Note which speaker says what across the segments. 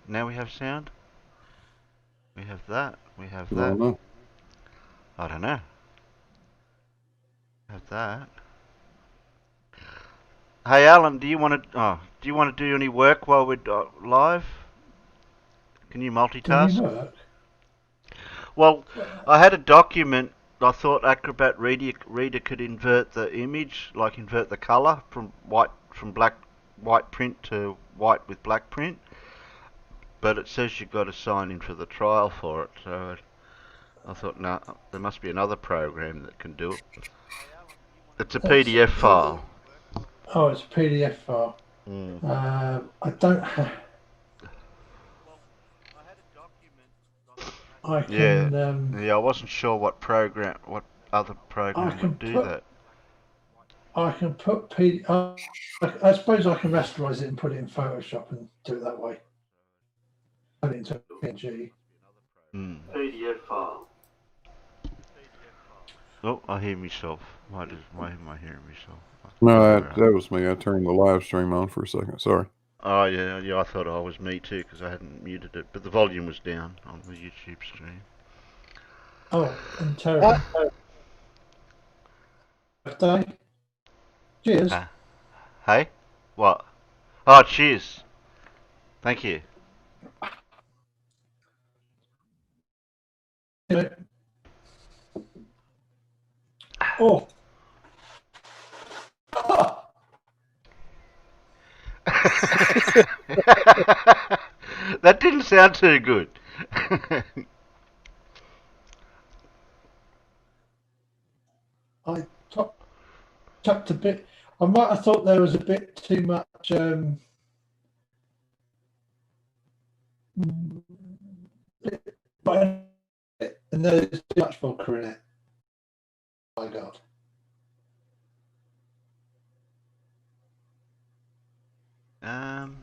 Speaker 1: Now we have sound. We have that. We have
Speaker 2: I
Speaker 1: that.
Speaker 2: don't know.
Speaker 1: I don't know. Have that. Hey, Alan, do you want to? Oh, do you want to do any work while we're live? Can you
Speaker 3: Do any
Speaker 1: multitask?
Speaker 3: work?
Speaker 1: Well,
Speaker 3: Well,
Speaker 1: I had a document. I thought Acrobat Reader could invert the image, like invert the color from white print to white with black print. But it says you've got to sign in for the trial for it. So I thought, no, there must be another program that can do it. It's a
Speaker 3: that's
Speaker 1: PDF file.
Speaker 3: oh, it's a PDF file.
Speaker 1: Mm.
Speaker 3: I don't have. I
Speaker 1: Yeah,
Speaker 3: can
Speaker 1: yeah. I wasn't sure what other
Speaker 3: I
Speaker 1: program
Speaker 3: can
Speaker 1: would do
Speaker 3: put
Speaker 1: that.
Speaker 3: I can put P. I suppose I can rasterize it and put it in Photoshop and do it that way. Turn it into a PNG.
Speaker 1: Mm.
Speaker 3: PDF file.
Speaker 1: Oh, I hear myself. Why am I hearing myself?
Speaker 2: No,
Speaker 1: Oh,
Speaker 2: that was me. I turned the live stream on for a second. Sorry.
Speaker 1: oh yeah, yeah. I thought I was me too because I hadn't muted it, but the volume was down on the YouTube stream.
Speaker 3: Oh, and Terry, birthday. Cheers.
Speaker 1: Ah, hey, what? Oh, cheers. Thank you.
Speaker 3: Oh,
Speaker 1: That didn't sound too good.
Speaker 3: I tapped a bit. I might have thought there was a bit too much. But and there's too much vodka in it. Oh my God.
Speaker 1: um,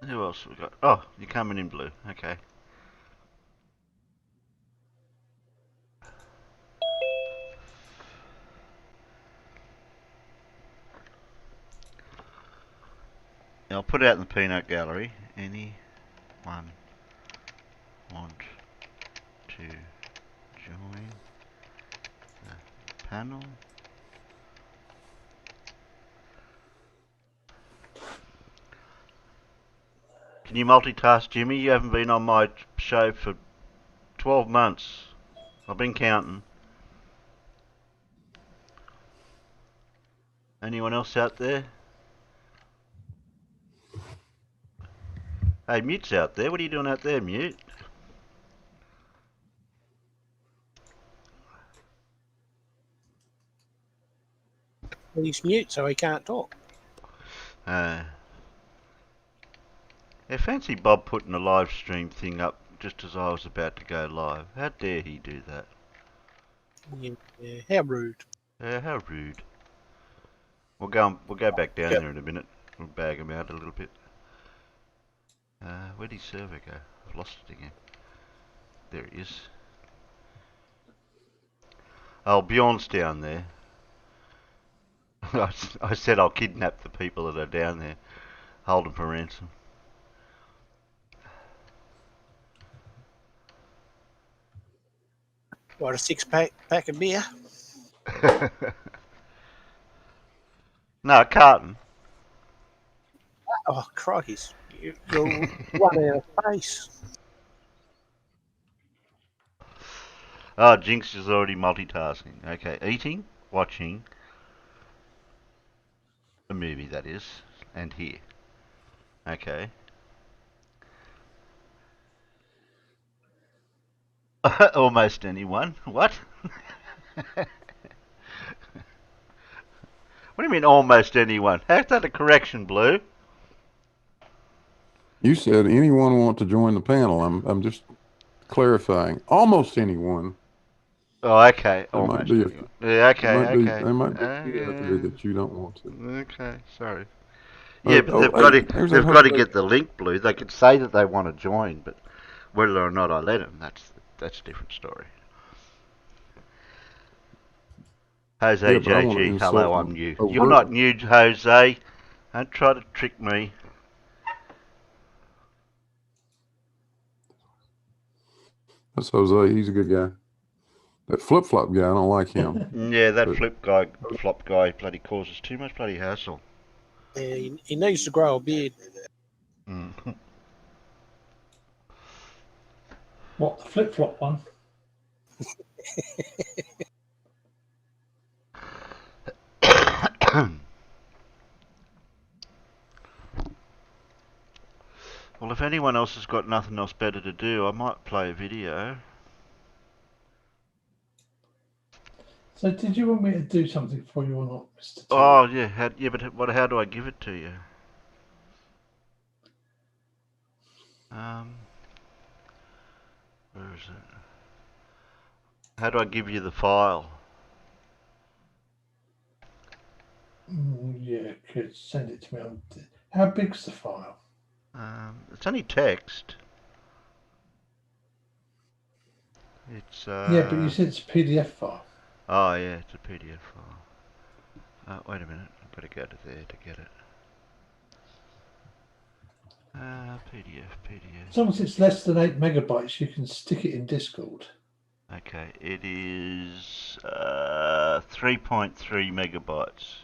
Speaker 1: who else we got? Oh, you're coming in blue. Okay. I'll put it out in the peanut gallery. Anyone want to join the panel? Can you multitask, Jimmy? You haven't been on my show for 12 months. I've been counting. Anyone else out there? Hey, Mute's out there. What are you doing out there, Mute?
Speaker 4: He's mute, so he can't talk.
Speaker 1: Yeah, fancy Bob putting a live stream thing up just as I was about to go live. How dare he do that?
Speaker 4: Yeah, how rude.
Speaker 1: How rude. We'll go back down there in a minute. We'll bag him out a little bit. Where'd his server go? I've lost it again. There it is. Oh, Bjorn's down there. I said I'll kidnap the people that are down there. Hold them for ransom.
Speaker 4: What, a six pack of beer?
Speaker 1: No, a carton.
Speaker 4: Oh, crikey's. You'll run out of space.
Speaker 1: Oh, Jinx is already multitasking. Okay, eating, watching a movie, that is, and here. Okay. Almost anyone. What? What do you mean almost anyone? How's that a correction, Blue?
Speaker 2: You said anyone want to join the panel. I'm just clarifying. Almost anyone.
Speaker 1: Oh, okay.
Speaker 2: There might
Speaker 1: Almost
Speaker 2: be a
Speaker 1: anyone. Yeah, okay, okay.
Speaker 2: there might be a few out there that you don't want to.
Speaker 1: Okay, sorry. Yeah, but
Speaker 2: Hey, there's that
Speaker 1: they've
Speaker 2: whole
Speaker 1: got to get the link, Blue. They can say that they want to join, but whether or not I let them, that's a different story. Jose
Speaker 2: yeah, but I want to
Speaker 1: JG, hello,
Speaker 2: insult
Speaker 1: I'm
Speaker 2: them
Speaker 1: new. You're not
Speaker 2: overtly.
Speaker 1: new, Jose. Don't try to trick me.
Speaker 2: That's Jose. He's a good guy. That flip-flop guy, I don't like him.
Speaker 1: Yeah, that
Speaker 2: But-
Speaker 1: flop guy bloody causes too much bloody hassle.
Speaker 4: Yeah, he needs to grow a beard.
Speaker 1: Mm.
Speaker 3: What, the flip flop one?
Speaker 1: Well, if anyone else has got nothing else better to do, I might play a video.
Speaker 3: So, did you want me to do something for you or not, Mr. T?
Speaker 1: Oh yeah, how do I give it to you? Where is it? How do I give you the file?
Speaker 3: Yeah, could send it to me. How big's the file?
Speaker 1: It's only text. It's
Speaker 3: Yeah, but you said it's a PDF file.
Speaker 1: Oh yeah, it's a PDF file. Wait a minute, I've got to go to there to get it. PDF.
Speaker 3: As long as it's less than 8 megabytes, you can stick it in Discord.
Speaker 1: Okay, it is 3.3 megabytes.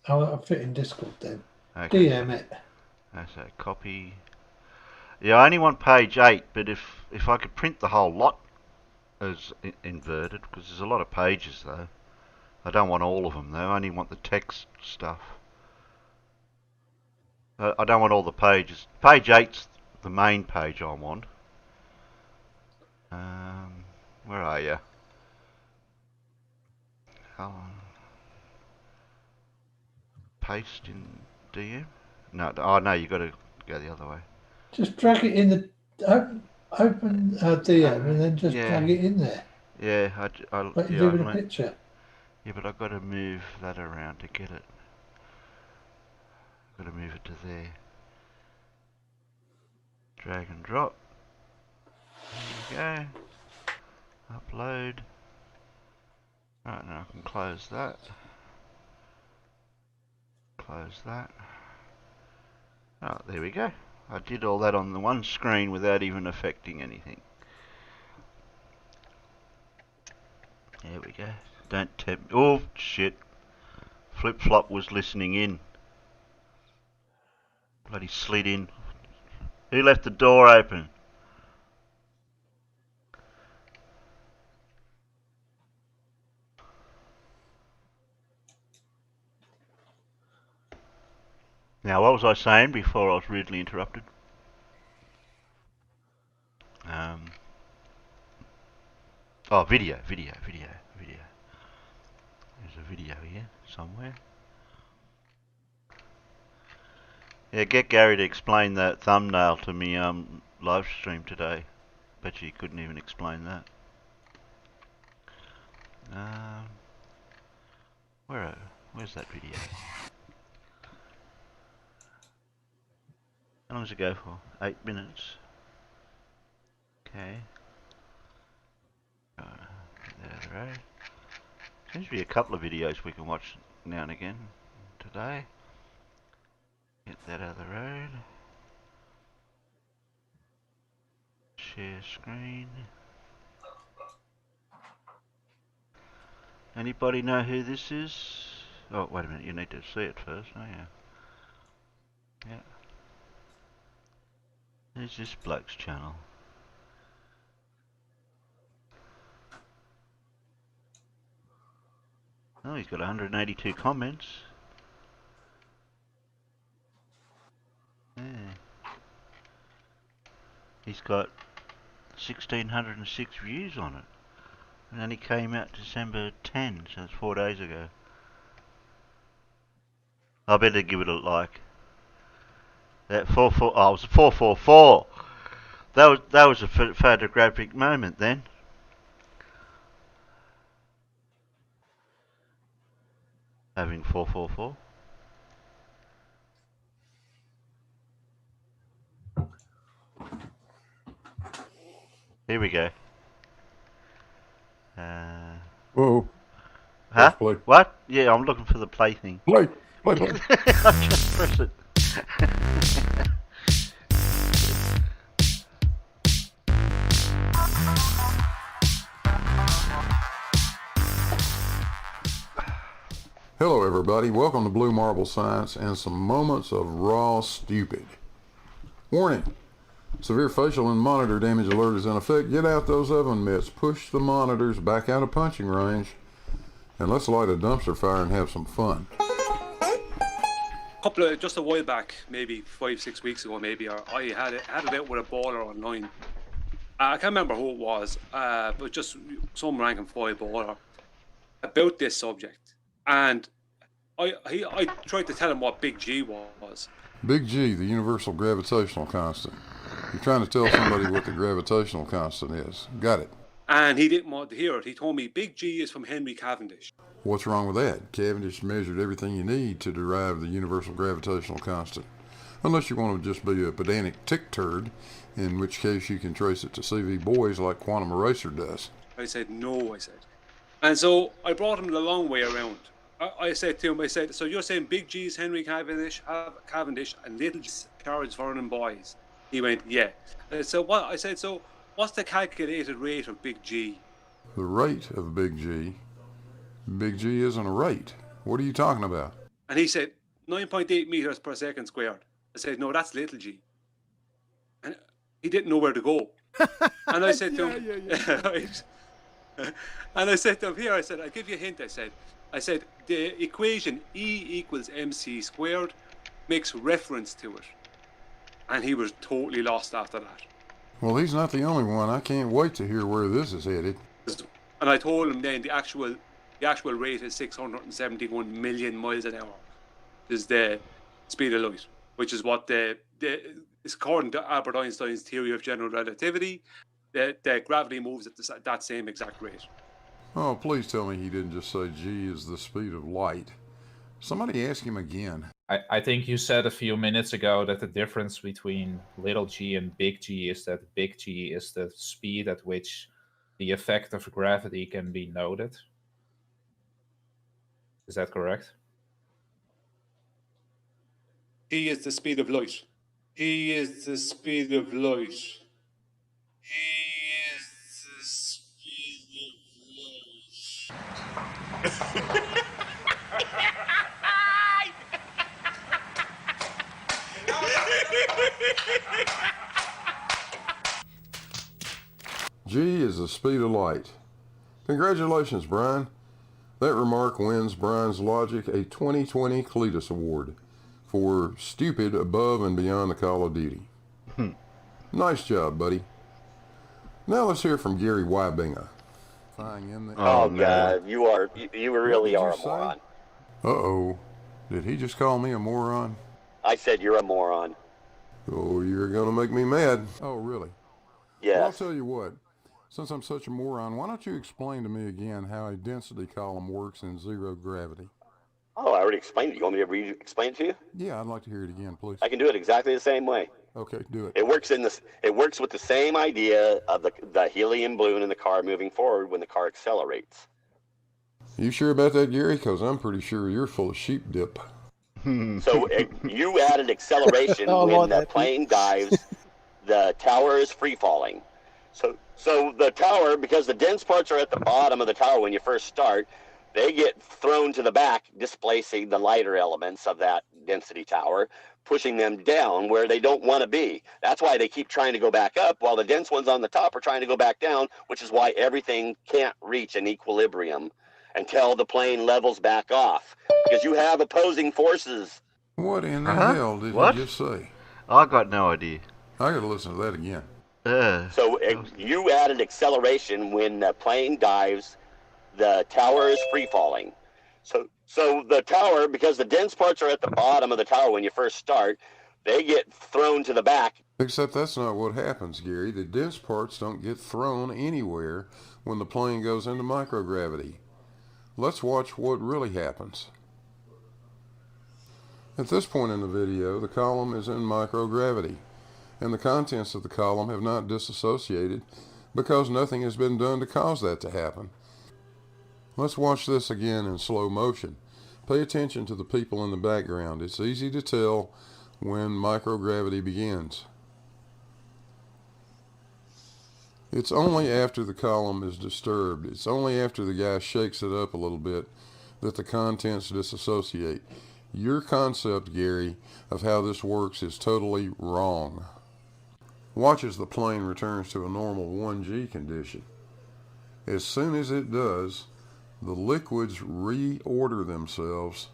Speaker 3: I'll fit in Discord then.
Speaker 1: Okay,
Speaker 3: DM it.
Speaker 1: that's a copy. Yeah, I only want page 8, but if I could print the whole lot as inverted, because there's a lot of pages though. I don't want all of them though, I only want the text stuff. I don't want all the pages. Page 8's the main page I want. Where are you? Paste in DM? No, oh no, you got to go the other way.
Speaker 3: Just drag it in the open DM and then just drag it in there.
Speaker 1: Yeah,
Speaker 3: Like you do with a picture.
Speaker 1: Yeah, but I've got to move that around to get it. I've got to move it to there. Drag and drop. There you go. Upload. Right, now I can close that. Close that. Oh, there we go. I did all that on the one screen without even affecting anything. There we go. Don't tempt. Oh, shit. Flip Flop was listening in. Bloody slid in. Who left the door open? Now, what was I saying before I was rudely interrupted? Oh, video. There's a video here somewhere. Yeah, get Gary to explain that thumbnail to me live stream today. Bet you he couldn't even explain that. Where's that video? How long does it go for? 8 minutes. Okay. There. Seems to be a couple of videos we can watch now and again today. Get that out of the road. Share screen. Anybody know who this is? Oh, wait a minute, you need to see it first, don't you? Yeah. Who's this bloke's channel? Oh, he's got 182 comments. Yeah. He's got 1,606 views on it. And then he came out December 10, so it's 4 days ago. I better give it a like. That 44. Oh, it was 444. That was a photographic moment then. Having 444. Here we go.
Speaker 2: Whoa.
Speaker 1: Huh?
Speaker 2: Play.
Speaker 1: What? Yeah, I'm looking for the play thing.
Speaker 2: Play.
Speaker 1: I just press it.
Speaker 2: everybody. Welcome to Blue Marble Science and some moments of raw stupid. Warning. Severe facial and monitor damage alert is in effect. Get out those oven mitts. Push the monitors back out of punching range. And let's light a dumpster fire and have some fun.
Speaker 5: Just a while back, maybe 5-6 weeks ago, maybe, I had it out with a baller online. I can't remember who it was, but just some rank and file baller about this subject. And I tried to tell him what Big G was.
Speaker 2: Big G, the universal gravitational constant. You're trying to tell somebody what the gravitational constant is. Got it.
Speaker 5: And he didn't want to hear it. He told me Big G is from Henry Cavendish.
Speaker 2: What's wrong with that? Cavendish measured everything you need to derive the universal gravitational constant. Unless you want to just be a pedantic tick turd, in which case you can trace it to C.V. Boys like Quantum Eraser does.
Speaker 5: I said, no, I said. And so I brought him the long way around. I said to him, I said, so you're saying Big G's Henry Cavendish and Little G's Charles Vernon Boys? He went, yeah. So what? I said, so what's the calculated rate of Big G?
Speaker 2: The rate of Big G? Big G isn't a rate. What are you talking about?
Speaker 5: And he said, 9.8 meters per second squared. I said, no, that's Little G. And he didn't know where to go. And I said to him, right. And I said to him, here, I said, I'll give you a hint, I said, the equation E equals MC squared makes reference to it. And he was totally lost after that.
Speaker 2: Well, he's not the only one. I can't wait to hear where this is headed.
Speaker 5: And I told him then the actual rate is 671 million miles an hour. Is the speed of light, which is what it's according to Albert Einstein's theory of general relativity, that gravity moves at that same exact rate.
Speaker 2: Oh, please tell me he didn't just say G is the speed of light. Somebody ask him again.
Speaker 6: I think you said a few minutes ago that the difference between little g and big G is that big G is the speed at which the effect of gravity can be noted. Is that correct?
Speaker 5: G is the speed of light. G is the speed of light. G is the speed of light.
Speaker 2: G is the speed of light. Congratulations, Brian. That remark wins Brian's Logic a 2020 Cletus Award for stupid above and beyond the call of duty. Nice job, buddy. Now let's hear from Gary Wybinga.
Speaker 7: Oh, God, you really are a moron.
Speaker 2: Uh-oh. Did he just call me a moron?
Speaker 7: I said you're a moron.
Speaker 2: Oh, you're gonna make me mad. Oh, really?
Speaker 7: Yes.
Speaker 2: Well, I'll tell you what. Since I'm such a moron, why don't you explain to me again how a density column works in zero gravity?
Speaker 7: Oh, I already explained it. You want me to explain it to you?
Speaker 2: Yeah, I'd like to hear it again, please.
Speaker 7: I can do it exactly the same way.
Speaker 2: Okay, do it.
Speaker 7: It works with the same idea of the helium balloon in the car moving forward when the car accelerates.
Speaker 2: You sure about that, Gary? Because I'm pretty sure you're full of sheep dip.
Speaker 7: So you added acceleration when the plane dives, the tower is free falling. So the tower, because the dense parts are at the bottom of the tower when you first start, they get thrown to the back, displacing the lighter elements of that density tower, pushing them down where they don't want to be. That's why they keep trying to go back up, while the dense ones on the top are trying to go back down, which is why everything can't reach an equilibrium until the plane levels back off, because you have opposing forces.
Speaker 2: What in the hell did you just say?
Speaker 1: I got no idea.
Speaker 2: I gotta listen to that again.
Speaker 7: So you added acceleration when the plane dives, the tower is free falling. So the tower, because the dense parts are at the bottom of the tower when you first start, they get thrown to the back.
Speaker 2: Except that's not what happens, Gary. The dense parts don't get thrown anywhere when the plane goes into microgravity. Let's watch what really happens. At this point in the video, the column is in microgravity, and the contents of the column have not disassociated because nothing has been done to cause that to happen. Let's watch this again in slow motion. Pay attention to the people in the background. It's easy to tell when microgravity begins. It's only after the column is disturbed. It's only after the guy shakes it up a little bit that the contents disassociate. Your concept, Gary, of how this works is totally wrong. Watch as the plane returns to a normal 1G condition. As soon as it does, the liquids reorder themselves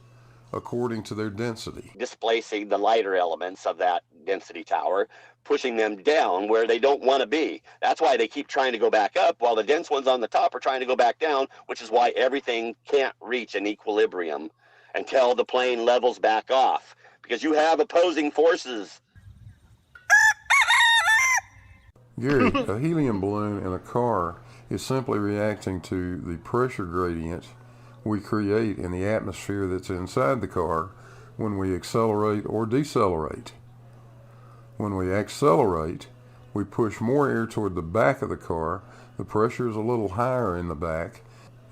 Speaker 2: according to their density,
Speaker 7: displacing the lighter elements of that density tower, pushing them down where they don't want to be. That's why they keep trying to go back up while the dense ones on the top are trying to go back down, which is why everything can't reach an equilibrium until the plane levels back off, because you have opposing forces.
Speaker 2: Gary, a helium balloon in a car is simply reacting to the pressure gradient we create in the atmosphere that's inside the car when we accelerate or decelerate. When we accelerate, we push more air toward the back of the car, the pressure is a little higher in the back,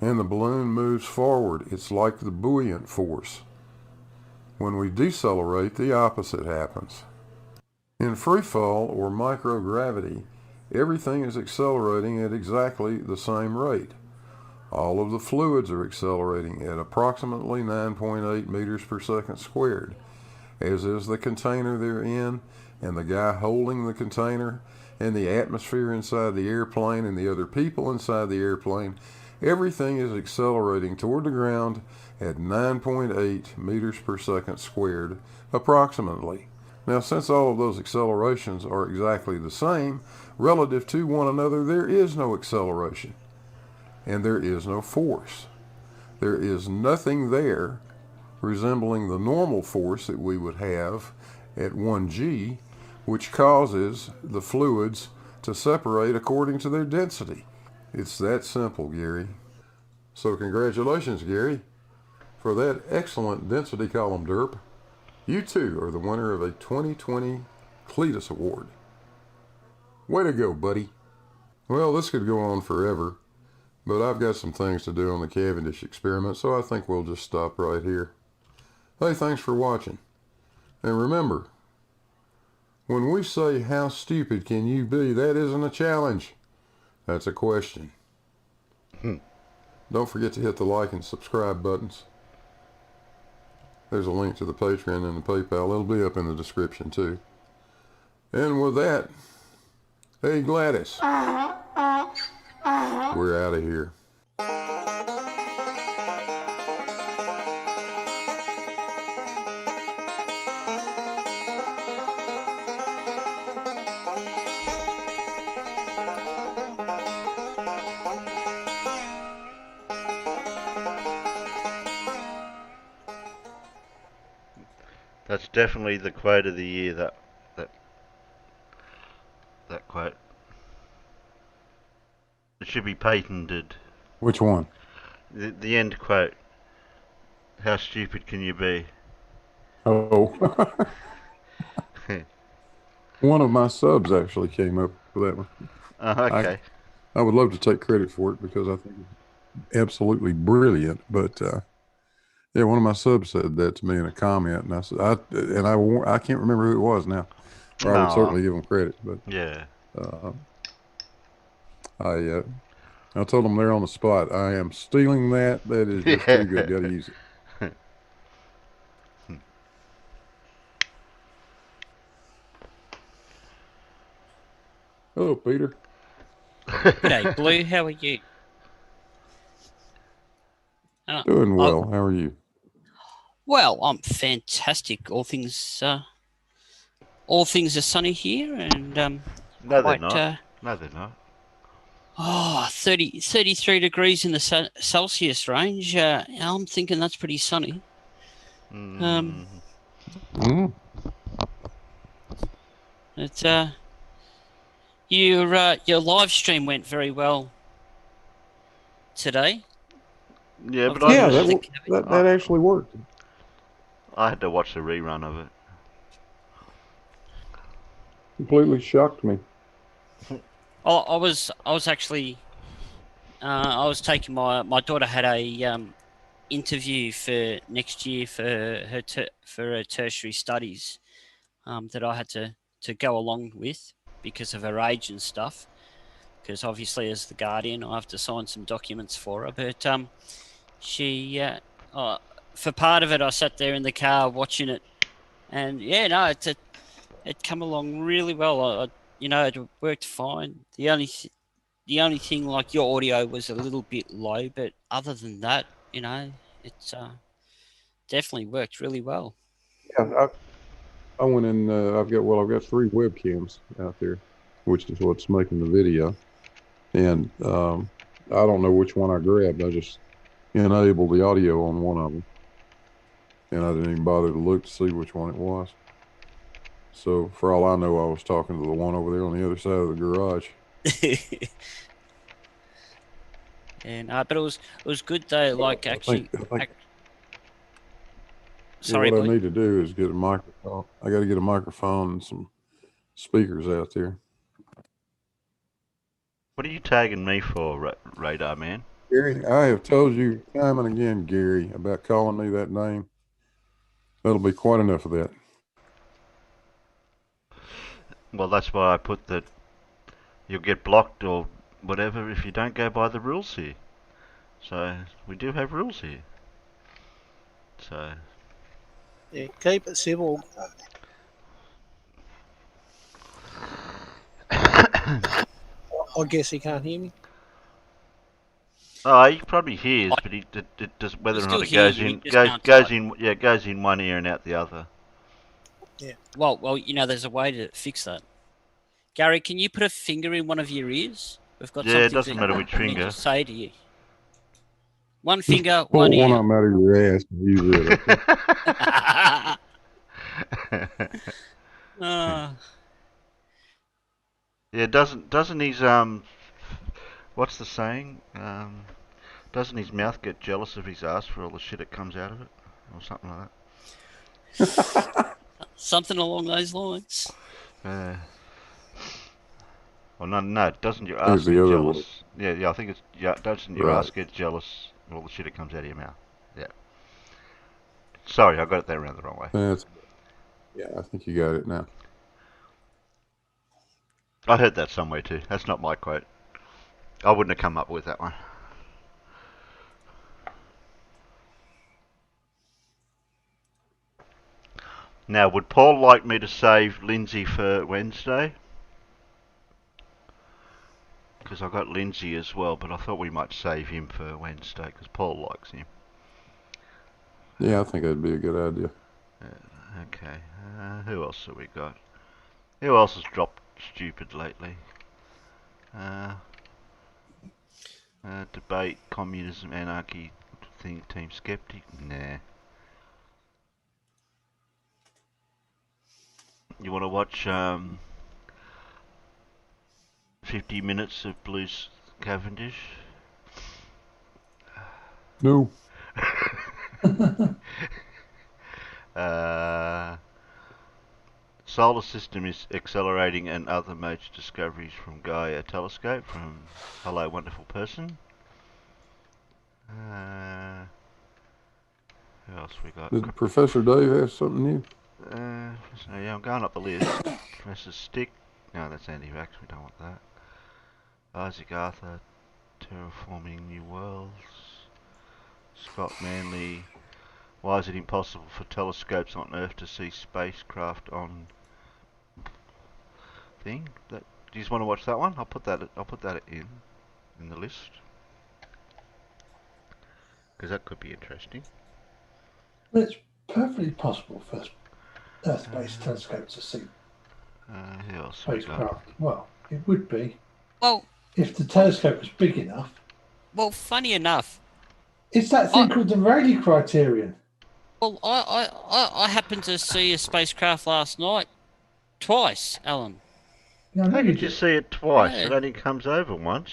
Speaker 2: and the balloon moves forward. It's like the buoyant force. When we decelerate, the opposite happens. In free fall or microgravity, everything is accelerating at exactly the same rate. All of the fluids are accelerating at approximately 9.8 meters per second squared, as is the container they're in, and the guy holding the container, and the atmosphere inside the airplane, and the other people inside the airplane. Everything is accelerating toward the ground at 9.8 meters per second squared, approximately. Now, since all of those accelerations are exactly the same relative to one another, there is no acceleration, and there is no force. There is nothing there resembling the normal force that we would have at 1G, which causes the fluids to separate according to their density. It's that simple, Gary. So congratulations, Gary, for that excellent density column derp. You too are the winner of a 2020 Cletus Award. Way to go, buddy. Well, this could go on forever, but I've got some things to do on the Cavendish experiment, so I think we'll just stop right here. Hey, thanks for watching. And remember, when we say how stupid can you be, that isn't a challenge. That's a question. Don't forget to hit the like and subscribe buttons. There's a link to the Patreon and the PayPal. It'll be up in the description too. And with that, hey Gladys, we're out of here.
Speaker 1: That's definitely the quote of the year. That quote. It should be patented.
Speaker 2: Which one?
Speaker 1: The end quote. How stupid can you be?
Speaker 2: Oh. One of my subs actually came up with that one.
Speaker 1: Okay.
Speaker 2: I would love to take credit for it because I think it's absolutely brilliant. But yeah, one of my subs said that to me in a comment, and I said, I can't remember who it was now. Or I would certainly give them credit, but
Speaker 1: yeah.
Speaker 2: I told them there on the spot, I am stealing that. That is just too good. Got to use it. Hello, Peter.
Speaker 8: G'day, Blue. How are you?
Speaker 2: Doing well. How are you?
Speaker 8: Well, I'm fantastic. All things are sunny here, and
Speaker 1: no, they're not. No, they're not.
Speaker 8: 33 degrees in the Celsius range. I'm thinking that's pretty sunny. It's your live stream went very well today.
Speaker 1: Yeah, but
Speaker 2: that actually worked.
Speaker 1: I had to watch the rerun of it.
Speaker 2: Completely shocked me.
Speaker 8: I was actually I was taking my daughter had a interview for next year for her tertiary studies that I had to go along with because of her age and stuff. Because obviously, as the guardian, I have to sign some documents for her. But for part of it, I sat there in the car watching it, and yeah, no, it come along really well. It worked fine. The only thing, like, your audio was a little bit low, but other than that, it's definitely worked really well.
Speaker 2: Yeah, I went in. I've got 3 webcams out there, which is what's making the video, and I don't know which one I grabbed. I just enabled the audio on one of them, and I didn't even bother to look to see which one it was. So for all I know, I was talking to the one over there on the other side of the garage.
Speaker 8: And but it was good though. Like, actually,
Speaker 2: I think
Speaker 8: sorry,
Speaker 2: what
Speaker 8: boy.
Speaker 2: I need to do is get a microphone. I got to get a microphone and some speakers out there.
Speaker 1: What are you tagging me for, Radar Man?
Speaker 2: Gary, I have told you time and again, Gary, about calling me that name. That'll be quite enough of that.
Speaker 1: Well, that's why I put that you'll get blocked or whatever if you don't go by the rules here. So, we do have rules here. So...
Speaker 4: Yeah, keep it civil. I guess he can't hear me.
Speaker 1: Oh, he probably hears, but it does, whether or not it goes in, goes in one ear and out the other.
Speaker 4: Yeah.
Speaker 8: Well, there's a way to fix that. Gary, can you put a finger in one of your ears? We've got something.
Speaker 1: It doesn't matter which finger.
Speaker 8: To say to you. One finger,
Speaker 2: Pull
Speaker 8: one ear.
Speaker 2: one arm out of your ass and use it.
Speaker 1: Yeah, doesn't his what's the saying? Doesn't his mouth get jealous of his ass for all the shit that comes out of it, or something like that?
Speaker 8: Something along those lines.
Speaker 1: Well, no. Doesn't your ass get jealous? Yeah. I think it's doesn't your ass get jealous of all the shit that comes out of your mouth? Yeah. Sorry, I got it there around the wrong way.
Speaker 2: Yeah, I think you got it now.
Speaker 1: I heard that somewhere too. That's not my quote. I wouldn't have come up with that one. Now, would Paul like me to save Lindsay for Wednesday? Because I got Lindsay as well, but I thought we might save him for Wednesday because Paul likes him.
Speaker 2: Yeah, I think that'd be a good idea.
Speaker 1: Okay. Who else have we got? Who else has dropped stupid lately? Debate, communism, anarchy, Team Skeptic? Nah. You want to watch 50 minutes of Blues Cavendish?
Speaker 2: No.
Speaker 1: Solar system is accelerating and other major discoveries from Gaia telescope from Hello Wonderful Person. Who else we got?
Speaker 2: Did Professor Dave have something new?
Speaker 1: Yeah, I'm going up the list. Professor Stick. No, that's anti-vax. We don't want that. Isaac Arthur, Terraforming New Worlds. Scott Manley. Why is it impossible for telescopes on Earth to see spacecraft on thing? Do you just want to watch that one? I'll put that in the list because that could be interesting.
Speaker 3: Well, it's perfectly possible for Earth-based telescopes to see
Speaker 1: who else
Speaker 3: spacecraft. Well, it would be.
Speaker 8: Well,
Speaker 3: if the telescope was big enough.
Speaker 8: Well, funny enough,
Speaker 3: it's that thing called the Rayleigh criterion.
Speaker 8: Well, I happened to see a spacecraft last night, twice, Alan.
Speaker 3: Yeah,
Speaker 1: how did you see it twice? Yeah. It only comes over once.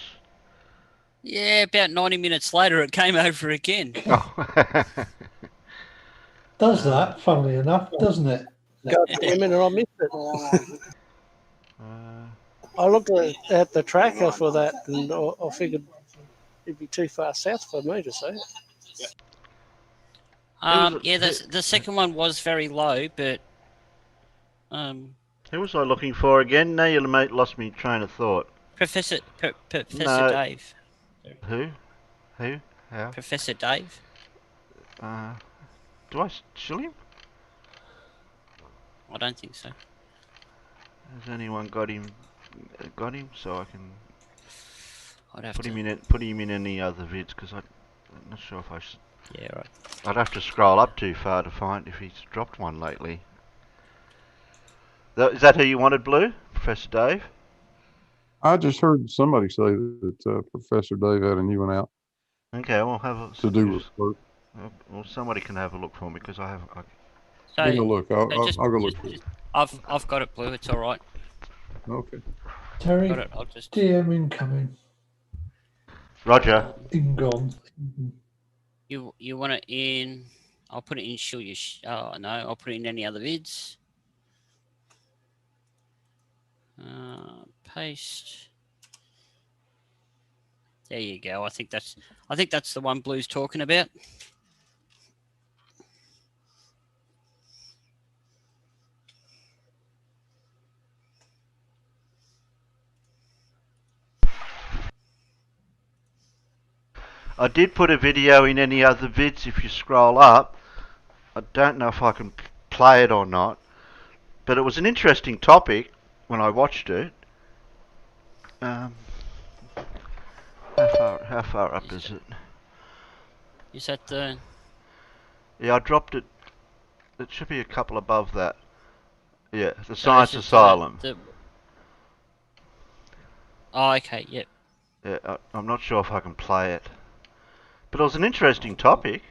Speaker 8: Yeah, about 90 minutes later, it came over again.
Speaker 3: Does that, funnily enough, doesn't it?
Speaker 4: God damn it, I missed it. I looked at the tracker for that, and I figured it'd be too far south for me to see it.
Speaker 8: Yeah, the second one was very low, but
Speaker 1: who was I looking for again? Now you lost me train of thought.
Speaker 8: Professor Dave.
Speaker 1: Who? How?
Speaker 8: Professor Dave.
Speaker 1: Do I shill him?
Speaker 8: I don't think so.
Speaker 1: Has anyone got him? So I can
Speaker 8: I'd have
Speaker 1: put
Speaker 8: to.
Speaker 1: him in any other vids because I'm not sure if I should.
Speaker 8: Yeah, right.
Speaker 1: I'd have to scroll up too far to find if he's dropped one lately. Is that who you wanted, Blue? Professor Dave?
Speaker 2: I just heard somebody say that Professor Dave had a new one out
Speaker 1: Okay, we'll have a.
Speaker 2: to do with work.
Speaker 1: Well, somebody can have a look for me because I have.
Speaker 8: So,
Speaker 2: Give me a look. I'll go look for it.
Speaker 8: I've got it, Blue. It's all right.
Speaker 2: Okay.
Speaker 3: Terry,
Speaker 8: Got it. I'll just.
Speaker 3: DM incoming.
Speaker 1: Roger.
Speaker 3: In gone.
Speaker 8: You want it in? I'll put it in. Show you. Oh no, I'll put it in any other vids. Paste. There you go. I think that's the one Blue's talking about.
Speaker 1: I did put a video in any other vids if you scroll up. I don't know if I can play it or not, but it was an interesting topic when I watched it. How far up is it?
Speaker 8: Is that the?
Speaker 1: Yeah, I dropped it. It should be a couple above that. Yeah, the Science Asylum.
Speaker 8: Oh, okay. Yep.
Speaker 1: Yeah, I'm not sure if I can play it, but it was an interesting topic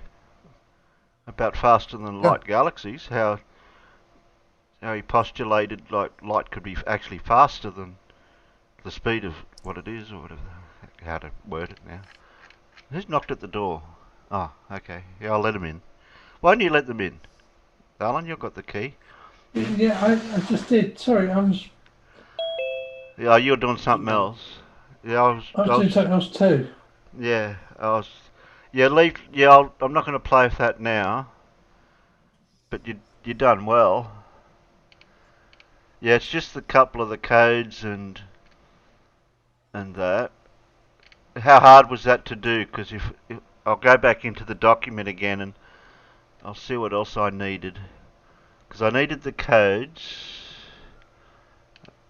Speaker 1: about faster than light galaxies. How he postulated like light could be actually faster than the speed of what it is, or whatever. How to word it now. Who's knocked at the door? Oh, okay. Yeah, I'll let him in. Why don't you let them in? Alan, you've got the key.
Speaker 3: Yeah, I just did. Sorry, I was
Speaker 1: Yeah, you're doing something else. Yeah,
Speaker 3: I was doing something else too.
Speaker 1: Yeah, I was. Yeah, leave. Yeah, I'm not going to play with that now. But you done well. Yeah, it's just a couple of the codes and that. How hard was that to do? Because if I'll go back into the document again and I'll see what else I needed. Because I needed the codes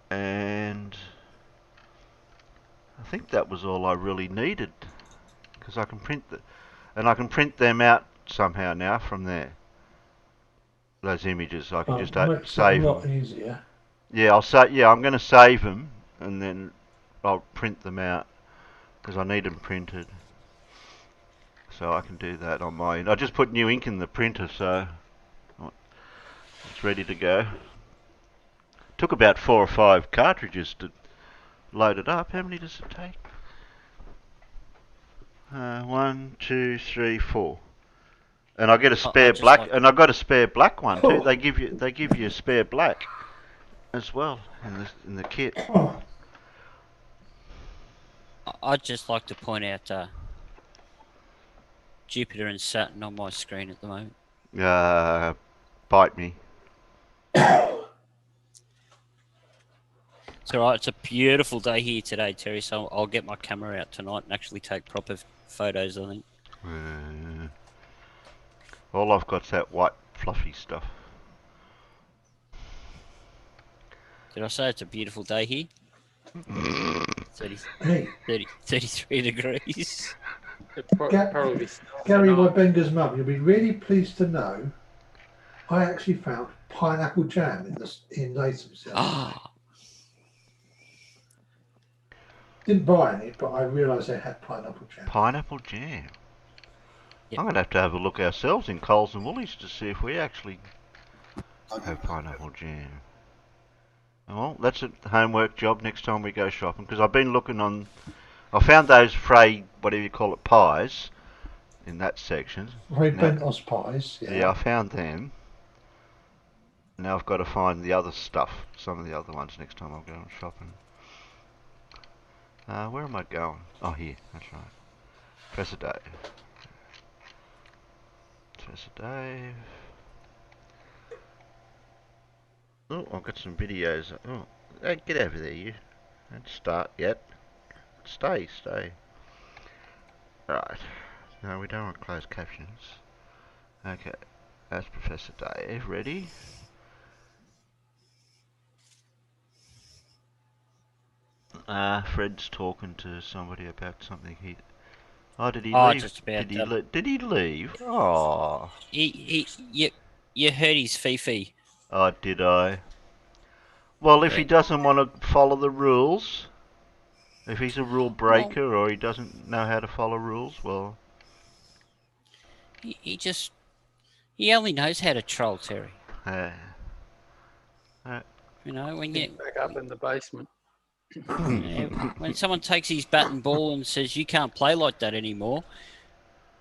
Speaker 1: and I think that was all I really needed. Because I can I can print them out somehow now from there. Those images, I can just save
Speaker 3: them. A lot
Speaker 1: them.
Speaker 3: easier.
Speaker 1: Yeah, I'm going to save them and then I'll print them out because I need them printed. So I can do that on my end. I just put new ink in the printer, so it's ready to go. Took about 4 or 5 cartridges to load it up. How many does it take? 1, 2, 3, 4. And I get a spare black, and I got a spare black one too. They give you a spare black as well in the kit.
Speaker 8: I'd just like to point out Jupiter and Saturn on my screen at the moment.
Speaker 1: Bite me.
Speaker 8: It's alright. It's a beautiful day here today, Terry. So I'll get my camera out tonight and actually take proper photos. I think.
Speaker 1: All I've got's that white fluffy stuff.
Speaker 8: Did I say it's a beautiful day here? 33 degrees.
Speaker 3: Gary Webenga's mum, you'll be really pleased to know I actually found pineapple jam in Nathan's house. Didn't buy any, but I realised they had pineapple jam.
Speaker 1: Pineapple jam? Yep. I'm going to have a look ourselves in Coles and Woolies to see if we actually have pineapple jam. Well, that's a homework job next time we go shopping, because I've been looking on... I found those Frey, whatever you call it, pies in that section.
Speaker 3: Frey Bentos pies, yeah.
Speaker 1: Yeah, I found them. Now I've got to find the other stuff, some of the other ones next time I'm going shopping. Where am I going? Oh, here, that's right. Professor Dave. Professor Dave. Oh, I've got some videos. Oh, hey, get over there, you. Don't start yet. Stay. Right. No, we don't want closed captions. Okay, that's Professor Dave. Ready? Fred's talking to somebody about something. Oh, did he leave?
Speaker 8: Just about
Speaker 1: Did he leave? Oh.
Speaker 8: you heard his Fifi.
Speaker 1: Oh, did I? Well, if he
Speaker 8: Yeah.
Speaker 1: doesn't want to follow the rules, if he's a rule breaker or he doesn't know how to follow rules, well,
Speaker 8: He only knows how to troll, Terry.
Speaker 1: uh,
Speaker 8: You know, when
Speaker 4: He's
Speaker 8: you
Speaker 4: back up in the basement.
Speaker 8: when someone takes his bat and ball and says you can't play like that anymore,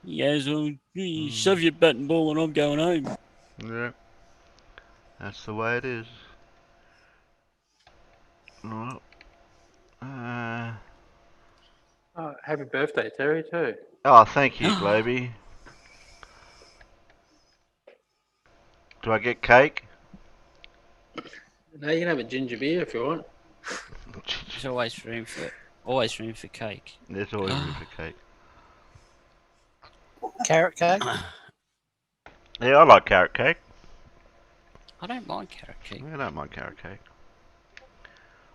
Speaker 8: he goes, "Well, you shove your bat and ball and I'm going home."
Speaker 1: yeah, that's the way it is. Well,
Speaker 4: Oh, happy birthday, Terry, too.
Speaker 1: oh, thank you, Globy. Do I get cake?
Speaker 4: No, you can have a ginger beer if you want.
Speaker 8: There's always room for cake.
Speaker 1: There's always room for cake.
Speaker 4: Carrot cake?
Speaker 1: Yeah, I like carrot cake.
Speaker 8: I don't mind carrot cake.
Speaker 1: I don't mind carrot cake.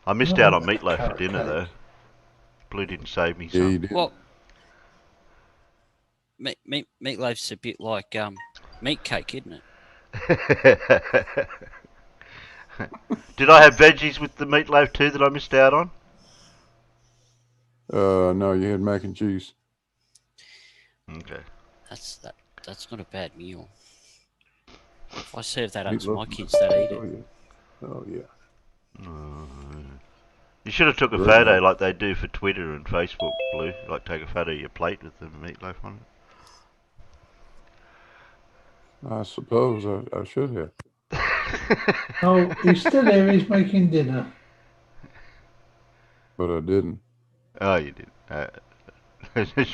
Speaker 1: I missed out on meatloaf for dinner, though. Blue didn't save me some.
Speaker 2: Yeah, you did.
Speaker 8: Well, meatloaf's a bit like meat cake, isn't it?
Speaker 1: Did I have veggies with the meatloaf too that I missed out on?
Speaker 2: No, you had mac and cheese.
Speaker 1: Okay.
Speaker 8: That's not a bad meal. If I serve that up to
Speaker 2: Meatloaf.
Speaker 8: my kids, they eat it.
Speaker 2: Oh yeah.
Speaker 1: You should have took a photo like they do for Twitter and Facebook, Blue. Like take a photo of your plate with the meatloaf on it.
Speaker 2: I suppose I should have.
Speaker 3: Oh, he's still here. He's making dinner.
Speaker 2: But I didn't.
Speaker 1: Oh, you did.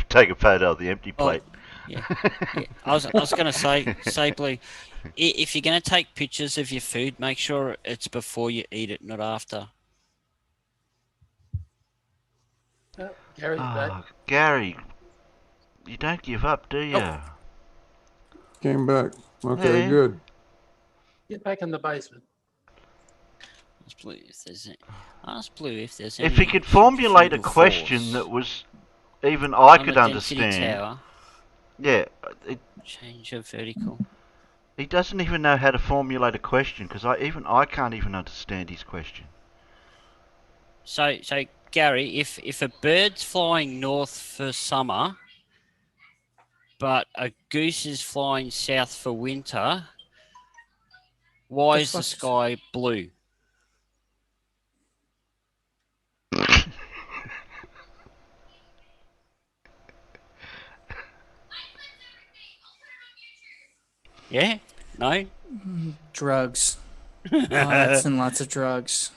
Speaker 1: Take a photo of the empty plate.
Speaker 8: Yeah. I was going to say, Blue, if you're going to take pictures of your food, make sure it's before you eat it, not after.
Speaker 4: Gary's back.
Speaker 1: Gary, you don't give up, do you?
Speaker 2: Oh. Came back. Okay,
Speaker 1: Yeah.
Speaker 2: good.
Speaker 4: Get back in the basement.
Speaker 8: Ask Blue if there's
Speaker 1: If he could formulate a question that was even I could understand.
Speaker 8: Tower,
Speaker 1: yeah.
Speaker 8: Change of vertical.
Speaker 1: He doesn't even know how to formulate a question because I can't even understand his question.
Speaker 8: So Gary, if a bird's flying north for summer, but a goose is flying south for winter, why is the sky blue? Yeah? No?
Speaker 9: Drugs. Lots and lots of drugs.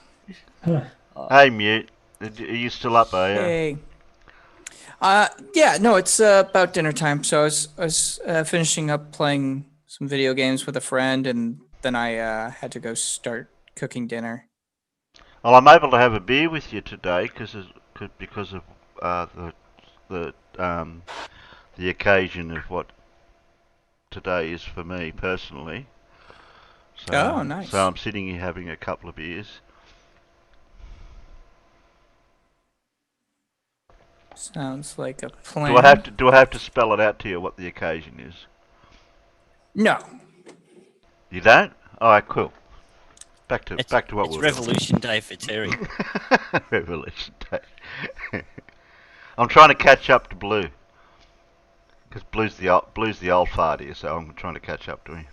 Speaker 1: Hey, Mute. Are you still up, are you?
Speaker 9: Hey. Yeah, no, it's about dinner time. So I was finishing up playing some video games with a friend, and then I had to go start cooking dinner.
Speaker 1: Well, I'm able to have a beer with you today because of the occasion of what today is for me personally. So,
Speaker 9: oh, nice.
Speaker 1: So I'm sitting here having a couple of beers.
Speaker 9: Sounds like a plan.
Speaker 1: Do I have to spell it out to you what the occasion is?
Speaker 9: No.
Speaker 1: You don't? All right, cool. Back to what
Speaker 8: it's
Speaker 1: we're
Speaker 8: Revolution Day for Terry.
Speaker 1: Revolution Day. I'm trying to catch up to Blue because Blue's the old fart here, so I'm trying to catch up to him.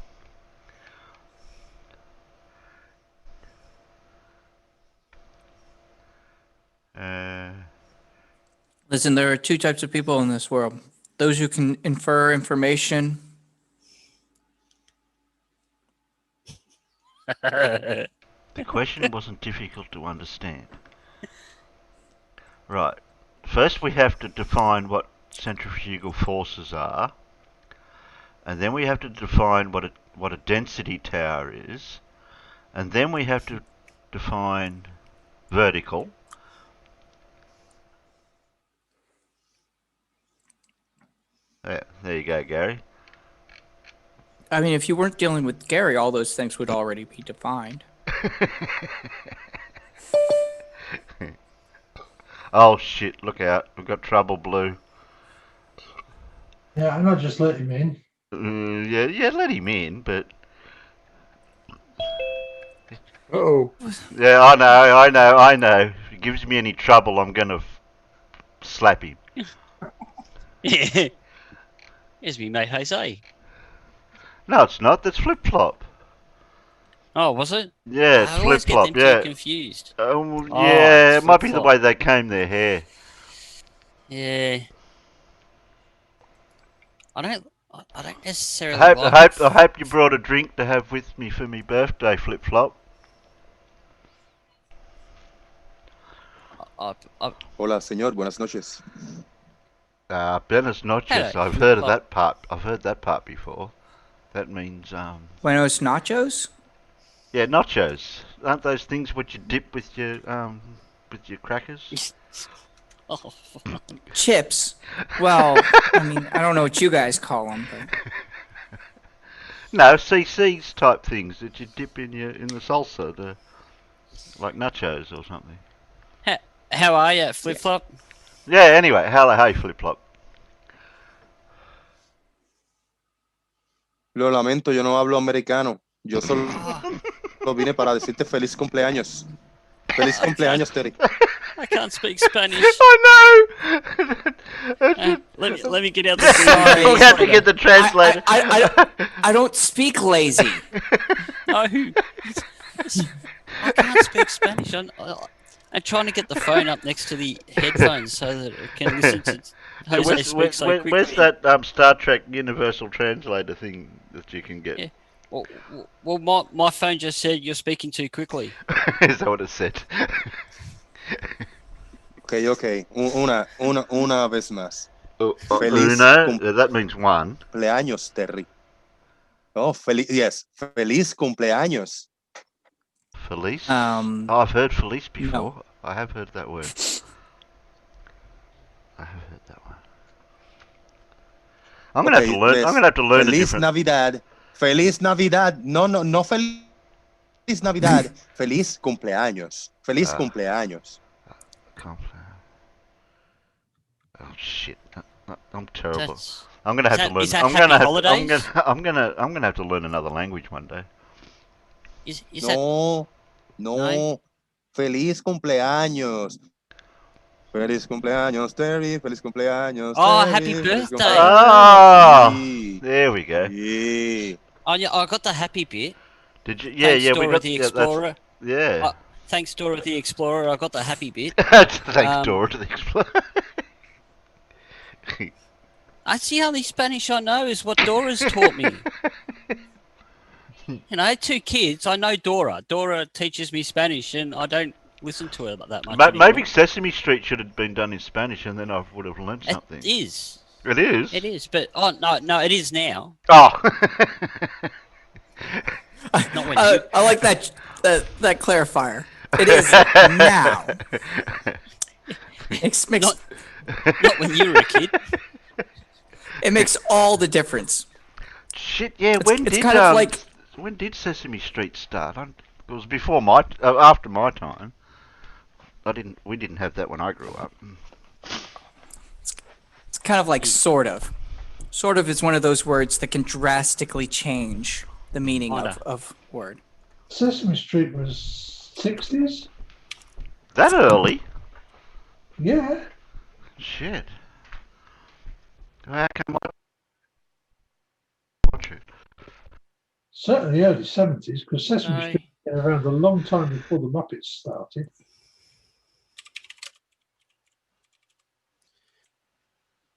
Speaker 9: Listen, there are two types of people in this world. Those who can infer information.
Speaker 1: The question wasn't difficult to understand. Right. First we have to define what centrifugal forces are, and then we have to define what a density tower is, and then we have to define vertical. There you go, Gary.
Speaker 9: I mean, if you weren't dealing with Gary, all those things would already be defined.
Speaker 1: Oh shit! Look out! We've got trouble, Blue.
Speaker 3: Yeah, and I just let him in.
Speaker 1: Yeah, let him in, but
Speaker 2: Uh-oh.
Speaker 1: yeah, I know. If he gives me any trouble, I'm gonna slap him.
Speaker 8: Yeah. Here's me mate Jose.
Speaker 1: No, it's not. That's Flip Flop.
Speaker 8: Oh, was it?
Speaker 1: Yeah, it's
Speaker 8: I
Speaker 1: Flip
Speaker 8: always get
Speaker 1: Flop.
Speaker 8: them
Speaker 1: Yeah.
Speaker 8: two confused.
Speaker 1: Yeah,
Speaker 8: it's
Speaker 1: it might be
Speaker 8: Flip
Speaker 1: the
Speaker 8: Flop.
Speaker 1: way they comb their hair.
Speaker 8: Yeah. I don't necessarily
Speaker 1: I
Speaker 8: like.
Speaker 1: hope you brought a drink to have with me for me birthday, Flip Flop.
Speaker 8: I,
Speaker 10: Hola, señor. Buenas noches.
Speaker 1: Buenas noches.
Speaker 8: Hello,
Speaker 1: I've
Speaker 8: Flip
Speaker 1: heard of
Speaker 8: Flop.
Speaker 1: that part. I've heard that part before. That means
Speaker 9: Buenos nachos?
Speaker 1: yeah, nachos. Aren't those things what you dip with your crackers?
Speaker 8: Oh,
Speaker 9: Chips. Well, I mean, I don't know what you guys call them, but
Speaker 1: No, CC's type things that you dip in the salsa, like nachos or something.
Speaker 8: how are you, Flip Flop?
Speaker 1: Yeah. Anyway, hello, hey, Flip Flop.
Speaker 10: Lo lamento, yo no hablo americano. Yo solo vine para decirte feliz cumpleaños. Feliz cumpleaños, Terry.
Speaker 8: I can't speak Spanish.
Speaker 1: I know.
Speaker 8: Let me get out the
Speaker 1: We'll
Speaker 8: Google
Speaker 1: have to get the translator.
Speaker 9: I don't speak lazy.
Speaker 8: No, I can't speak Spanish. I'm trying to get the phone up next to the headphones so that it can listen to Jose speak so quickly.
Speaker 1: Where's that Star Trek Universal Translator thing that you can get?
Speaker 8: Yeah. Well, my phone just said you're speaking too quickly.
Speaker 1: Is that what it said?
Speaker 10: Okay. Una vez más.
Speaker 1: Feliz that means one.
Speaker 10: Cumpleaños, Terry. Oh, yes. Feliz cumpleaños.
Speaker 1: Feliz? I've heard Feliz before.
Speaker 9: No.
Speaker 1: I have heard that word. I have heard that one. I'm gonna have to learn.
Speaker 10: Feliz
Speaker 1: a different.
Speaker 10: Navidad. Feliz Navidad. No Feliz Navidad. Feliz cumpleaños. Feliz cumpleaños.
Speaker 1: Oh shit! I'm terrible.
Speaker 8: That's,
Speaker 1: I'm gonna have to learn.
Speaker 8: Is that happy holidays?
Speaker 1: I'm gonna have to learn another language one day.
Speaker 8: Is
Speaker 10: No.
Speaker 8: No?
Speaker 10: Feliz cumpleaños. Feliz cumpleaños, Terry. Feliz cumpleaños.
Speaker 8: Oh,
Speaker 10: Terry.
Speaker 8: happy
Speaker 10: Feliz
Speaker 8: birthday.
Speaker 1: Ah, there we go.
Speaker 10: Yeah.
Speaker 8: Oh, yeah, I got the happy bit.
Speaker 1: Did you? Yeah,
Speaker 8: Thanks,
Speaker 1: yeah. We
Speaker 8: Dora
Speaker 1: got
Speaker 8: the Explorer.
Speaker 1: Yeah.
Speaker 8: Thanks, Dora the Explorer. I got the happy bit.
Speaker 1: Thanks, Dora the Explorer.
Speaker 8: That's the only Spanish I know is what Dora's taught me. You know, I had two kids. I know Dora. Dora teaches me Spanish, and I don't listen to her that much.
Speaker 1: Maybe Sesame Street should have been done in Spanish, and then I would have learned something.
Speaker 8: It is.
Speaker 1: It is.
Speaker 8: It is, but no, it is now.
Speaker 1: Oh.
Speaker 8: Not when
Speaker 9: I like that clarifier. It is now. It makes,
Speaker 8: not when you were a kid.
Speaker 9: It makes all the difference.
Speaker 1: Shit, yeah. When did Sesame Street start? It was before after my time. We didn't have that when I grew up.
Speaker 9: It's kind of like sort of. Sort of is one of those words that can drastically change the meaning of word.
Speaker 3: Sesame Street was 60s?
Speaker 1: That early?
Speaker 3: Yeah.
Speaker 1: Shit. How come I watch it?
Speaker 3: Certainly early 70s, because Sesame
Speaker 8: No.
Speaker 3: Street was around a long time before the Muppets started.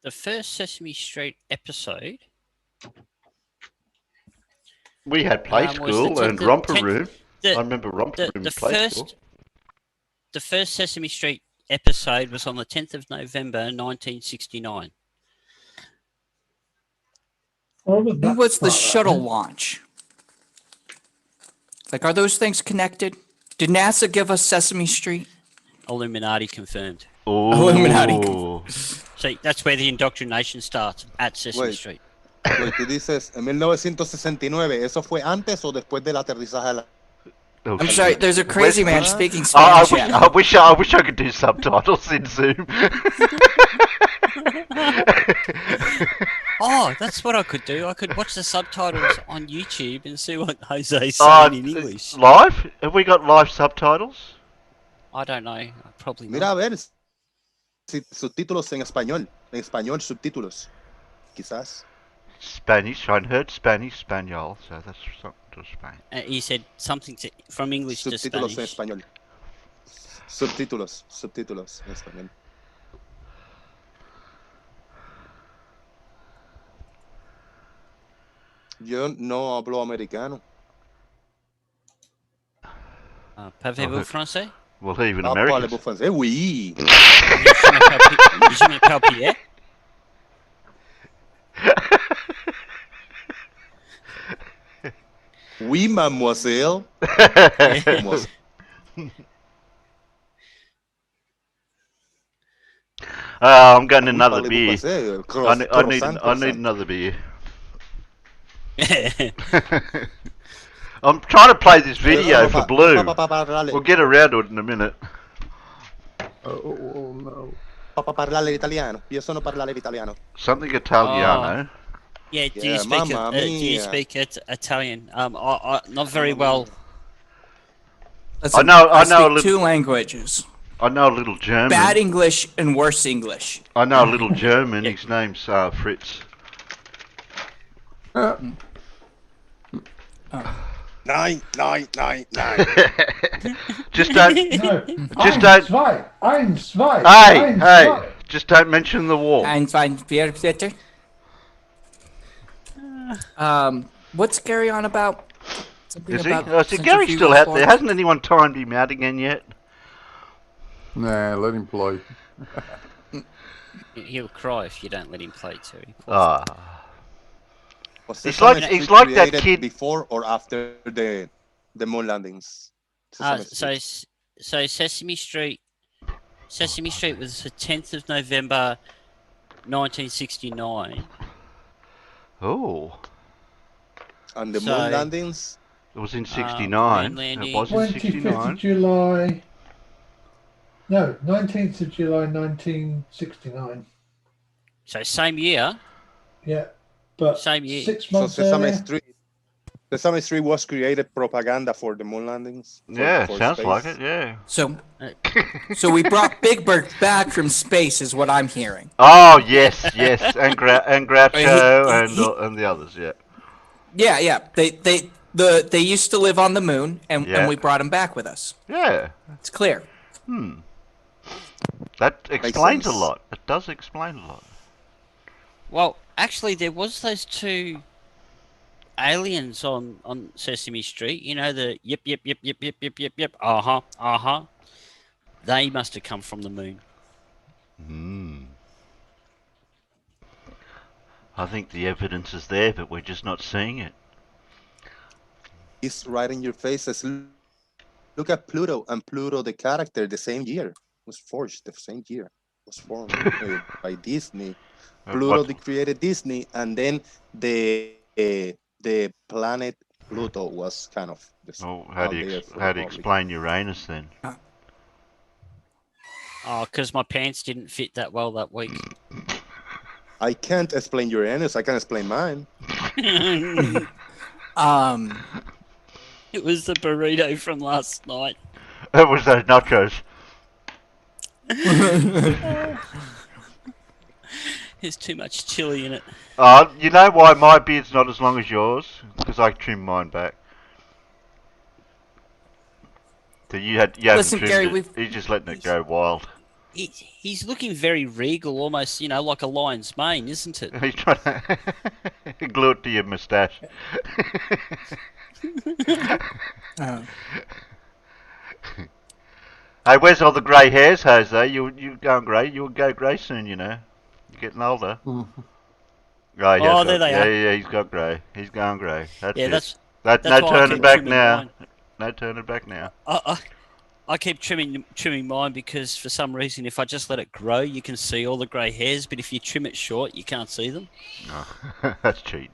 Speaker 8: The first Sesame Street episode.
Speaker 1: We had Play School and Romper Room. I remember Romper Room and Play School.
Speaker 8: The first Sesame Street episode was on the 10th of November, 1969.
Speaker 9: And what's the shuttle launch? Like, are those things connected? Did NASA give us Sesame Street?
Speaker 8: Illuminati confirmed.
Speaker 1: Ooh.
Speaker 9: Illuminati.
Speaker 8: See, that's where the indoctrination starts, at Sesame
Speaker 10: Wait.
Speaker 8: Street.
Speaker 10: Pues tú dices, en 1969, ¿eso fue antes o después del aterrizaje?
Speaker 1: Oh,
Speaker 9: I'm
Speaker 1: shit.
Speaker 9: sorry, there's a crazy man
Speaker 10: Where's-
Speaker 9: speaking
Speaker 1: I
Speaker 9: Spanish.
Speaker 1: wish I could do subtitles in Zoom.
Speaker 8: Oh, that's what I could do. I could watch the subtitles on YouTube and see what Jose's saying in English.
Speaker 1: Live? Have we got live subtitles?
Speaker 8: I don't know. Probably
Speaker 10: Mira,
Speaker 8: not.
Speaker 10: a ver, si subtítulos en español, subtítulos, quizás.
Speaker 1: Spanish. I heard Spanish, Spaniel, so that's something to Spain.
Speaker 8: He said something from English to
Speaker 10: Subtítulos en
Speaker 8: Spanish.
Speaker 10: español. Subtítulos en español. Yo no hablo americano.
Speaker 8: Parlez-vous français?
Speaker 1: Well, even
Speaker 10: Ah,
Speaker 1: Americans.
Speaker 10: parlez-vous français? Oui.
Speaker 8: Je m'appelle Pierre.
Speaker 10: Oui, mademoiselle.
Speaker 1: I'm getting another
Speaker 10: Parlez-vous
Speaker 1: beer.
Speaker 10: français?
Speaker 1: I need another beer. I'm trying to play this video for Blue. We'll get around to it in a minute.
Speaker 2: Oh no.
Speaker 10: Parlare italiano. Io sono parlare italiano.
Speaker 1: Something Italiano.
Speaker 8: Yeah, do
Speaker 10: Yeah,
Speaker 8: you speak
Speaker 10: mamma
Speaker 8: do you
Speaker 10: mia.
Speaker 8: speak Italian? I not very well.
Speaker 9: Listen,
Speaker 1: I know a
Speaker 9: speak
Speaker 1: little.
Speaker 9: two languages:
Speaker 1: I know a little German.
Speaker 9: bad English and worse English.
Speaker 1: I know a little German. His name's Fritz.
Speaker 10: Nine.
Speaker 1: Just don't.
Speaker 3: No.
Speaker 1: Just
Speaker 3: I'm
Speaker 1: don't.
Speaker 3: zwei. I'm zwei.
Speaker 1: Hey,
Speaker 3: I'm
Speaker 1: hey!
Speaker 3: zwei.
Speaker 1: Just don't mention the war.
Speaker 9: Ein, zwei, vier, bitte. What's Gary on about? Something
Speaker 1: Is he?
Speaker 9: about
Speaker 1: Oh, so Gary's still
Speaker 9: centrifugal
Speaker 1: out there.
Speaker 9: force?
Speaker 1: Hasn't anyone timed him out again yet?
Speaker 2: Nah, let him play.
Speaker 8: He'll cry if you don't let him play, Terry.
Speaker 1: Ah.
Speaker 10: Was
Speaker 1: He's
Speaker 10: Sesame
Speaker 1: like-
Speaker 10: Street
Speaker 1: he's like that
Speaker 10: created
Speaker 1: kid-
Speaker 10: before or after the moon landings. Sesame Street.
Speaker 8: So Sesame Street was the 10th of November, 1969.
Speaker 1: Oh.
Speaker 10: And the
Speaker 8: so-
Speaker 10: moon landings.
Speaker 1: It was in '69.
Speaker 8: moon
Speaker 1: It
Speaker 8: landing.
Speaker 1: was in
Speaker 3: 25th of
Speaker 1: '69.
Speaker 3: July. No, 19th of July 1969.
Speaker 8: So same year.
Speaker 3: Yeah. But
Speaker 8: Same year.
Speaker 3: 6
Speaker 10: So
Speaker 3: months
Speaker 10: Sesame
Speaker 3: earlier.
Speaker 10: Street. Sesame Street was created propaganda for the moon landings. for
Speaker 1: Sounds
Speaker 10: space.
Speaker 1: like it. Yeah.
Speaker 9: So we brought Big Bird back from space, is what I'm hearing.
Speaker 1: Oh yes, and Groucho
Speaker 9: He-
Speaker 1: and the others. Yeah.
Speaker 9: Yeah. They used to live on the moon, and
Speaker 1: Yeah.
Speaker 9: we brought them back with us.
Speaker 1: Yeah.
Speaker 9: It's clear.
Speaker 1: That explains a
Speaker 10: sense.
Speaker 1: lot. It does explain a lot.
Speaker 8: Well, actually, there was those two aliens on Sesame Street. You know, the yip. They must have come from the moon.
Speaker 1: I think the evidence is there, but we're just not seeing it.
Speaker 10: It's right in your faces. Look at Pluto, and Pluto, the character, the same year was forged. The same year was formed by Disney. Pluto
Speaker 1: What-
Speaker 10: created Disney, and then the planet Pluto was kind of.
Speaker 1: Oh, how do you explain Uranus then?
Speaker 8: Oh, because my pants didn't fit that well that week.
Speaker 10: I can't explain Uranus. I can explain mine.
Speaker 8: It was the burrito from last night.
Speaker 1: It was those nachos.
Speaker 8: There's too much chili in it.
Speaker 1: You know why my beard's not as long as yours? Because I trimmed mine back. So you haven't
Speaker 9: Listen,
Speaker 1: trimmed
Speaker 9: Gary,
Speaker 1: it. You're just letting it go wild.
Speaker 8: He's looking very regal, almost, like a lion's mane, isn't it?
Speaker 1: He's trying to glue it to your moustache. Hey, where's all the grey hairs, Jose? You going grey? You'll go grey soon, You're getting older.
Speaker 8: Oh,
Speaker 1: Yeah,
Speaker 8: there they are.
Speaker 1: yeah, he's got grey. He's going grey. That's
Speaker 8: Yeah,
Speaker 1: it.
Speaker 8: that's
Speaker 1: no
Speaker 8: why I
Speaker 1: turning
Speaker 8: keep
Speaker 1: back
Speaker 8: trimming
Speaker 1: now.
Speaker 8: mine.
Speaker 1: No turning back now.
Speaker 8: I keep trimming mine because for some reason, if I just let it grow, you can see all the grey hairs. But if you trim it short, you can't see them.
Speaker 1: No, that's cheating.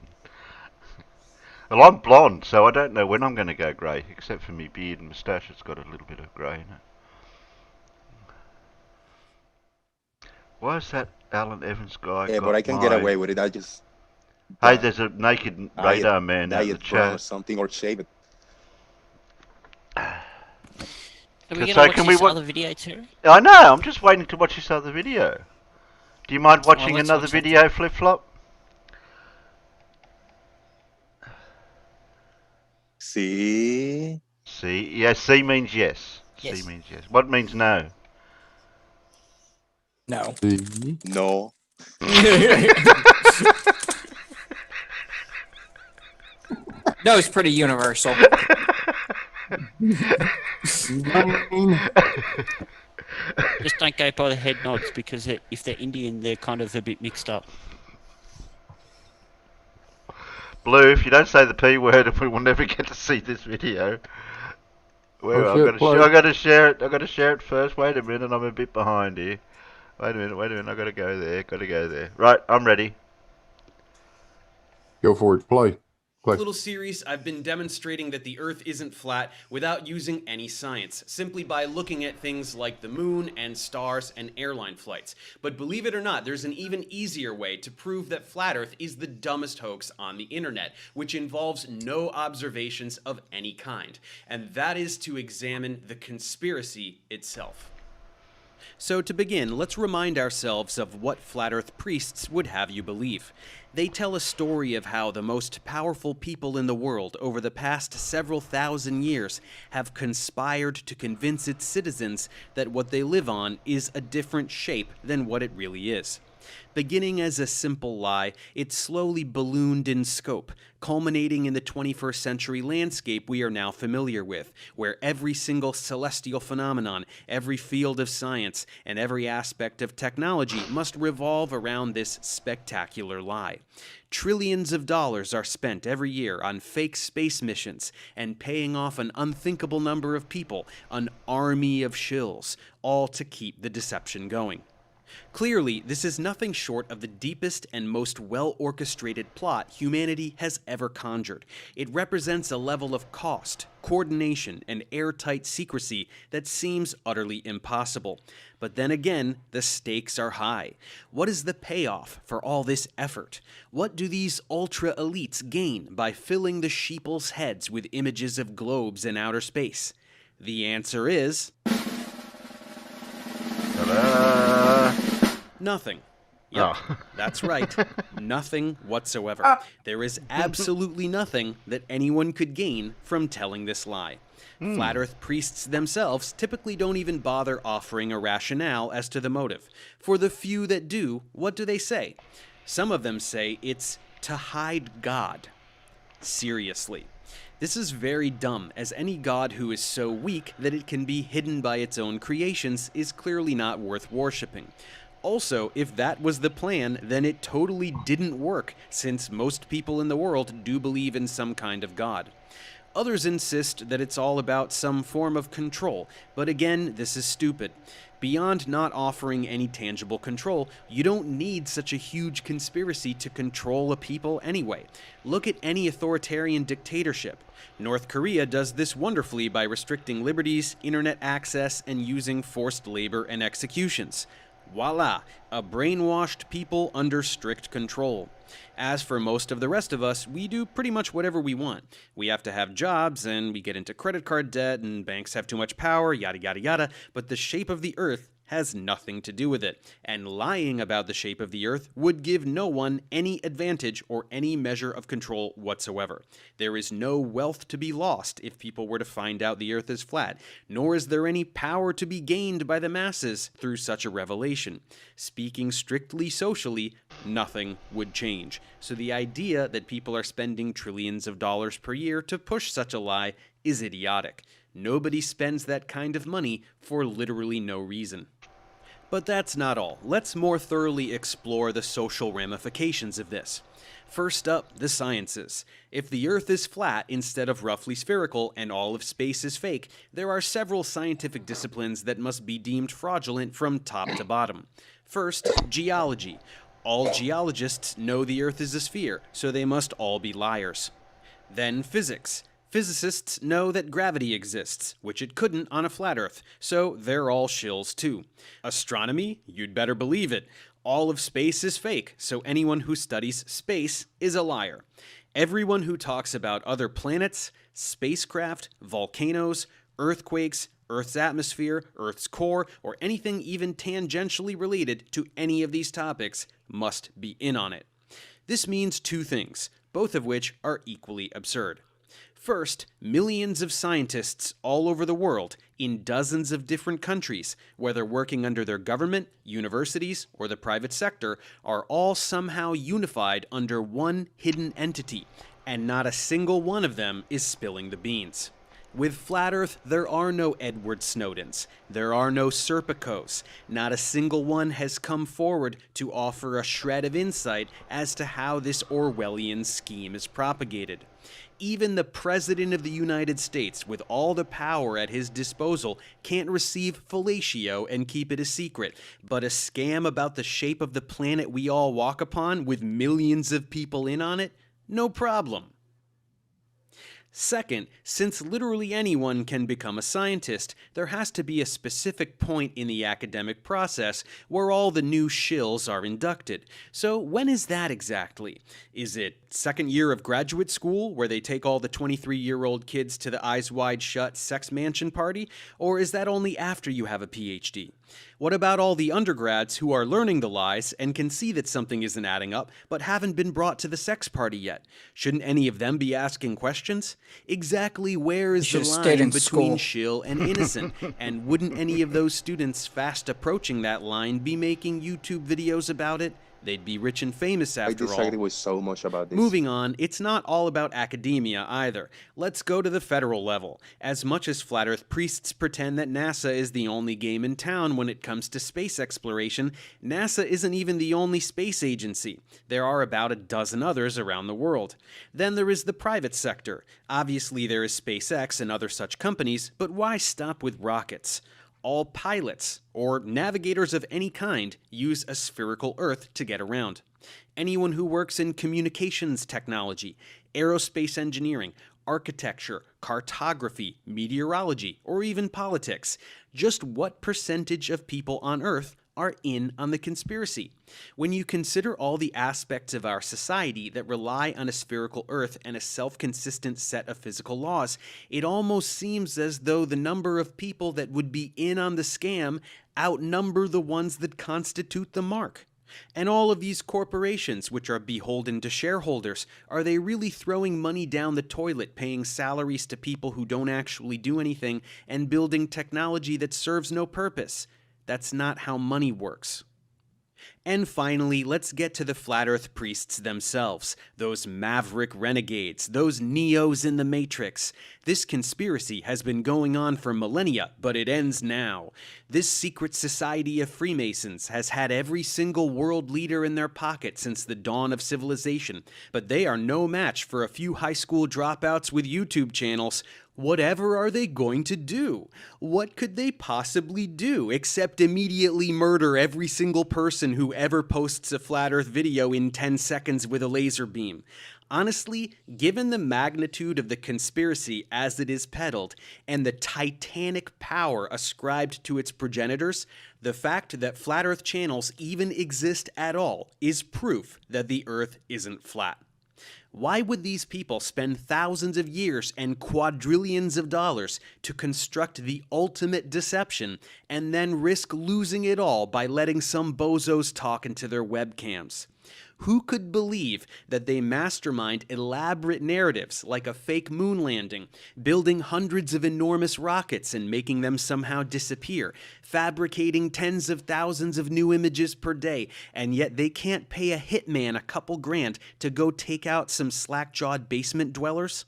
Speaker 1: Well, I'm blonde, so I don't know when I'm going to go grey, except for me beard and moustache. It's got a little bit of grey in it. Why is that Alan Evans guy
Speaker 10: Yeah,
Speaker 1: got
Speaker 10: but I can
Speaker 1: my...
Speaker 10: get away with it. I just
Speaker 1: Hey, there's a naked radar man out in the
Speaker 10: diet brown or
Speaker 1: chat.
Speaker 10: something, or shave it.
Speaker 8: Are we going
Speaker 1: So
Speaker 8: to watch
Speaker 1: can we
Speaker 8: this
Speaker 1: wa-
Speaker 8: other video, Terry?
Speaker 1: I know, I'm just waiting to watch this other video. Do you mind watching
Speaker 8: let's
Speaker 1: another
Speaker 8: watch that
Speaker 1: video, Flip Flop?
Speaker 10: See?
Speaker 1: See? Yeah, C means yes.
Speaker 8: Yes.
Speaker 1: C means yes. What means no?
Speaker 9: No.
Speaker 2: See?
Speaker 10: No.
Speaker 9: No, it's pretty universal.
Speaker 8: Just don't go by the head nods because if they're Indian, they're kind of a bit mixed up.
Speaker 1: Blue, if you don't say the P word, we will never get to see this video. Where
Speaker 2: Oh,
Speaker 1: I've
Speaker 2: shit,
Speaker 1: got to share it. I've got to share it first. Wait a minute, I'm a bit behind here. Wait a minute. I've got to go there. Right, I'm ready.
Speaker 2: Go for it. Play.
Speaker 11: Little series, I've been demonstrating that the Earth isn't flat without using any science, simply by looking at things like the moon and stars and airline flights. But believe it or not, there's an even easier way to prove that Flat Earth is the dumbest hoax on the internet, which involves no observations of any kind, and that is to examine the conspiracy itself. So to begin, let's remind ourselves of what Flat Earth priests would have you believe. They tell a story of how the most powerful people in the world over the past several thousand years have conspired to convince its citizens that what they live on is a different shape than what it really is. Beginning as a simple lie, it slowly ballooned in scope, culminating in the 21st century landscape we are now familiar with, where every single celestial phenomenon, every field of science, and every aspect of technology must revolve around this spectacular lie. Trillions of dollars are spent every year on fake space missions and paying off an unthinkable number of people, an army of shills, all to keep the deception going. Clearly, this is nothing short of the deepest and most well-orchestrated plot humanity has ever conjured. It represents a level of cost, coordination, and airtight secrecy that seems utterly impossible. But then again, the stakes are high. What is the payoff for all this effort? What do these ultra-elites gain by filling the sheeple's heads with images of globes in outer space? The answer is... nothing. Yep, that's right. Nothing whatsoever. There is absolutely nothing that anyone could gain from telling this lie. Flat Earth priests themselves typically don't even bother offering a rationale as to the motive. For the few that do, what do they say? Some of them say it's to hide God. Seriously. This is very dumb, as any god who is so weak that it can be hidden by its own creations is clearly not worth worshipping. Also, if that was the plan, then it totally didn't work, since most people in the world do believe in some kind of god. Others insist that it's all about some form of control, but again, this is stupid. Beyond not offering any tangible control, you don't need such a huge conspiracy to control a people anyway. Look at any authoritarian dictatorship. North Korea does this wonderfully by restricting liberties, internet access, and using forced labor and executions. Voila, a brainwashed people under strict control. As for most of the rest of us, we do pretty much whatever we want. We have to have jobs, and we get into credit card debt, and banks have too much power, yada yada yada, but the shape of the earth has nothing to do with it, and lying about the shape of the earth would give no one any advantage or any measure of control whatsoever. There is no wealth to be lost if people were to find out the earth is flat, nor is there any power to be gained by the masses through such a revelation. Speaking strictly socially, nothing would change. So the idea that people are spending trillions of dollars per year to push such a lie is idiotic. Nobody spends that kind of money for literally no reason. But that's not all. Let's more thoroughly explore the social ramifications of this. First up, the sciences. If the Earth is flat instead of roughly spherical and all of space is fake, there are several scientific disciplines that must be deemed fraudulent from top to bottom. First, geology. All geologists know the Earth is a sphere, so they must all be liars. Then physics. Physicists know that gravity exists, which it couldn't on a flat Earth, so they're all shills too. Astronomy? You'd better believe it. All of space is fake, so anyone who studies space is a liar. Everyone who talks about other planets, spacecraft, volcanoes, earthquakes, Earth's atmosphere, Earth's core, or anything even tangentially related to any of these topics must be in on it. This means two things, both of which are equally absurd. First, millions of scientists all over the world, in dozens of different countries, whether working under their government, universities, or the private sector, are all somehow unified under one hidden entity, and not a single one of them is spilling the beans. With Flat Earth, there are no Edward Snowdens. There are no Serpicos. Not a single one has come forward to offer a shred of insight as to how this Orwellian scheme is propagated. Even the President of the United States, with all the power at his disposal, can't receive fellatio and keep it a secret. But a scam about the shape of the planet we all walk upon, with millions of people in on it? No problem. Second, since literally anyone can become a scientist, there has to be a specific point in the academic process where all the new shills are inducted. So when is that exactly? Is it second year of graduate school, where they take all the 23-year-old kids to the eyes wide shut sex mansion party? Or is that only after you have a PhD? What about all the undergrads who are learning the lies and can see that something isn't adding up, but haven't been brought to the sex party yet? Shouldn't any of them be asking questions? Exactly where is the line between shill and innocent? And wouldn't any of those students fast approaching that line be making YouTube videos about it? They'd be rich and famous after all.
Speaker 10: I disagree with so much about this.
Speaker 11: Moving on, it's not all about academia either. Let's go to the federal level. As much as Flat Earth priests pretend that NASA is the only game in town when it comes to space exploration, NASA isn't even the only space agency. There are about a dozen others around the world. Then there is the private sector. Obviously there is SpaceX and other such companies, but why stop with rockets? All pilots, or navigators of any kind, use a spherical Earth to get around. Anyone who works in communications technology, aerospace engineering, architecture, cartography, meteorology, or even politics, just what percentage of people on Earth are in on the conspiracy? When you consider all the aspects of our society that rely on a spherical Earth and a self-consistent set of physical laws, it almost seems as though the number of people that would be in on the scam outnumber the ones that constitute the mark. And all of these corporations, which are beholden to shareholders, are they really throwing money down the toilet, paying salaries to people who don't actually do anything, and building technology that serves no purpose? That's not how money works. And finally, let's get to the Flat Earth priests themselves, those maverick renegades, those Neos in the Matrix. This conspiracy has been going on for millennia, but it ends now. This secret society of Freemasons has had every single world leader in their pocket since the dawn of civilization, but they are no match for a few high school dropouts with YouTube channels. Whatever are they going to do? What could they possibly do except immediately murder every single person who ever posts a Flat Earth video in 10 seconds with a laser beam? Honestly, given the magnitude of the conspiracy as it is peddled and the titanic power ascribed to its progenitors, the fact that Flat Earth channels even exist at all is proof that the Earth isn't flat. Why would these people spend thousands of years and quadrillions of dollars to construct the ultimate deception and then risk losing it all by letting some bozos talk into their webcams? Who could believe that they mastermind elaborate narratives like a fake moon landing, building hundreds of enormous rockets and making them somehow disappear, fabricating tens of thousands of new images per day, and yet they can't pay a hitman a couple grand to go take out some slack-jawed basement dwellers?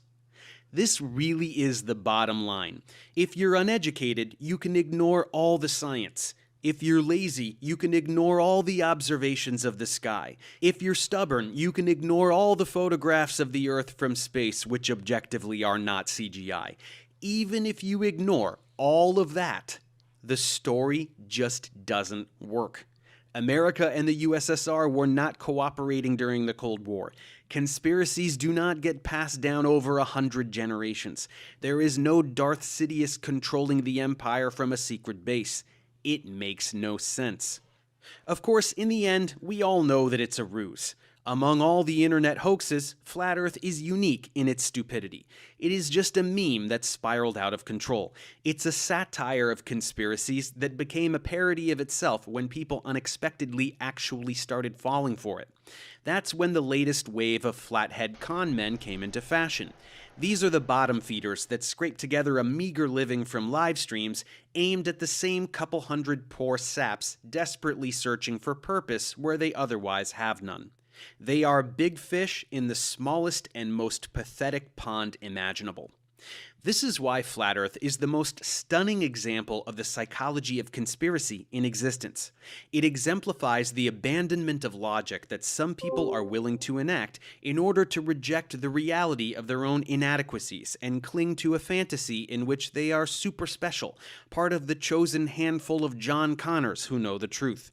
Speaker 11: This really is the bottom line. If you're uneducated, you can ignore all the science. If you're lazy, you can ignore all the observations of the sky. If you're stubborn, you can ignore all the photographs of the Earth from space, which objectively are not CGI. Even if you ignore all of that, the story just doesn't work. America and the USSR were not cooperating during the Cold War. Conspiracies do not get passed down over 100 generations. There is no Darth Sidious controlling the Empire from a secret base. It makes no sense. Of course, in the end, we all know that it's a ruse. Among all the internet hoaxes, Flat Earth is unique in its stupidity. It is just a meme that spiraled out of control. It's a satire of conspiracies that became a parody of itself when people unexpectedly actually started falling for it. That's when the latest wave of flathead con men came into fashion. These are the bottom feeders that scrape together a meager living from live streams aimed at the same couple hundred poor saps desperately searching for purpose where they otherwise have none. They are big fish in the smallest and most pathetic pond imaginable. This is why Flat Earth is the most stunning example of the psychology of conspiracy in existence. It exemplifies the abandonment of logic that some people are willing to enact in order to reject the reality of their own inadequacies and cling to a fantasy in which they are super special, part of the chosen handful of John Connors who know the truth.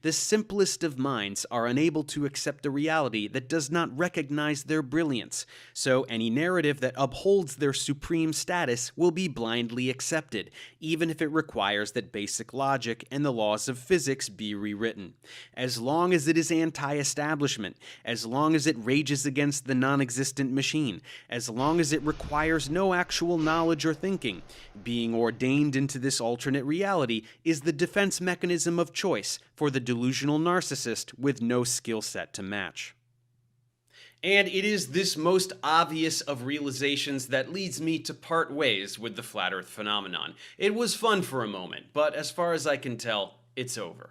Speaker 11: The simplest of minds are unable to accept a reality that does not recognize their brilliance, so any narrative that upholds their supreme status will be blindly accepted, even if it requires that basic logic and the laws of physics be rewritten. As long as it is anti-establishment, as long as it rages against the non-existent machine, as long as it requires no actual knowledge or thinking, being ordained into this alternate reality is the defense mechanism of choice for the delusional narcissist with no skill set to match. And it is this most obvious of realizations that leads me to part ways with the Flat Earth phenomenon. It was fun for a moment, but as far as I can tell, it's over.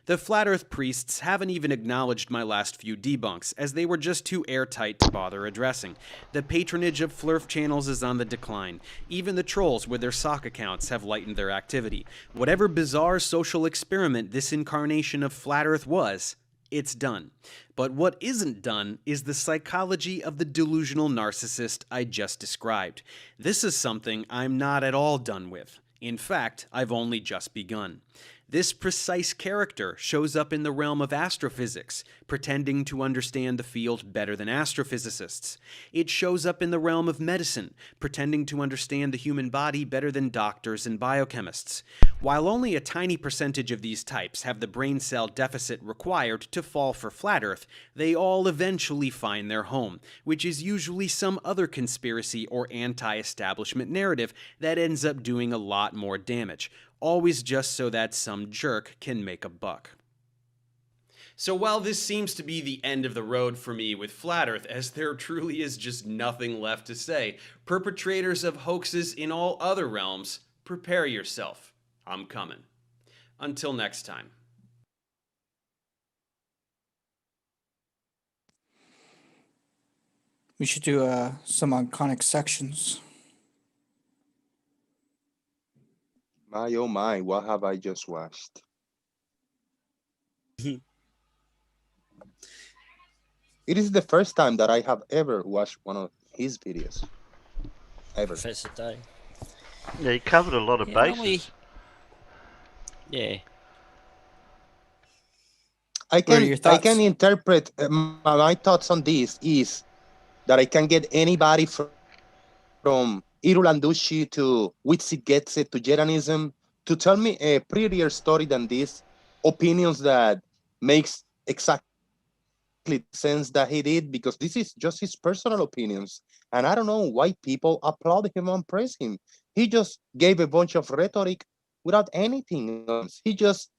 Speaker 11: The Flat Earth priests haven't even acknowledged my last few debunks, as they were just too airtight to bother addressing. The patronage of Flurf channels is on the decline. Even the trolls with their sock accounts have lightened their activity. Whatever bizarre social experiment this incarnation of Flat Earth was, it's done. But what isn't done is the psychology of the delusional narcissist I just described. This is something I'm not at all done with. In fact, I've only just begun. This precise character shows up in the realm of astrophysics, pretending to understand the field better than astrophysicists. It shows up in the realm of medicine, pretending to understand the human body better than doctors and biochemists. While only a tiny percentage of these types have the brain cell deficit required to fall for Flat Earth, they all eventually find their home, which is usually some other conspiracy or anti-establishment narrative that ends up doing a lot more damage, always just so that some jerk can make a buck. So while this seems to be the end of the road for me with Flat Earth, as there truly is just nothing left to say, perpetrators of hoaxes in all other realms, prepare yourself. I'm coming. Until next time.
Speaker 9: We should do some iconic sections.
Speaker 10: My oh my, what have I just watched? It is the first time that I have ever watched one of his videos. Ever.
Speaker 8: Professor Day.
Speaker 1: Yeah, he covered a lot of bases.
Speaker 8: Yeah.
Speaker 10: I can interpret my thoughts on this is that I can get anybody from Irulandushi to Witsi to Jeranism to tell me a prettier story than this, opinions that makes exactly sense that he did, because this is just his personal opinions. And I don't know why people applaud him and praise him. He just gave a bunch of rhetoric without anything else. He just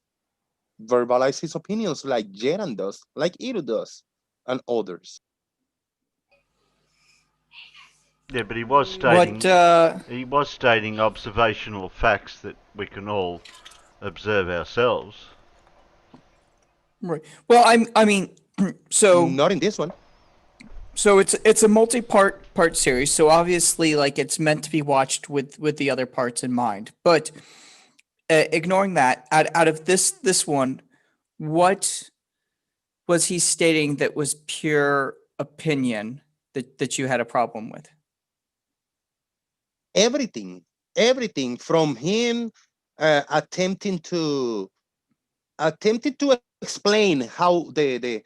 Speaker 10: verbalized his opinions like Jeran does, like Iru does, and others.
Speaker 1: Yeah, but he was stating observational facts that we can all observe ourselves.
Speaker 9: Right. Well, I mean, so
Speaker 10: not in this one.
Speaker 9: So it's a multi-part series. So obviously, like, it's meant to be watched with the other parts in mind. But ignoring that, out of this one, what was he stating that was pure opinion that you had a problem with?
Speaker 10: Everything from him attempting to explain how the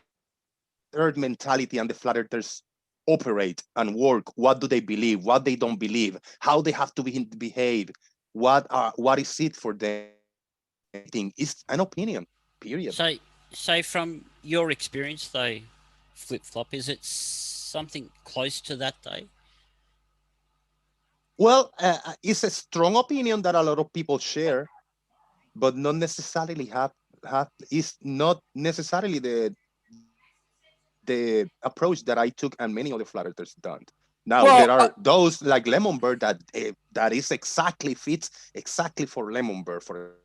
Speaker 10: earth mentality and the flat earthers operate and work. What do they believe? What they don't believe? How they have to behave? What is it for them? It's an opinion. Period.
Speaker 8: So from your experience, though, Flip Flop, is it something close to that, though?
Speaker 10: Well, it's a strong opinion that a lot of people share, but not necessarily have is not necessarily the approach that I took and many other flat earthers done. Now there are those like Lemon Bird that is exactly fits exactly for Lemon Bird, for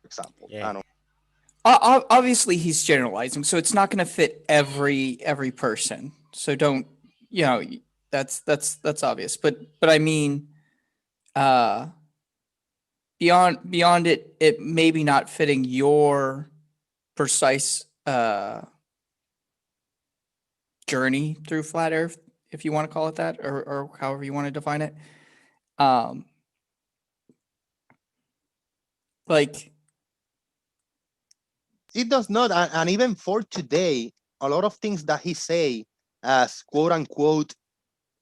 Speaker 10: example.
Speaker 8: Yeah.
Speaker 9: Obviously, he's generalizing, so it's not going to fit every person. So don't, that's obvious. But I mean, beyond it maybe not fitting your precise journey through flat Earth, if you want to call it that, or however you want to define it. Like,
Speaker 10: it does not, and even for today, a lot of things that he say as quote unquote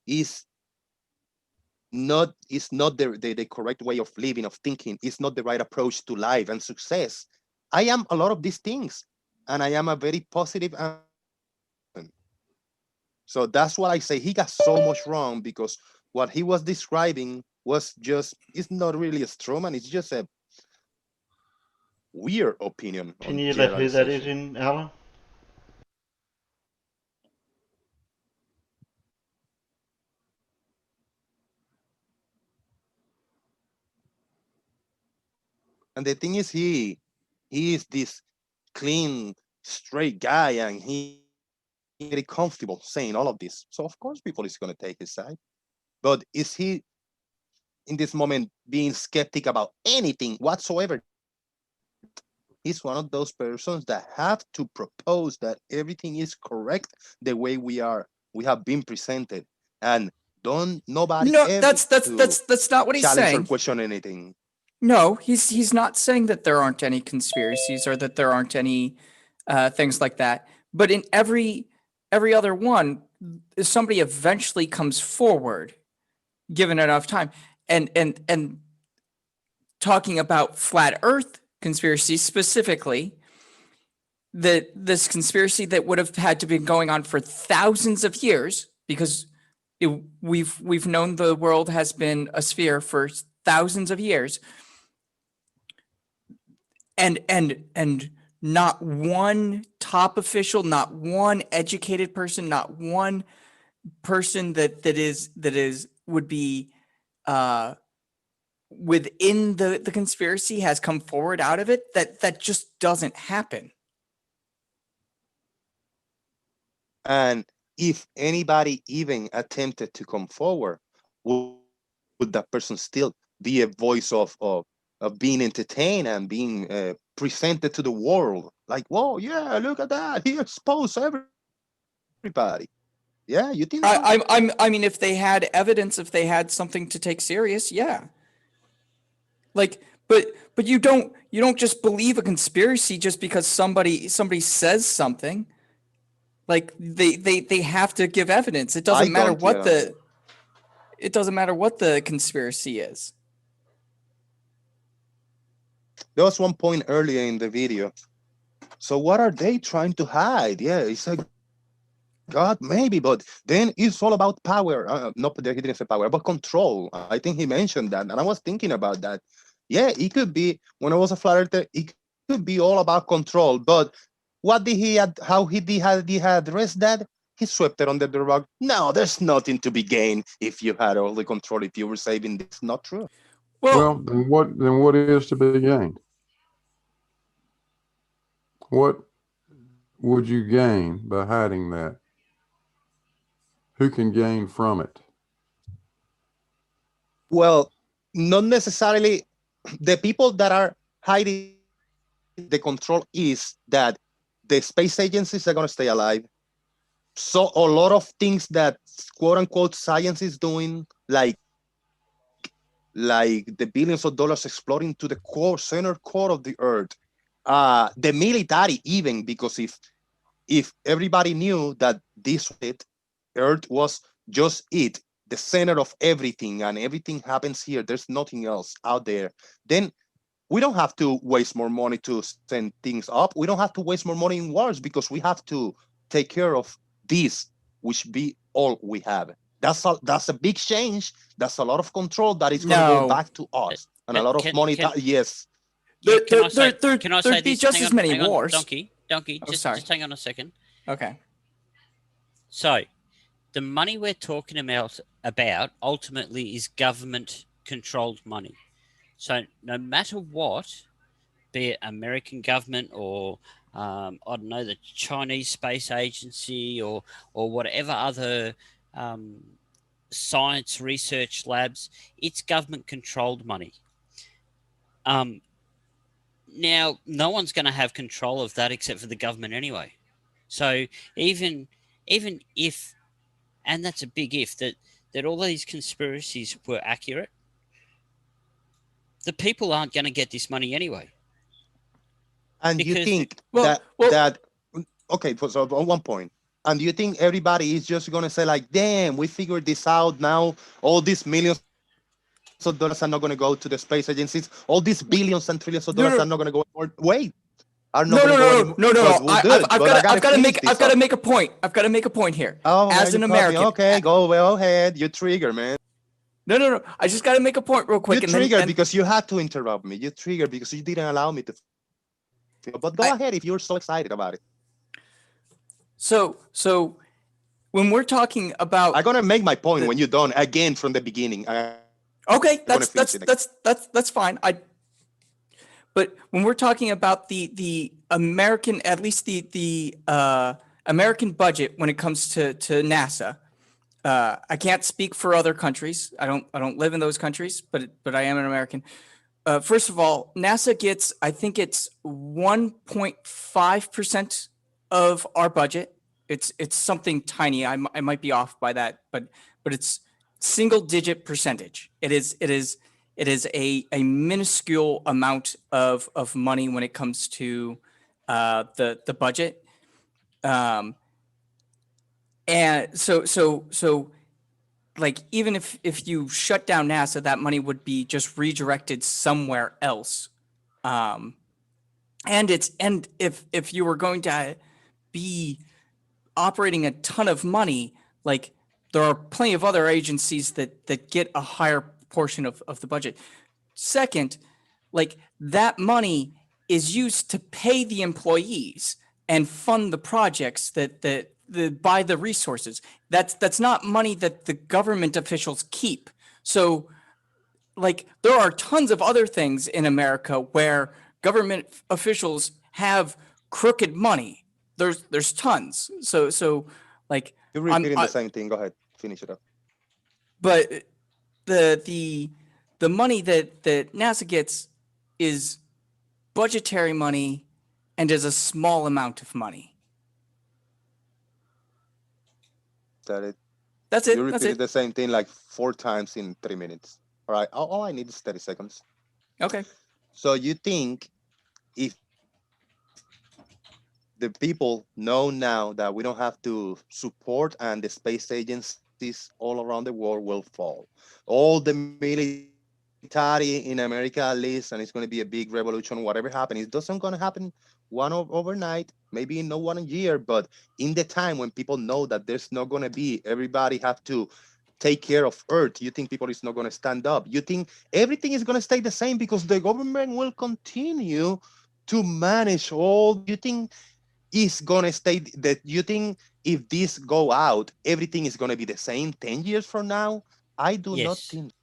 Speaker 10: is not the correct way of living, of thinking. It's not the right approach to life and success. I am a lot of these things, and I am a very positive. So that's what I say. He got so much wrong, because what he was describing was just, it's not really a straw man. It's just a weird opinion.
Speaker 1: Can you let who that is in, Alan?
Speaker 10: And the thing is, he is this clean, straight guy, and he very comfortable saying all of this. So of course people is going to take his side. But is he in this moment being skeptic about anything whatsoever? He's one of those persons that have to propose that everything is correct the way we have been presented, and don't nobody
Speaker 9: that's not what he's
Speaker 10: challenge
Speaker 9: saying
Speaker 10: or question anything.
Speaker 9: No, he's not saying that there aren't any conspiracies or that there aren't any things like that. But in every other one, somebody eventually comes forward, given enough time, and talking about flat Earth conspiracy specifically, that this conspiracy that would have had to be going on for thousands of years, because we've known the world has been a sphere for thousands of years. And not one top official, not one educated person, not one person that would be within the conspiracy has come forward out of it. That just doesn't happen.
Speaker 10: And if anybody even attempted to come forward, would that person still be a voice of being entertained and being presented to the world? Like, whoa, yeah, look at that. He exposed everybody. Yeah, you think?
Speaker 9: I mean, if they had evidence, if they had something to take serious, yeah. Like, but you don't just believe a conspiracy just because somebody says something. Like, they have to give evidence. It doesn't matter what the conspiracy is.
Speaker 10: There was one point earlier in the video. So what are they trying to hide? Yeah, it's like, God, maybe, but then it's all about power. Not that he didn't say power, but control. I think he mentioned that, and I was thinking about that. Yeah, it could be, when I was a flat earther, it could be all about control. But what did he had? How he had addressed that? He swept it under the rug. No, there's nothing to be gained if you had all the control. If you were saving this, not true.
Speaker 2: Well, then what is to be gained? What would you gain by hiding that? Who can gain from it?
Speaker 10: Well, not necessarily the people that are hiding the control is that the space agencies are going to stay alive. So a lot of things that quote unquote science is doing, like the billions of dollars exploring to the core center core of the earth, the military even, because if everybody knew that this earth was just the center of everything, and everything happens here, there's nothing else out there, then we don't have to waste more money to send things up. We don't have to waste more money in wars, because we have to take care of this, which be all we have. That's a big change. That's a lot of control that is going to go back to us, and a lot of money. Yes.
Speaker 8: Yeah, can I say
Speaker 9: there'd be
Speaker 8: this?
Speaker 9: just
Speaker 8: Hang
Speaker 9: as
Speaker 8: on,
Speaker 9: many
Speaker 8: hang on,
Speaker 9: wars.
Speaker 8: Donkey,
Speaker 9: Oh, sorry.
Speaker 8: just hang on a second.
Speaker 9: Okay.
Speaker 8: So, the money we're talking about ultimately is government-controlled money. So, no matter what, be it American government or I don't know, the Chinese Space Agency or whatever other science research labs, it's government-controlled money. Now, no one's going to have control of that except for the government anyway. So even if, and that's a big if, that all these conspiracies were accurate, the people aren't going to get this money anyway.
Speaker 10: And you think that okay, so on one point, and you think everybody is just going to say like, damn, we figured this out now, all these millions of dollars are not going to go to the space agencies, all these billions and trillions of dollars are not going to go anymore. Wait, are not going to go anymore.
Speaker 9: No. I've got to make a point. I've got to make a point here.
Speaker 10: Oh,
Speaker 9: as an American,
Speaker 10: okay, go ahead. You trigger, man.
Speaker 9: No. I just got to make a point real quick.
Speaker 10: You triggered because you had to interrupt me. You triggered because you didn't allow me to. But go ahead if you're so excited about it.
Speaker 9: So when we're talking about,
Speaker 10: I'm gonna make my point when you're done again from the beginning.
Speaker 9: Okay, that's fine. But when we're talking about the American, at least the American budget when it comes to NASA, I can't speak for other countries. I don't live in those countries, but I am an American. First of all, NASA gets, I think it's 1.5% of our budget. It's something tiny. I might be off by that, but it's single digit percentage. It is a minuscule amount of money when it comes to the budget. And so like, even if you shut down NASA, that money would be just redirected somewhere else. And if you were going to be operating a ton of money, like, there are plenty of other agencies that get a higher portion of the budget. Second, like, that money is used to pay the employees and fund the projects that buy the resources. That's not money that the government officials keep. So, like, there are tons of other things in America where government officials have crooked money. There's tons. So like,
Speaker 10: you're repeating the same thing. Go ahead, finish it up.
Speaker 9: But the money that NASA gets is budgetary money and is a small amount of money. That's it.
Speaker 10: You repeated the same thing like 4 times in 3 minutes. All right. All I need is 30 seconds.
Speaker 9: Okay.
Speaker 10: So you think if the people know now that we don't have to support and the space agencies all around the world will fall, all the military in America at least, and it's going to be a big revolution, whatever happens, it doesn't going to happen overnight, maybe in no 1 year, but in the time when people know that there's not going to be, everybody have to take care of Earth, you think people is not going to stand up? You think everything is going to stay the same because the government will continue to manage all? You think is going to stay that? You think if this go out, everything is going to be the same 10 years from now? I do not think.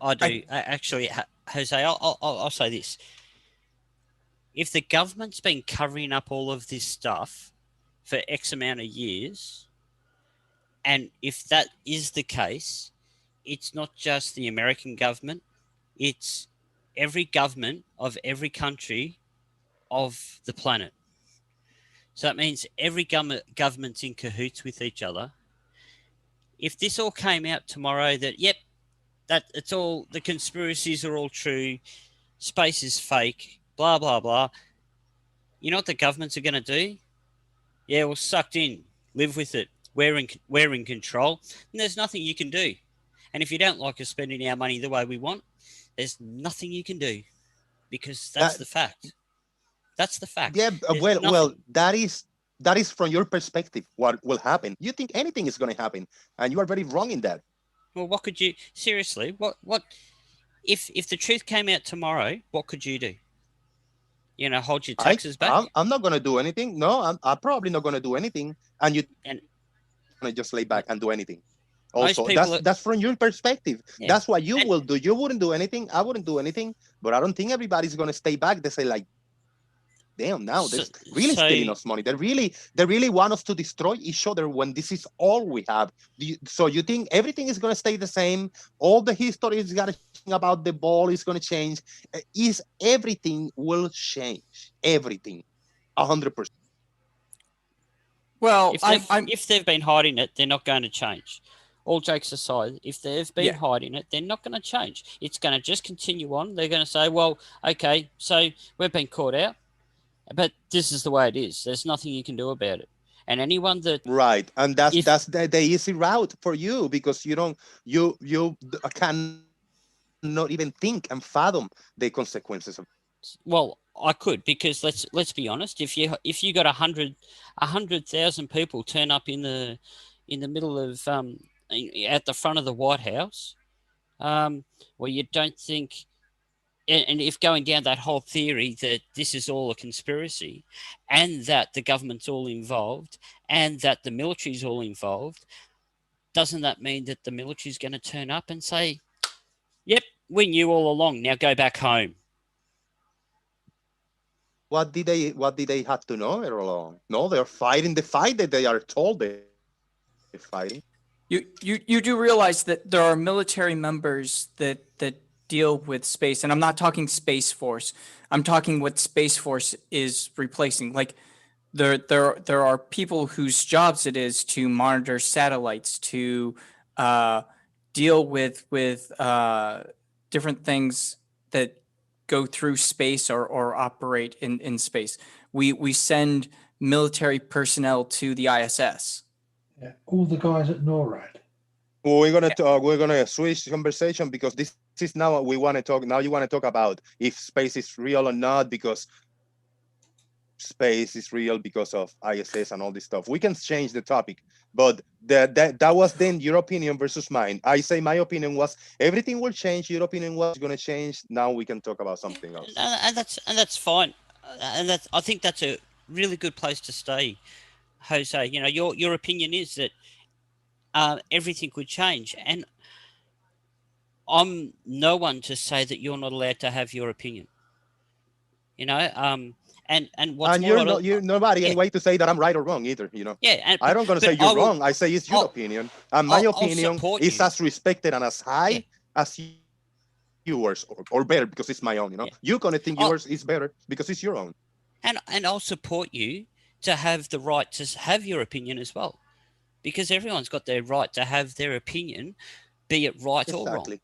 Speaker 8: I do. Actually, Jose, I'll say this. If the government's been covering up all of this stuff for X amount of years, and if that is the case, it's not just the American government, it's every government of every country of the planet. So that means every government's in cahoots with each other. If this all came out tomorrow that, yep, that it's all, the conspiracies are all true, space is fake, blah, blah, blah, you know what the governments are going to do? Yeah, well, sucked in, live with it. We're in control, and there's nothing you can do. And if you don't like us spending our money the way we want, there's nothing you can do, because that's the fact. That's the fact.
Speaker 10: Yeah, well, that is from your perspective what will happen. You think anything is going to happen, and you are very wrong in that.
Speaker 8: Well, what could you seriously? What if the truth came out tomorrow? What could you do? You know, hold your taxes back.
Speaker 10: I'm not going to do anything. No, I'm probably not going to do anything, and you're going to just lay back and do anything. Also, that's from your perspective. Yeah. That's what you will do. You wouldn't do anything. I wouldn't do anything. But I don't think everybody's going to stay back. They say like, damn, now they're really stealing us money. They really want us to destroy each other when this is all we have. So you think everything is going to stay the same? All the history is going to change about the ball is going to change. Everything will change. Everything, 100%.
Speaker 9: Well,
Speaker 8: if they've been hiding it, they're not going to change. All jokes aside, if they've been hiding it, they're not going to change. It's going to just continue on. They're going to say, well, okay, so we've been caught out, but this is the way it is. There's nothing you can do about it. And anyone that
Speaker 10: and that's the easy route for you, because you can not even think and fathom the consequences of.
Speaker 8: Well, I could, because let's be honest. If you got 100,000 people turn up in the middle of at the front of the White House, well, you don't think. And if going down that whole theory that this is all a conspiracy, and that the government's all involved, and that the military's all involved, doesn't that mean that the military's going to turn up and say, "Yep, we knew all along. Now go back home"?
Speaker 10: What did they have to know all along? No, they're fighting the fight that they are told they're fighting.
Speaker 9: You do realize that there are military members that deal with space, and I'm not talking Space Force. I'm talking what Space Force is replacing. Like there are people whose jobs it is to monitor satellites, to deal with different things that go through space or operate in space. We send military personnel to the ISS.
Speaker 3: Yeah, all the guys at NORAD.
Speaker 10: Well, we're gonna switch conversation, because this is now what we want to talk. Now you want to talk about if space is real or not, because space is real because of ISS and all this stuff. We can change the topic, but that was then your opinion versus mine. I say my opinion was everything will change. Your opinion was going to change. Now we can talk about something else.
Speaker 8: And that's fine. And I think that's a really good place to stay, Jose. You know, your opinion is that everything could change, and I'm no one to say that you're not allowed to have your opinion. You know, and what's
Speaker 10: and you're nobody anyway to say that I'm right or wrong either. You know.
Speaker 8: Yeah.
Speaker 10: I don't gonna say you're wrong. I say it's your opinion, and my opinion is as respected and as high as yours, or better, because it's my own. You know, you're gonna think yours is better because it's your own.
Speaker 8: And I'll support you to have the right to have your opinion as well, because everyone's got their right to have their opinion, be it right or wrong.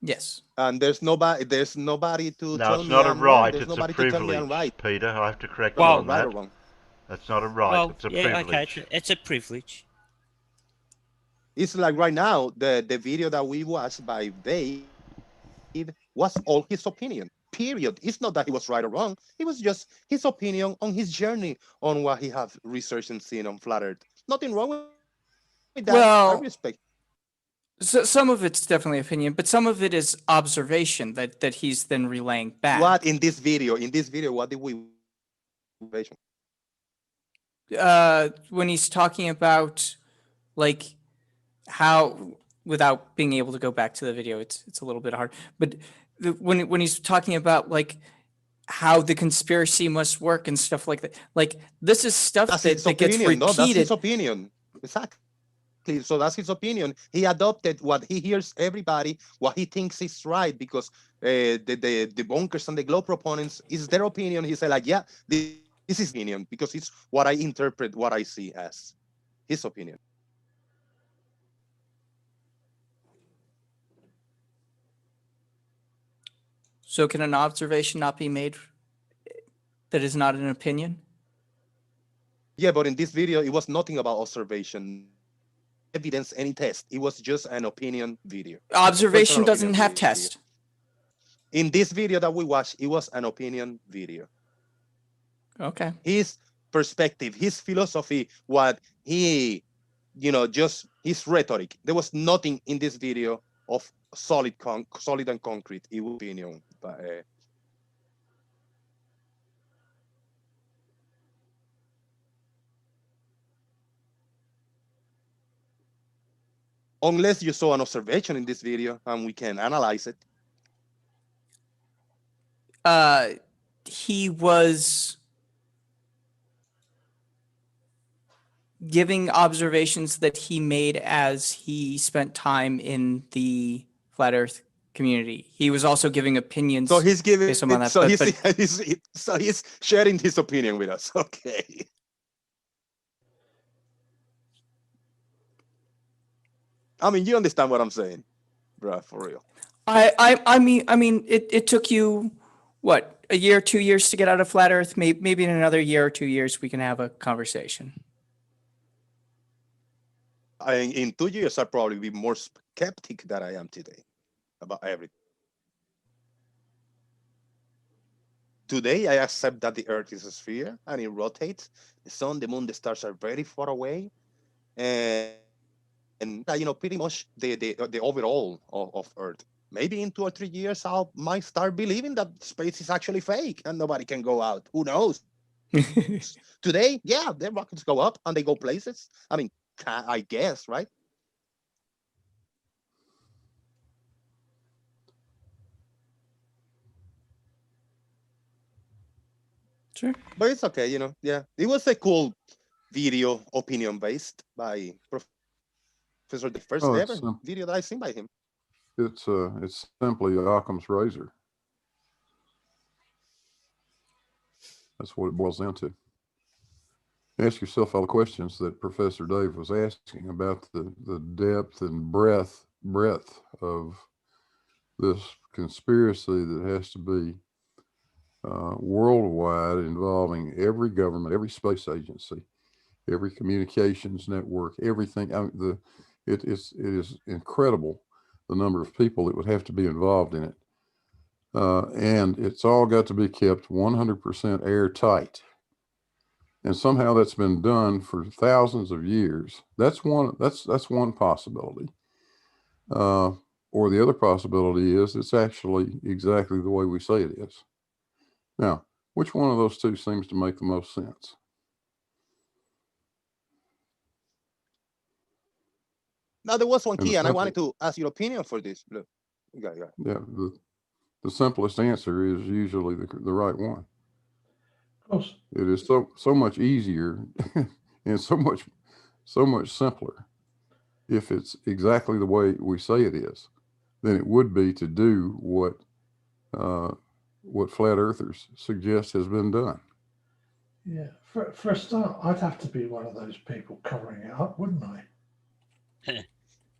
Speaker 9: Yes.
Speaker 10: And there's nobody to tell me.
Speaker 1: No, it's not a right.
Speaker 10: There's
Speaker 1: it's a
Speaker 10: nobody to tell me I'm
Speaker 1: privilege,
Speaker 10: right.
Speaker 1: Peter. I have to correct you on
Speaker 10: right
Speaker 1: that.
Speaker 10: or wrong.
Speaker 1: That's not a right.
Speaker 8: Well,
Speaker 1: it's a privilege.
Speaker 8: Okay, it's a privilege.
Speaker 10: It's like right now, the video that we watched by Dave was all his opinion. Period. It's not that he was right or wrong. It was just his opinion on his journey on what he have researched and seen on Flat Earth. Nothing wrong with that.
Speaker 9: Well,
Speaker 10: I respect.
Speaker 9: So some of it's definitely opinion, but some of it is observation that he's then relaying back.
Speaker 10: What in this video? What did we?
Speaker 9: When he's talking about like how, without being able to go back to the video, it's a little bit hard. But when he's talking about like how the conspiracy must work and stuff like that, like this is stuff that gets repeated.
Speaker 10: No, that's his opinion. Exactly. So that's his opinion. He adopted what he hears everybody, what he thinks is right, because the bunkers and the globe proponents is their opinion. He said, like, yeah, this is his opinion because it's what I interpret, what I see as his opinion.
Speaker 9: So can an observation not be made that is not an opinion?
Speaker 10: Yeah, but in this video, it was nothing about observation, evidence, any test. It was just an opinion video.
Speaker 9: Observation doesn't have test.
Speaker 10: In this video that we watched, it was an opinion video.
Speaker 9: Okay.
Speaker 10: His perspective, his philosophy, what he, just his rhetoric. There was nothing in this video of solid and concrete, in opinion. But, unless you saw an observation in this video and we can analyze it.
Speaker 9: He was giving observations that he made as he spent time in the flat Earth community. He was also giving opinions.
Speaker 10: So he's giving.
Speaker 9: Based on that,
Speaker 10: so he's sharing his opinion with us. Okay. I mean, you understand what I'm saying, bro? For real.
Speaker 9: I mean, it took you what, a year, 2 years to get out of flat Earth? Maybe in another year or 2 years we can have a conversation.
Speaker 10: In 2 years, I'll probably be more skeptic than I am today about everything. Today, I accept that the Earth is a sphere and it rotates. The sun, the moon, the stars are very far away, and pretty much the overall of Earth. Maybe in 2 or 3 years, I might start believing that space is actually fake and nobody can go out. Who knows? Today, yeah, the rockets go up and they go places. I mean, I guess, right?
Speaker 9: Sure.
Speaker 10: But it's okay, yeah. It was a cool video, opinion-based by Professor, the first ever video that I've seen by him.
Speaker 2: It's simply Occam's razor. That's what it boils down to. Ask yourself all the questions that Professor Dave was asking about the depth and breadth of this conspiracy that has to be worldwide, involving every government, every space agency, every communications network, everything. It is incredible the number of people that would have to be involved in it. And it's all got to be kept 100% airtight. And somehow that's been done for thousands of years. That's one possibility. Or the other possibility is it's actually exactly the way we say it is. Now, which one of those two seems to make the most sense?
Speaker 10: Now, there was one key, and I wanted to ask your opinion for this. Look. Yeah.
Speaker 2: Yeah, the simplest answer is usually the right one.
Speaker 3: Of course.
Speaker 2: It is so much easier and so much simpler if it's exactly the way we say it is than it would be to do what flat earthers suggest has been done.
Speaker 3: Yeah, for a start, I'd have to be one of those people covering it up, wouldn't I?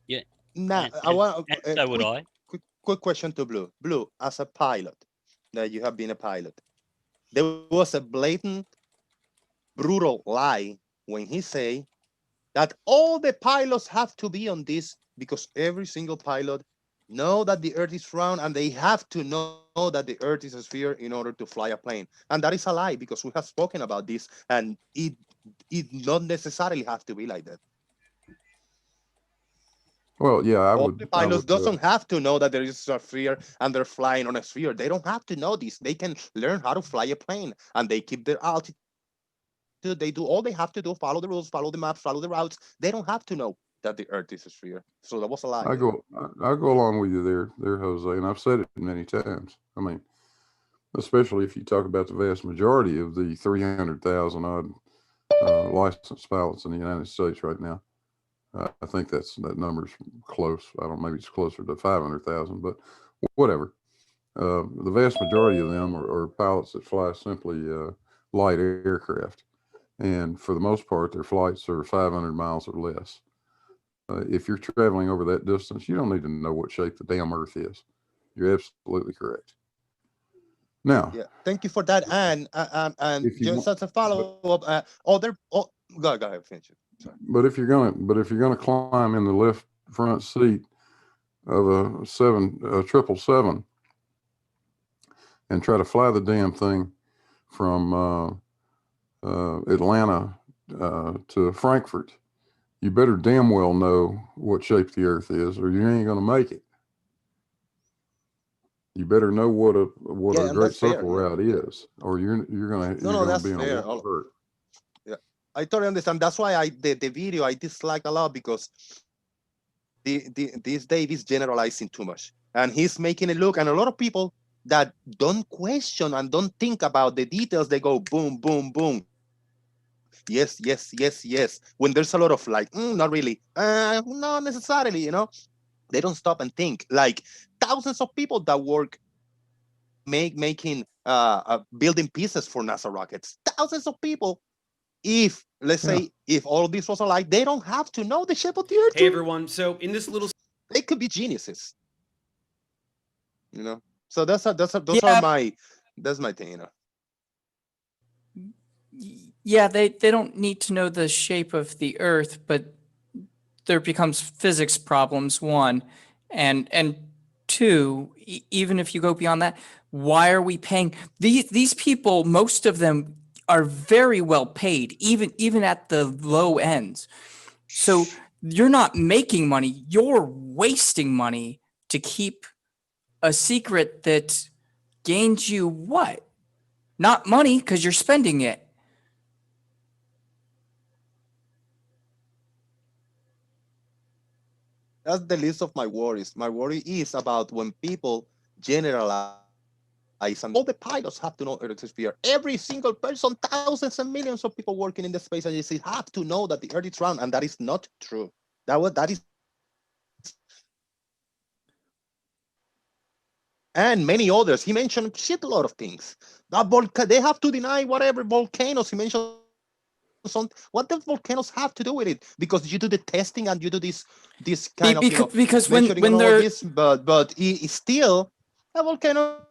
Speaker 8: Yeah.
Speaker 10: Now, I want.
Speaker 8: So would I.
Speaker 10: Quick question to Blue. Blue, as a pilot, that you have been a pilot, there was a blatant, brutal lie when he say that all the pilots have to be on this because every single pilot know that the Earth is round and they have to know that the Earth is a sphere in order to fly a plane. And that is a lie because we have spoken about this, and it not necessarily have to be like that.
Speaker 2: Well, yeah,
Speaker 10: all the pilots doesn't have to know that there is a sphere and they're flying on a sphere. They don't have to know this. They can learn how to fly a plane, and they keep their altitude. They do all they have to do: follow the rules, follow the maps, follow the routes. They don't have to know that the Earth is a sphere. So that was a lie.
Speaker 2: I go along with you there, Jose, and I've said it many times. I mean, especially if you talk about the vast majority of the 300,000 odd licensed pilots in the United States right now. I think that number's close. I don't know, maybe it's closer to 500,000, but whatever. The vast majority of them are pilots that fly simply light aircraft. And for the most part, their flights are 500 miles or less. If you're traveling over that distance, you don't need to know what shape the damn Earth is. You're absolutely correct. Now,
Speaker 10: yeah, thank you for that. And just as a follow up, go ahead, finish it. Sorry.
Speaker 2: But if you're gonna climb in the left front seat of a 777 and try to fly the damn thing from Atlanta to Frankfurt, you better damn well know what shape the Earth is, or you ain't gonna make it. You better know what a great circle route is, or you're gonna be in a world of hurt.
Speaker 10: Yeah, I totally understand. That's why the video I dislike a lot, because this Dave is generalizing too much, and he's making it look, and a lot of people that don't question and don't think about the details, they go boom, boom, boom. Yes, yes, yes, yes. When there's a lot of like, not really, not necessarily, you know, they don't stop and think. Like thousands of people that work making building pieces for NASA rockets. Thousands of people. If let's say if all of this was a lie, they don't have to know the shape of the Earth.
Speaker 11: Hey everyone, so in this little,
Speaker 10: they could be geniuses. You know, so that's my thing. You know.
Speaker 9: Yeah, they don't need to know the shape of the Earth, but there becomes physics problems, one, and two, even if you go beyond that, why are we paying these people? Most of them are very well paid, even at the low ends. So you're not making money, you're wasting money to keep a secret that gains you what? Not money, because you're spending it.
Speaker 10: That's the least of my worries. My worry is about when people generalize, and all the pilots have to know Earth is sphere. Every single person, thousands and millions of people working in the space agency have to know that the Earth is round, and that is not true. That is, and many others. He mentioned a lot of things. They have to deny whatever volcanoes. He mentioned what the volcanoes have to do with it, because you do the testing and you do this kind of
Speaker 9: because when they're
Speaker 10: but it's still a volcano.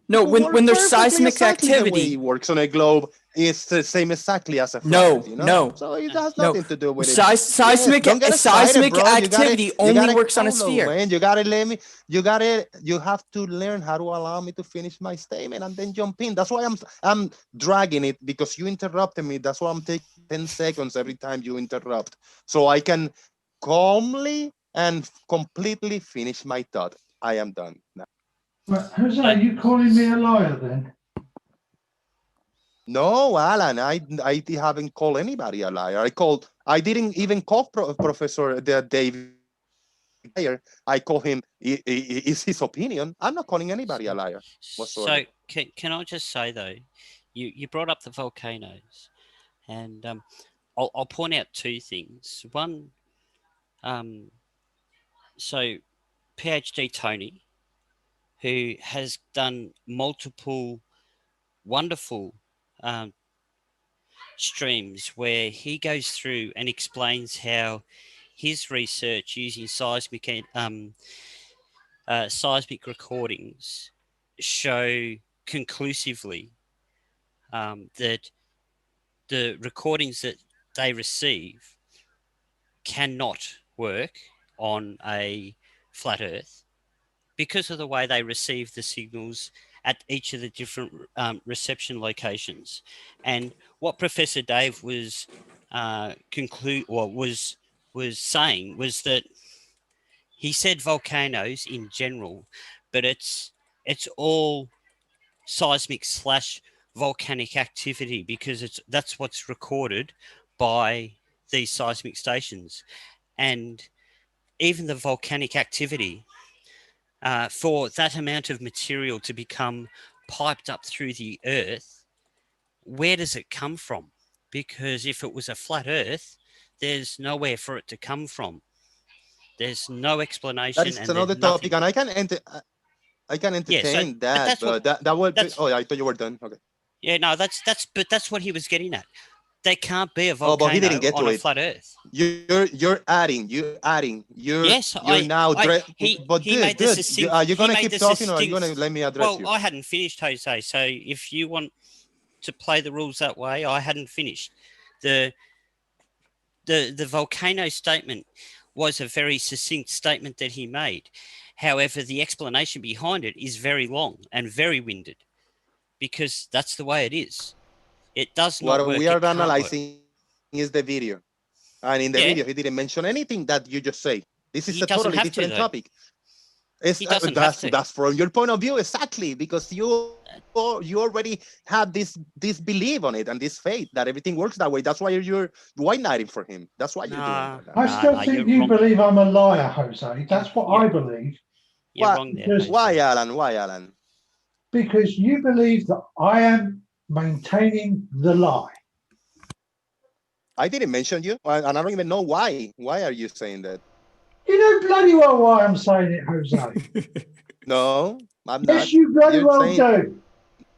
Speaker 9: No, when there's seismic activity,
Speaker 10: the way it works on a globe is the same exactly as a flat, you know?
Speaker 9: No.
Speaker 10: So it has nothing to do with it.
Speaker 9: Seismic activity only works on a sphere.
Speaker 10: Man, you have to learn how to allow me to finish my statement and then jump in. That's why I'm dragging it, because you interrupted me. That's why I'm taking 10 seconds every time you interrupt, so I can calmly and completely finish my thought. I am done now.
Speaker 3: Well, Jose, are you calling me a liar then?
Speaker 10: No, Alan, I haven't called anybody a liar. I didn't even call Professor David liar. I call him, is his opinion. I'm not calling anybody a liar whatsoever.
Speaker 8: So can I just say though, you brought up the volcanoes, and I'll point out two things. One, so PhD Tony, who has done multiple wonderful streams where he goes through and explains how his research using seismic recordings show conclusively that the recordings that they receive cannot work on a flat Earth because of the way they receive the signals at each of the different reception locations. And what Professor Dave was was saying was that he said volcanoes in general, but it's all seismic / volcanic activity, because that's what's recorded by these seismic stations. And even the volcanic activity, for that amount of material to become piped up through the Earth, where does it come from? Because if it was a flat Earth, there's nowhere for it to come from. There's no explanation.
Speaker 10: That is another topic, and I can entertain that, but that would be. Oh, I thought you were done. Okay.
Speaker 8: Yeah, no, that's what he was getting at. There can't be a
Speaker 10: Oh, but he didn't
Speaker 8: volcano
Speaker 10: get to
Speaker 8: on a
Speaker 10: it.
Speaker 8: flat Earth.
Speaker 10: You're adding.
Speaker 8: Yes,
Speaker 10: you're now. But
Speaker 8: he made the
Speaker 10: dude,
Speaker 8: succinct.
Speaker 10: are you
Speaker 8: he
Speaker 10: gonna
Speaker 8: made
Speaker 10: keep
Speaker 8: the
Speaker 10: talking, or are you
Speaker 8: succinct-
Speaker 10: gonna let me address
Speaker 8: Well,
Speaker 10: you?
Speaker 8: I hadn't finished, Jose. So if you want to play the rules that way, I hadn't finished. The volcano statement was a very succinct statement that he made. However, the explanation behind it is very long and very winded, because that's the way it is. It does not
Speaker 10: What
Speaker 8: work.
Speaker 10: we are analyzing is the video, and in the video, he didn't mention anything that you just say. This is a totally different topic. That's from your point of view, exactly, because you already have this belief on it and this faith that everything works that way. That's why you're white knighting for him. That's why you're doing that.
Speaker 3: I still think you believe I'm a liar, Jose. That's what I believe.
Speaker 8: You're wrong there.
Speaker 10: Why, Alan? Why, Alan?
Speaker 3: Because you believe that I am maintaining the lie.
Speaker 10: I didn't mention you, and I don't even know why. Why are you saying that?
Speaker 3: You know bloody well why I'm saying it, Jose.
Speaker 10: No, I'm not.
Speaker 3: Yes, you bloody well do.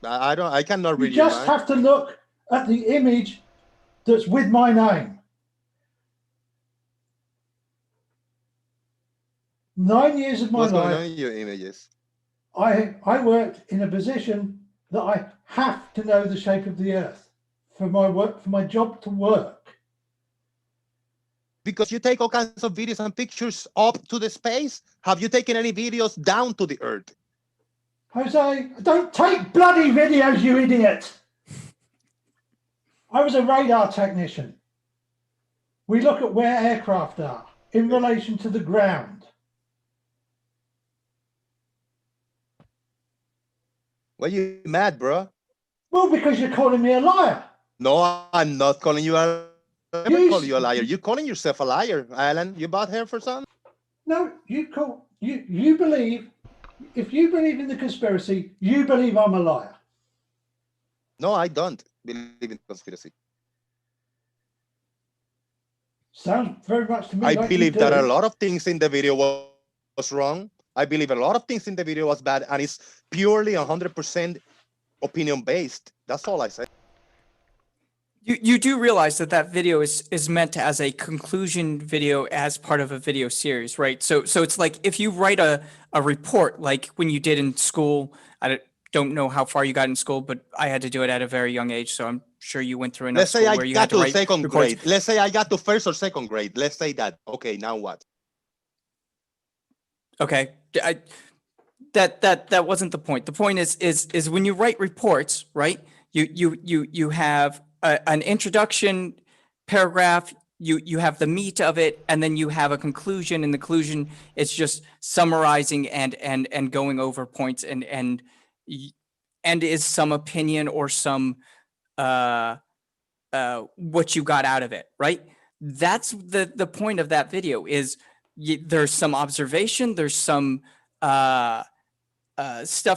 Speaker 10: I don't. I cannot read
Speaker 3: You just have to look at the image that's with my name. 9 years of my
Speaker 10: life. What's going on
Speaker 3: life.
Speaker 10: in your images?
Speaker 3: I worked in a position that I have to know the shape of the earth for my work, for my job to work.
Speaker 10: Because you take all kinds of videos and pictures up to the space. Have you taken any videos down to the earth?
Speaker 3: Jose, don't take bloody videos, you idiot. I was a radar technician. We look at where aircraft are in relation to the ground.
Speaker 10: Why are you mad, bro?
Speaker 3: Well, because you're calling me a liar.
Speaker 10: No, I'm not calling you a liar. Never call you a liar. You're calling yourself a liar, Alan. You bought hair for something?
Speaker 3: No, you believe, if you believe in the conspiracy, you believe I'm a liar.
Speaker 10: No, I don't believe in conspiracy.
Speaker 3: Sounds very much to me
Speaker 10: I
Speaker 3: like
Speaker 10: believe
Speaker 3: you
Speaker 10: that
Speaker 3: do.
Speaker 10: a lot of things in the video was wrong. I believe a lot of things in the video was bad, and it's purely 100% opinion based. That's all I say.
Speaker 9: You do realize that video is meant as a conclusion video as part of a video series, right? So it's like if you write a report like when you did in school. I don't know how far you got in school, but I had to do it at a very young age, so I'm sure you went through enough
Speaker 10: Let's say
Speaker 9: school
Speaker 10: I
Speaker 9: where you
Speaker 10: got
Speaker 9: had to
Speaker 10: to
Speaker 9: write
Speaker 10: second
Speaker 9: reports.
Speaker 10: grade. Let's say I got to first or second grade. Let's say that. Okay, now what?
Speaker 9: Okay, that wasn't the point. The point is when you write reports, right? You have an introduction paragraph. You have the meat of it, and then you have a conclusion. And the conclusion it's just summarizing and going over points and is some opinion or some what you got out of it, right? That's the point of that video is there's some observation, there's some stuff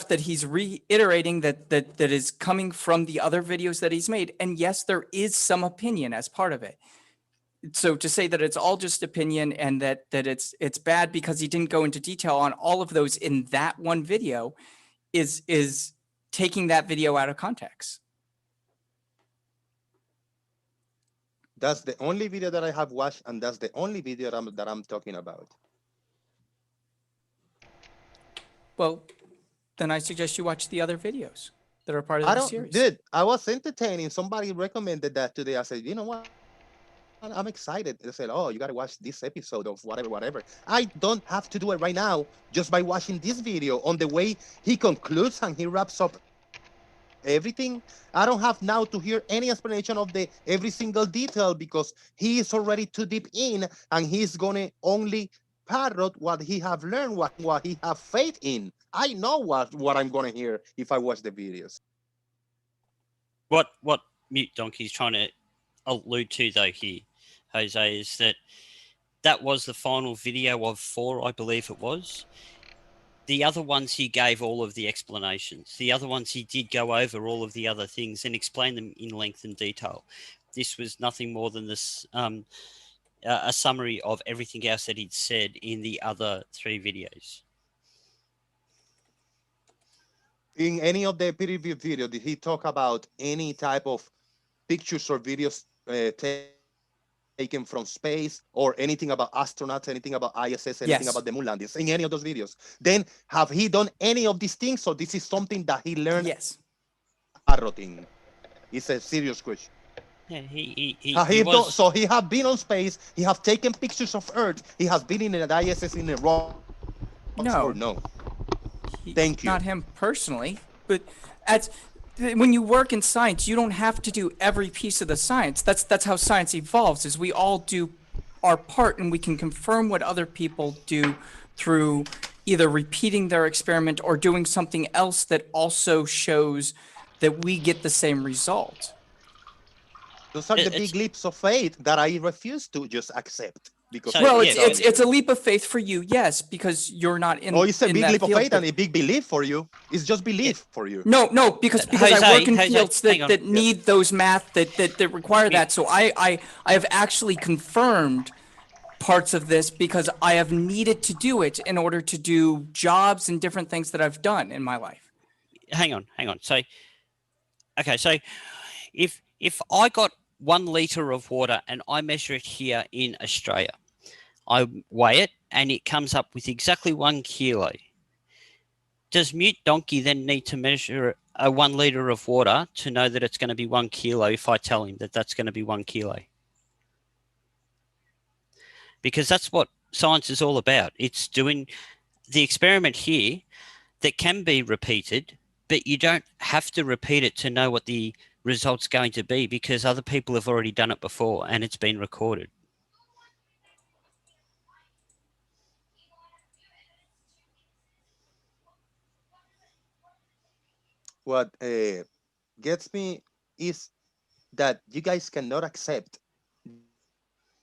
Speaker 9: that he's reiterating that is coming from the other videos that he's made. And yes, there is some opinion as part of it. So to say that it's all just opinion and that it's bad because he didn't go into detail on all of those in that one video is taking that video out of context.
Speaker 10: That's the only video that I have watched, and that's the only video that I'm talking about.
Speaker 9: Well, then I suggest you watch the other videos that are part of the series.
Speaker 10: Dude, I was entertaining. Somebody recommended that today. I said, you know what? I'm excited. They said, oh, you got to watch this episode of whatever. I don't have to do it right now just by watching this video on the way he concludes and he wraps up everything. I don't have now to hear any explanation of every single detail because he is already too deep in and he's going to only parrot what he have learned, what he have faith in. I know what I'm going to hear if I watch the videos.
Speaker 8: What Mute Donkey's trying to allude to though here, Jose, is that was the final video of 4, I believe it was. The other ones he gave all of the explanations. The other ones he did go over all of the other things and explain them in length and detail. This was nothing more than this a summary of everything else that he'd said in the other 3 videos.
Speaker 10: In any of the peer-reviewed video, did he talk about any type of pictures or videos taken from space, or anything about astronauts, anything about ISS, anything about the moon landings, in any of those videos? Then have he done any of these things? So this is something that he learned?
Speaker 9: Yes.
Speaker 10: Routine. It's a serious question.
Speaker 8: Yeah, he was...
Speaker 10: So he have been on space. He have taken pictures of Earth. He has been in an ISS in a rock. No. Thank you.
Speaker 9: Not him personally, but when you work in science, you don't have to do every piece of the science. That's how science evolves. Is we all do our part, and we can confirm what other people do through either repeating their experiment or doing something else that also shows that we get the same result.
Speaker 10: Those are the big leaps of faith that I refuse to just accept. Because
Speaker 9: it's a leap of faith for you, yes, because you're not in.
Speaker 10: Oh, it's a big leap of faith
Speaker 9: but...
Speaker 10: and a big belief for you. It's just belief for you.
Speaker 9: No, because I work in fields that need those math that require that. So I have actually confirmed parts of this because I have needed to do it in order to do jobs and different things that I've done in my life.
Speaker 8: Hang on. So, okay, so if I got 1 liter of water and I measure it here in Australia, I weigh it and it comes up with exactly 1 kilo. Does Mute Donkey then need to measure a 1 liter of water to know that it's going to be 1 kilo if I tell him that that's going to be 1 kilo? Because that's what science is all about. It's doing the experiment here that can be repeated, but you don't have to repeat it to know what the result's going to be, because other people have already done it before and it's been recorded.
Speaker 10: What gets me is that you guys cannot accept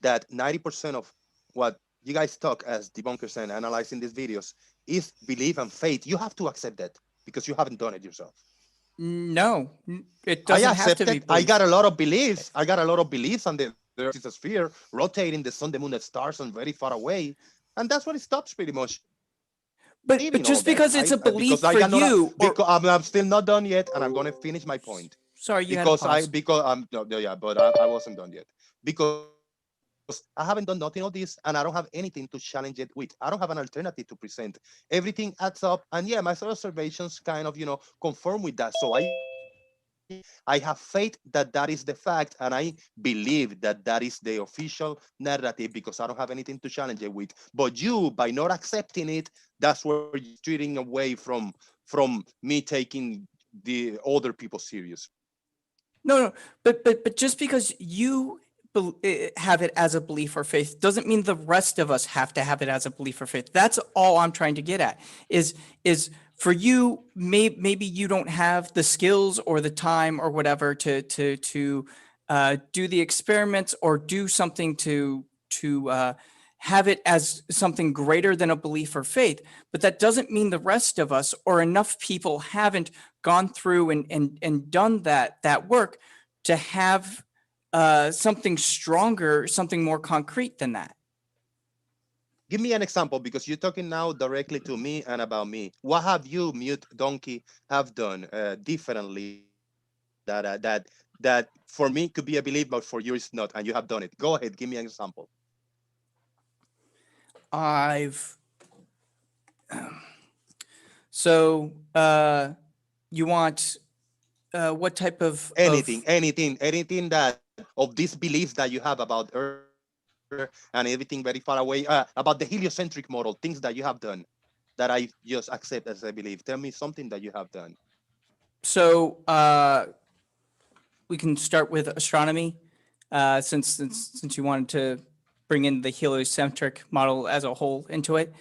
Speaker 10: that 90% of what you guys talk as debunkers and analyzing these videos is belief and faith. You have to accept that because you haven't done it yourself.
Speaker 9: No, it doesn't have to be.
Speaker 10: I got a lot of beliefs. I got a lot of beliefs on the Earth is a sphere rotating, the sun, the moon, the stars, and very far away, and that's what it stops pretty much.
Speaker 9: But just because it's a belief for you,
Speaker 10: I'm still not done yet, and I'm going to finish my point.
Speaker 9: Sorry, you
Speaker 10: because
Speaker 9: had a pause.
Speaker 10: but I wasn't done yet because I haven't done nothing of this, and I don't have anything to challenge it with. I don't have an alternative to present. Everything adds up, and yeah, my observations kind of, conform with that. So I have faith that that is the fact, and I believe that that is the official narrative because I don't have anything to challenge it with. But you, by not accepting it, that's where you're steering away from me taking the other people serious.
Speaker 9: No, but just because you have it as a belief or faith doesn't mean the rest of us have to have it as a belief or faith. That's all I'm trying to get at is for you, maybe you don't have the skills or the time or whatever to do the experiments or do something to have it as something greater than a belief or faith. But that doesn't mean the rest of us or enough people haven't gone through and done that work to have something stronger, something more concrete than that.
Speaker 10: Give me an example, because you're talking now directly to me and about me. What have you, Mute Donkey, have done differently that for me could be a belief, but for you it's not, and you have done it? Go ahead, give me an example.
Speaker 9: You want what type of
Speaker 10: anything that of these beliefs that you have about Earth and everything very far away, about the heliocentric model, things that you have done that I just accept as I believe. Tell me something that you have done.
Speaker 9: So we can start with astronomy, since you wanted to bring in the heliocentric model as a whole into it.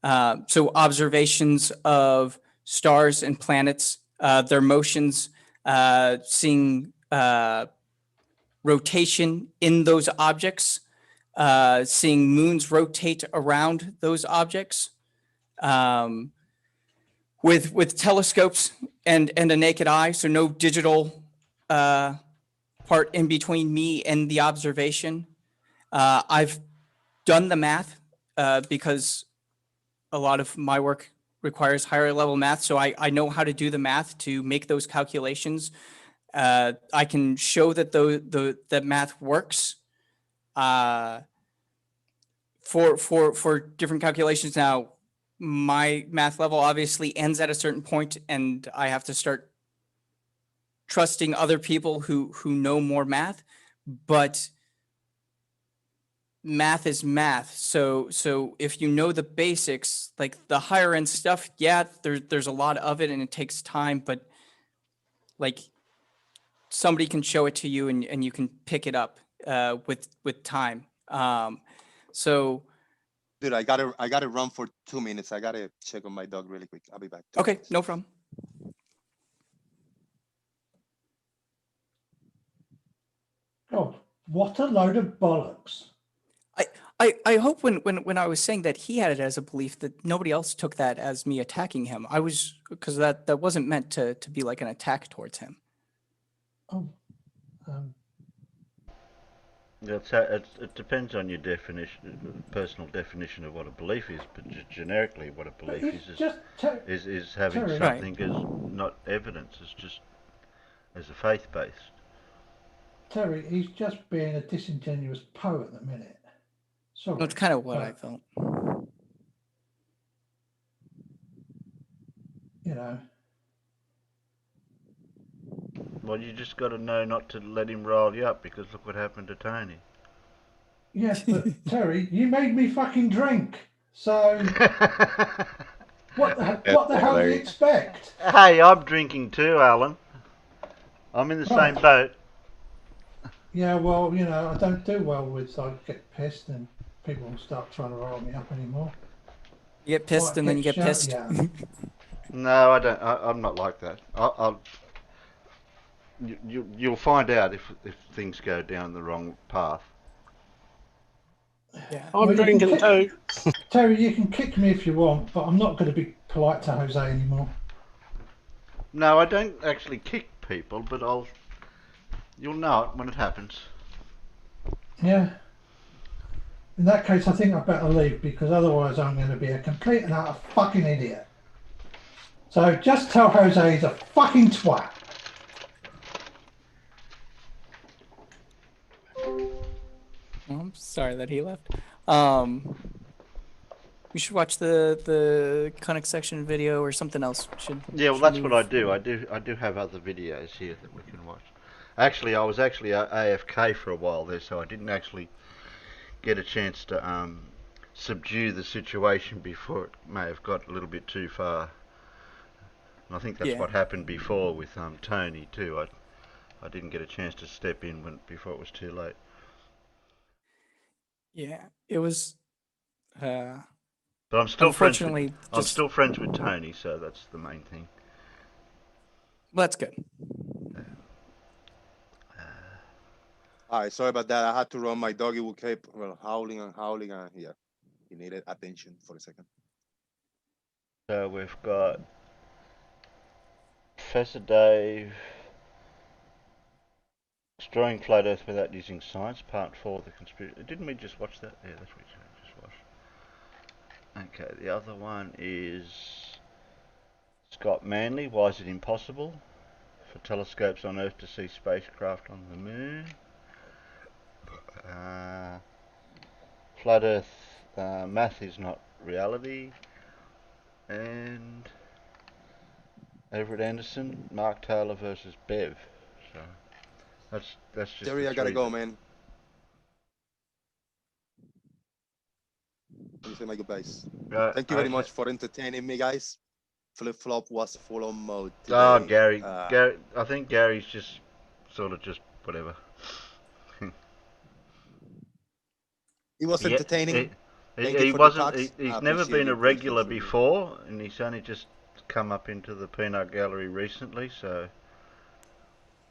Speaker 9: So observations of stars and planets, their motions, seeing rotation in those objects, seeing moons rotate around those objects, with telescopes and a naked eye, so no digital part in between me and the observation. I've done the math because a lot of my work requires higher level math. So I know how to do the math to make those calculations. I can show that that math works for different calculations. Now, my math level obviously ends at a certain point, and I have to start trusting other people who know more math. But math is math. So if you know the basics, like the higher end stuff, yeah, there's a lot of it and it takes time, but like somebody can show it to you and you can pick it up with time. So
Speaker 10: Dude, I gotta run for 2 minutes. I gotta check on my dog really quick. I'll be back.
Speaker 9: Okay, no problem.
Speaker 3: God, what a load of bollocks.
Speaker 9: I hope when I was saying that he had it as a belief that nobody else took that as me attacking him. I was, because that wasn't meant to be like an attack towards him.
Speaker 3: Oh,
Speaker 1: It depends on your definition, personal definition of what a belief is. But generically, what a belief is having
Speaker 3: Terry,
Speaker 1: something as not evidence, as just as a faith based.
Speaker 3: Terry, he's just being a disingenuous poet at the minute. Sorry.
Speaker 9: That's kind of what I felt.
Speaker 3: You know.
Speaker 1: Well, you just got to know not to let him roll you up, because look what happened to Tony.
Speaker 3: Yes, but Terry, you made me fucking drink. So what the hell do you expect?
Speaker 1: Hey, I'm drinking too, Alan. I'm in the same boat.
Speaker 3: Yeah, well, you know, I don't do well with I get pissed and people start trying to roll me up anymore.
Speaker 9: You get pissed and then you get pissed.
Speaker 3: Yeah.
Speaker 1: No, I don't. I'm not like that. You'll find out if things go down the wrong path.
Speaker 4: Yeah, I'm drinking too.
Speaker 3: Terry, you can kick me if you want, but I'm not going to be polite to Jose anymore.
Speaker 1: No, I don't actually kick people, but you'll know it when it happens.
Speaker 3: Yeah. In that case, I think I better leave, because otherwise I'm going to be a complete and utter fucking idiot. So just tell Jose he's a fucking twat.
Speaker 9: I'm sorry that he left. We should watch the conic section video or something else.
Speaker 1: Yeah, well, that's what I do. I do have other videos here that we can watch. Actually, I was actually AFK for a while there, so I didn't actually get a chance to subdue the situation before it may have got a little bit too far. And I think that's what happened before with Tony too. I didn't get a chance to step in before it was too late.
Speaker 9: Yeah, it was.
Speaker 1: But I'm still friends. I'm still friends with Tony, so that's the main thing.
Speaker 9: Well, that's good.
Speaker 10: All right, sorry about that. I had to run. My doggy will keep howling and howling, and yeah, he needed attention for a second.
Speaker 1: So we've got Professor Dave, Destroying Flat Earth Without Using Science, Part 4 of the Conspiracy. Didn't we just watch that? Yeah, that's what we just watched. Okay, the other one is Scott Manley, Why Is It Impossible for Telescopes on Earth to See Spacecraft on the Moon. Flat Earth, Math is Not Reality. And Everett Anderson, Mark Taylor versus Bev. So that's just.
Speaker 10: Terry, I gotta go, man. Let me say my goodbyes. Thank you very much for entertaining me, guys. Flip Flop was full on mode today.
Speaker 1: Oh, Gary. I think Gary's just sort of just whatever.
Speaker 10: It was entertaining.
Speaker 1: He wasn't. He's never been a regular before, and he's only just come up into the peanut gallery recently. So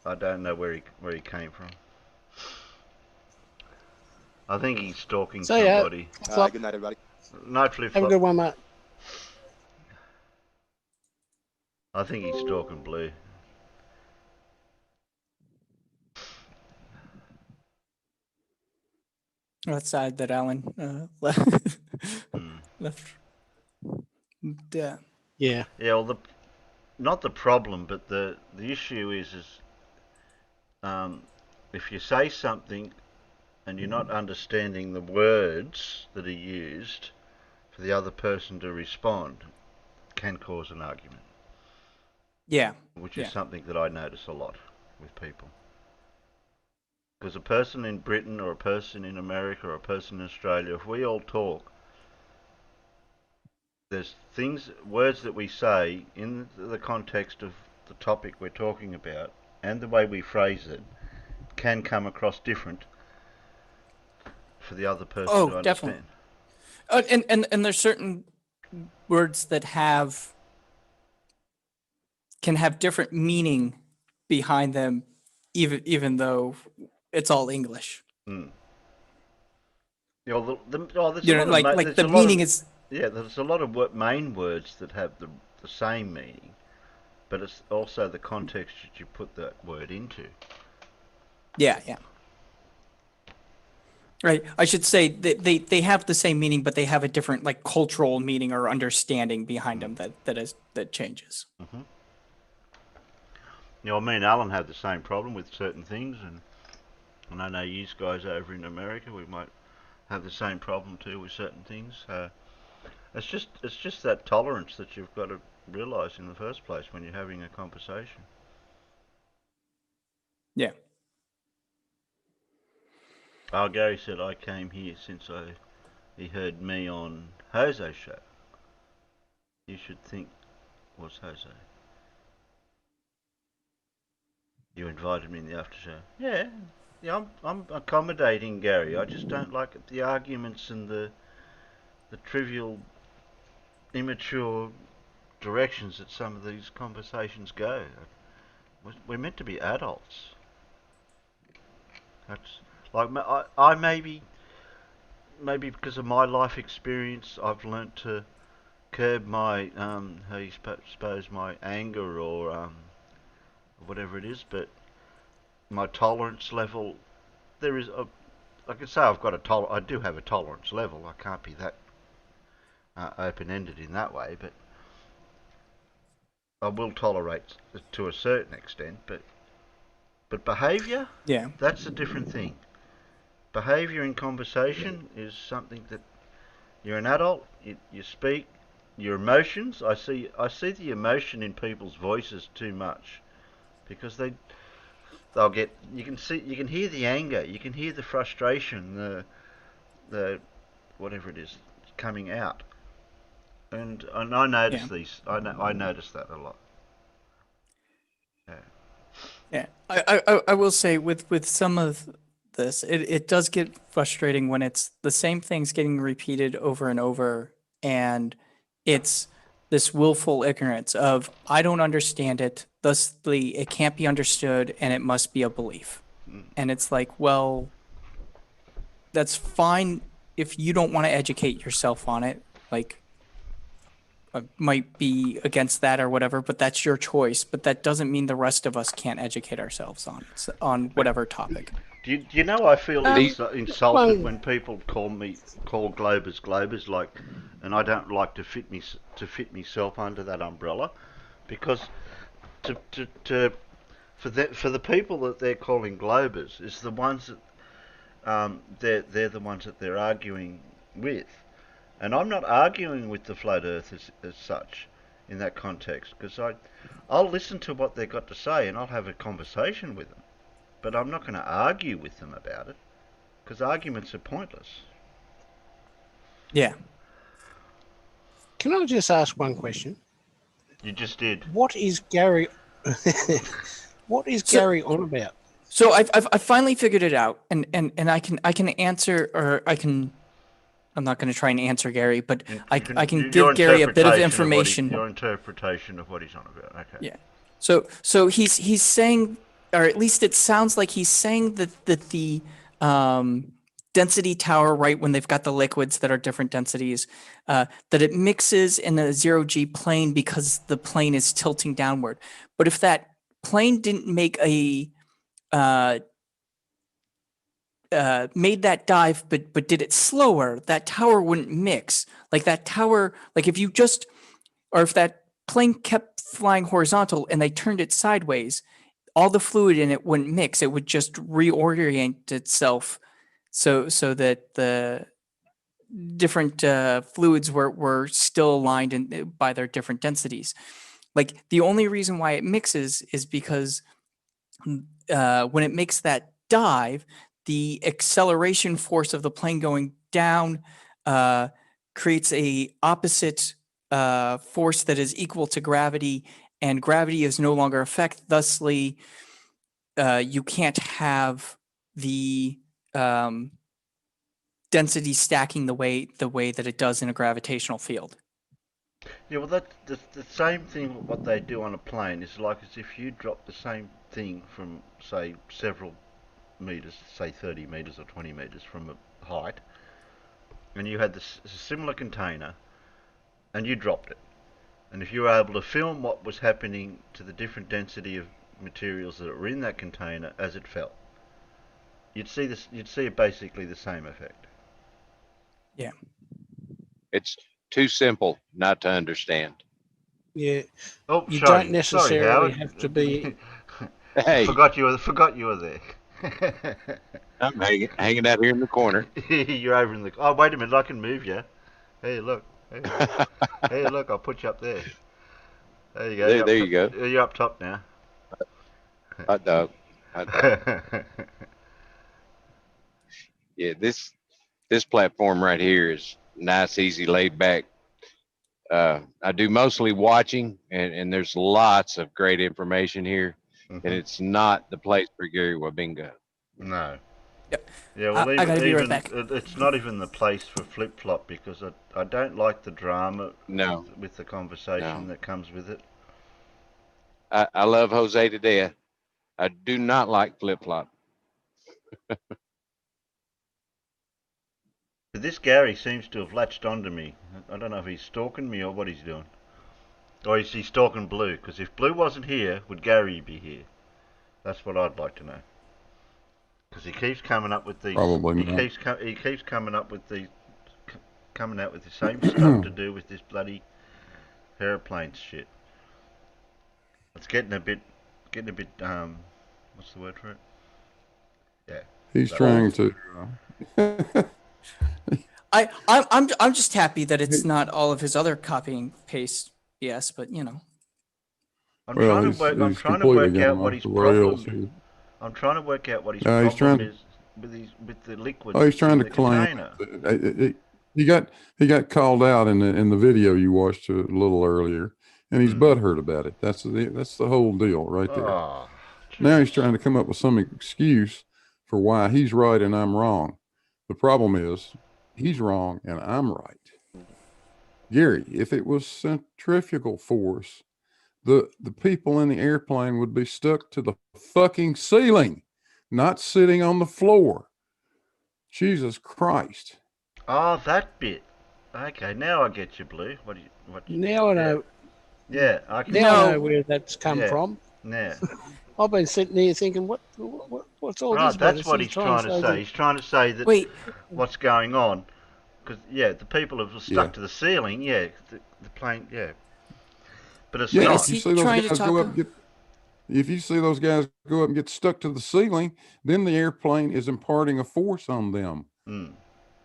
Speaker 1: I don't know where he came from. I think he's stalking somebody.
Speaker 10: Good night, everybody.
Speaker 1: Night, Flip Flop.
Speaker 4: Have a good one, mate.
Speaker 1: I think he's stalking Blue.
Speaker 9: That's sad that Alan left. left. Yeah.
Speaker 4: Yeah.
Speaker 1: Yeah. Well, not the problem, but the issue is if you say something and you're not understanding the words that are used for the other person to respond, it can cause an argument.
Speaker 9: Yeah.
Speaker 1: Which is something that I notice a lot with people. Because a person in Britain or a person in America or a person in Australia, if we all talk, there's words that we say in the context of the topic we're talking about and the way we phrase it can come across different for the other person to understand.
Speaker 9: Definitely. And there's certain words that can have different meaning behind them, even though it's all English.
Speaker 1: Mm. Yeah, there's
Speaker 9: you know, like the meaning is.
Speaker 1: Yeah, there's a lot of main words that have the same meaning, but it's also the context that you put that word into.
Speaker 9: Yeah. Right. I should say they have the same meaning, but they have a different like cultural meaning or understanding behind them that changes.
Speaker 1: Mm-hmm. You know, me and Alan have the same problem with certain things, and I know you guys over in America, we might have the same problem too with certain things. It's just that tolerance that you've got to realise in the first place when you're having a conversation.
Speaker 9: Yeah.
Speaker 1: Oh, Gary said I came here since he heard me on Jose's show. You should think, what's Jose? You invited me in the after show. Yeah, I'm accommodating, Gary. I just don't like the arguments and the trivial, immature directions that some of these conversations go. We're meant to be adults. That's like I maybe because of my life experience, I've learnt to curb my how you suppose my anger or whatever it is, but my tolerance level, there is I can say I do have a tolerance level. I can't be that open-ended in that way, but I will tolerate to a certain extent. But behaviour, that's a different thing. Behaviour in conversation is something that you're an adult. You speak your emotions. I see the emotion in people's voices too much, because they'll get. You can hear the anger. You can hear the frustration. The whatever it is coming out. And I notice these. I notice that a lot.
Speaker 9: Yeah. I will say with some of this, it does get frustrating when it's the same things getting repeated over and over, and it's this willful ignorance of I don't understand it, thusly it can't be understood, and it must be a belief. And it's like, well, that's fine if you don't want to educate yourself on it. Like, I might be against that or whatever, but that's your choice. But that doesn't mean the rest of us can't educate ourselves on whatever topic.
Speaker 1: Do you know I feel insulted when people call globers like, and I don't like to fit myself under that umbrella, because for the people that they're calling globers is the ones that they're the ones that they're arguing with. And I'm not arguing with the flat earth as such in that context, because I'll listen to what they've got to say and I'll have a conversation with them. But I'm not going to argue with them about it, because arguments are pointless.
Speaker 9: Yeah.
Speaker 4: Can I just ask one question?
Speaker 1: You just did.
Speaker 4: What is Gary... What is Gary on about?
Speaker 9: So I've finally figured it out, and I can answer, or I can... I'm not going to try and answer Gary, but I can give Gary a bit of information.
Speaker 1: Your interpretation of what he's on about. Okay.
Speaker 9: Yeah. So he's saying, or at least it sounds like he's saying that the density tower, right, when they've got the liquids that are different densities, that it mixes in a 0G plane because the plane is tilting downward. But if that plane didn't make a made that dive, but did it slower, that tower wouldn't mix. Like that tower, like if you just, or if that plane kept flying horizontal and they turned it sideways, all the fluid in it wouldn't mix. It would just reorient itself so that the different fluids were still aligned by their different densities. Like the only reason why it mixes is because when it makes that dive, the acceleration force of the plane going down creates a opposite force that is equal to gravity, and gravity is no longer effect. Thusly, you can't have the density stacking the way that it does in a gravitational field.
Speaker 1: Yeah, well, that's the same thing. What they do on a plane is like as if you drop the same thing from, say, several meters, say 30 meters or 20 meters from a height, and you had this a similar container, and you dropped it. And if you were able to film what was happening to the different density of materials that were in that container as it fell, you'd see this. You'd see basically the same effect.
Speaker 9: Yeah.
Speaker 12: It's too simple not to understand.
Speaker 4: Yeah.
Speaker 1: Oh,
Speaker 4: You
Speaker 1: sorry,
Speaker 4: don't necessarily have to be.
Speaker 12: Hey,
Speaker 1: forgot you were there.
Speaker 12: I'm hanging out here in the corner.
Speaker 1: You're over in the. Oh, wait a minute! I can move you. Hey, look. Hey, look! I'll put you up there. There you go.
Speaker 12: There you go.
Speaker 1: You're up top now.
Speaker 12: Hot dog. Yeah, this platform right here is nice, easy, laid back. I do mostly watching, and there's lots of great information here, and it's not the place for Gary Wabinga.
Speaker 1: No.
Speaker 9: Yep.
Speaker 1: Yeah, well,
Speaker 9: I gotta be right
Speaker 1: even
Speaker 9: back.
Speaker 1: it's not even the place for flip flop because I don't like the drama.
Speaker 12: No.
Speaker 1: With the conversation that comes with it.
Speaker 12: I love Jose to death. I do not like flip flop.
Speaker 1: But this Gary seems to have latched onto me. I don't know if he's stalking me or what he's doing. Or is he stalking Blue? Because if Blue wasn't here, would Gary be here? That's what I'd like to know. Because he keeps coming up with these.
Speaker 2: Probably not.
Speaker 1: He keeps coming up with these, coming out with the same stuff to do with this bloody airplane shit. It's getting a bit. What's the word for it? Yeah.
Speaker 2: He's trying to.
Speaker 9: I'm just happy that it's not all of his other copying paste BS, but you know.
Speaker 1: I'm trying to work out what his problem. I'm trying to work out what his problem is with the liquid.
Speaker 2: Oh, he's trying to claim. He got called out in the video you watched a little earlier, and he's butthurt about it. That's the whole deal right there.
Speaker 1: Oh,
Speaker 2: now he's trying to come up with some excuse for why he's right and I'm wrong. The problem is he's wrong and I'm right. Gary, if it was centrifugal force, the people in the airplane would be stuck to the fucking ceiling, not sitting on the floor. Jesus Christ.
Speaker 1: Oh, that bit. Okay, now I get you, Blue.
Speaker 4: Now I know.
Speaker 1: Yeah, I can.
Speaker 4: Now I know where that's come from.
Speaker 1: Yeah.
Speaker 4: I've been sitting there thinking, what's all this?
Speaker 1: That's what he's trying to say. He's trying to say that what's going on, because the people have stuck to the ceiling. Yeah, the plane. Yeah, but it's not.
Speaker 2: If you see those guys go up and get stuck to the ceiling, then the airplane is imparting a force on them.